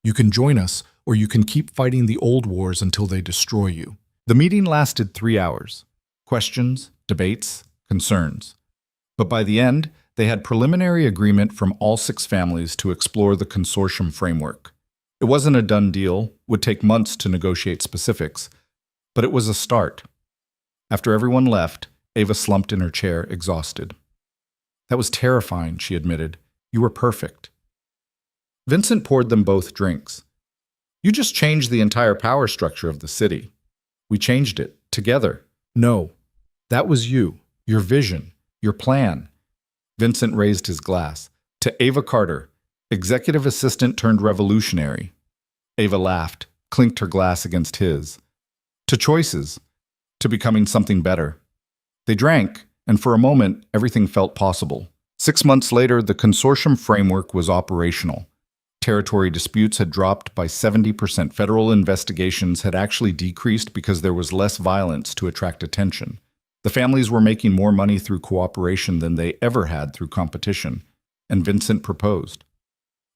You can join us, or you can keep fighting the old wars until they destroy you. The meeting lasted 3 hours. Questions, debates, concerns. But by the end, they had preliminary agreement from all 6 families to explore the consortium framework. It wasn't a done deal, would take months to negotiate specifics, but it was a start. After everyone left, Ava slumped in her chair, exhausted. That was terrifying, she admitted. You were perfect. Vincent poured them both drinks. You just changed the entire power structure of the city. We changed it, together. No, that was you, your vision, your plan. Vincent raised his glass. To Ava Carter, executive assistant turned revolutionary. Ava laughed, clinked her glass against his. To choices, to becoming something better. They drank, and for a moment, everything felt possible. 6 months later, the consortium framework was operational. Territory disputes had dropped by 70%. Federal investigations had actually decreased because there was less violence to attract attention. The families were making more money through cooperation than they ever had through competition, and Vincent proposed.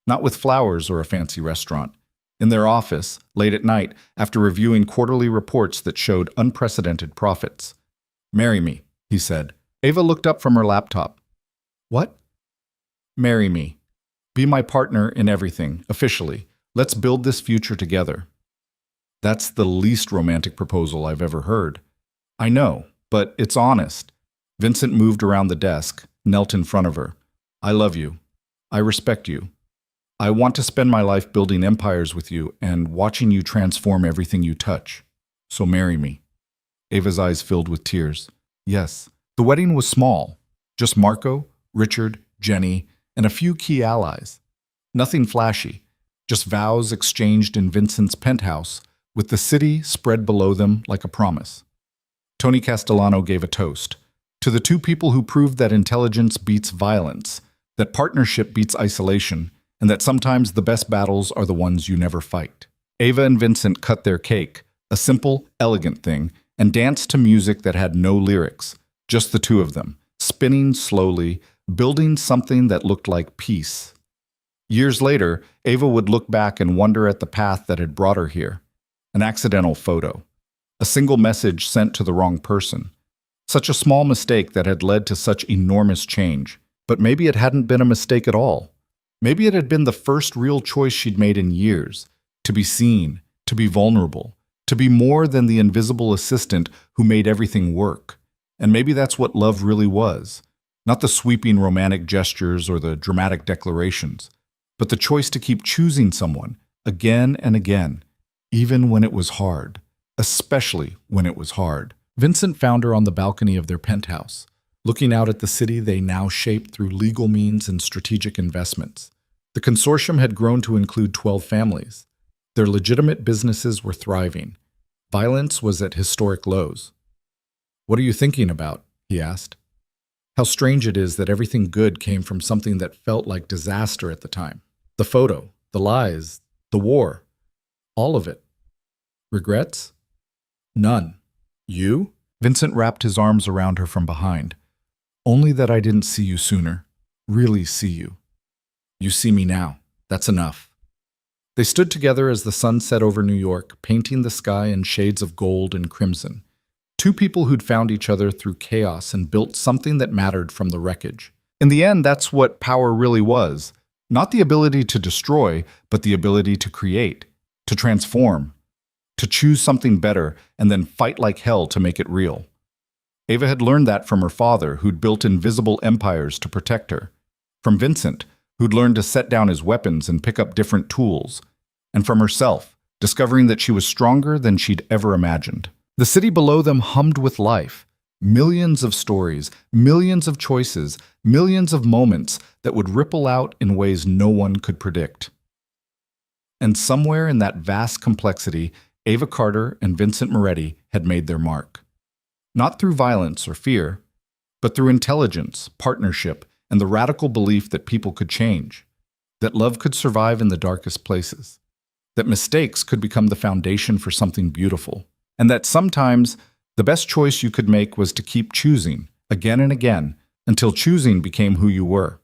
Not with flowers or a fancy restaurant. In their office, late at night, after reviewing quarterly reports that showed unprecedented profits. Marry me, he said. Ava looked up from her laptop. What? Marry me. Be my partner in everything, officially. Let's build this future together. That's the least romantic proposal I've ever heard. I know, but it's honest. Vincent moved around the desk, knelt in front of her. I love you. I respect you. I want to spend my life building empires with you and watching you transform everything you touch. So marry me. Ava's eyes filled with tears. Yes, the wedding was small. Just Marco, Richard, Jenny, and a few key allies. Nothing flashy, just vows exchanged in Vincent's penthouse, with the city spread below them like a promise. Tony Castellano gave a toast. To the 2 people who proved that intelligence beats violence, that partnership beats isolation, and that sometimes the best battles are the ones you never fight. Ava and Vincent cut their cake, a simple, elegant thing, and danced to music that had no lyrics, just the 2 of them, spinning slowly, building something that looked like peace. Years later, Ava would look back and wonder at the path that had brought her here. An accidental photo. A single message sent to the wrong person. Such a small mistake that had led to such enormous change. But maybe it hadn't been a mistake at all. Maybe it had been the first real choice she'd made in years. To be seen, to be vulnerable, to be more than the invisible assistant who made everything work. And maybe that's what love really was. Not the sweeping romantic gestures or the dramatic declarations, but the choice to keep choosing someone again and again, even when it was hard, especially when it was hard. Vincent found her on the balcony of their penthouse, looking out at the city they now shaped through legal means and strategic investments. The consortium had grown to include 12 families. Their legitimate businesses were thriving. Violence was at historic lows. "What are you thinking about?" he asked. How strange it is that everything good came from something that felt like disaster at the time. The photo, the lies, the war, all of it. Regrets? None. You? Vincent wrapped his arms around her from behind. Only that I didn't see you sooner. Really see you. You see me now. That's enough. They stood together as the sun set over New York, painting the sky in shades of gold and crimson. Two people who'd found each other through chaos and built something that mattered from the wreckage. In the end, that's what power really was. Not the ability to destroy, but the ability to create, to transform, to choose something better and then fight like hell to make it real. Ava had learned that from her father, who'd built invisible empires to protect her. From Vincent, who'd learned to set down his weapons and pick up different tools. And from herself, discovering that she was stronger than she'd ever imagined. The city below them hummed with life. Millions of stories, millions of choices, millions of moments that would ripple out in ways no one could predict. And somewhere in that vast complexity, Ava Carter and Vincent Moretti had made their mark. Not through violence or fear, but through intelligence, partnership, and the radical belief that people could change, that love could survive in the darkest places, that mistakes could become the foundation for something beautiful, and that sometimes the best choice you could make was to keep choosing, again and again, until choosing became who you were.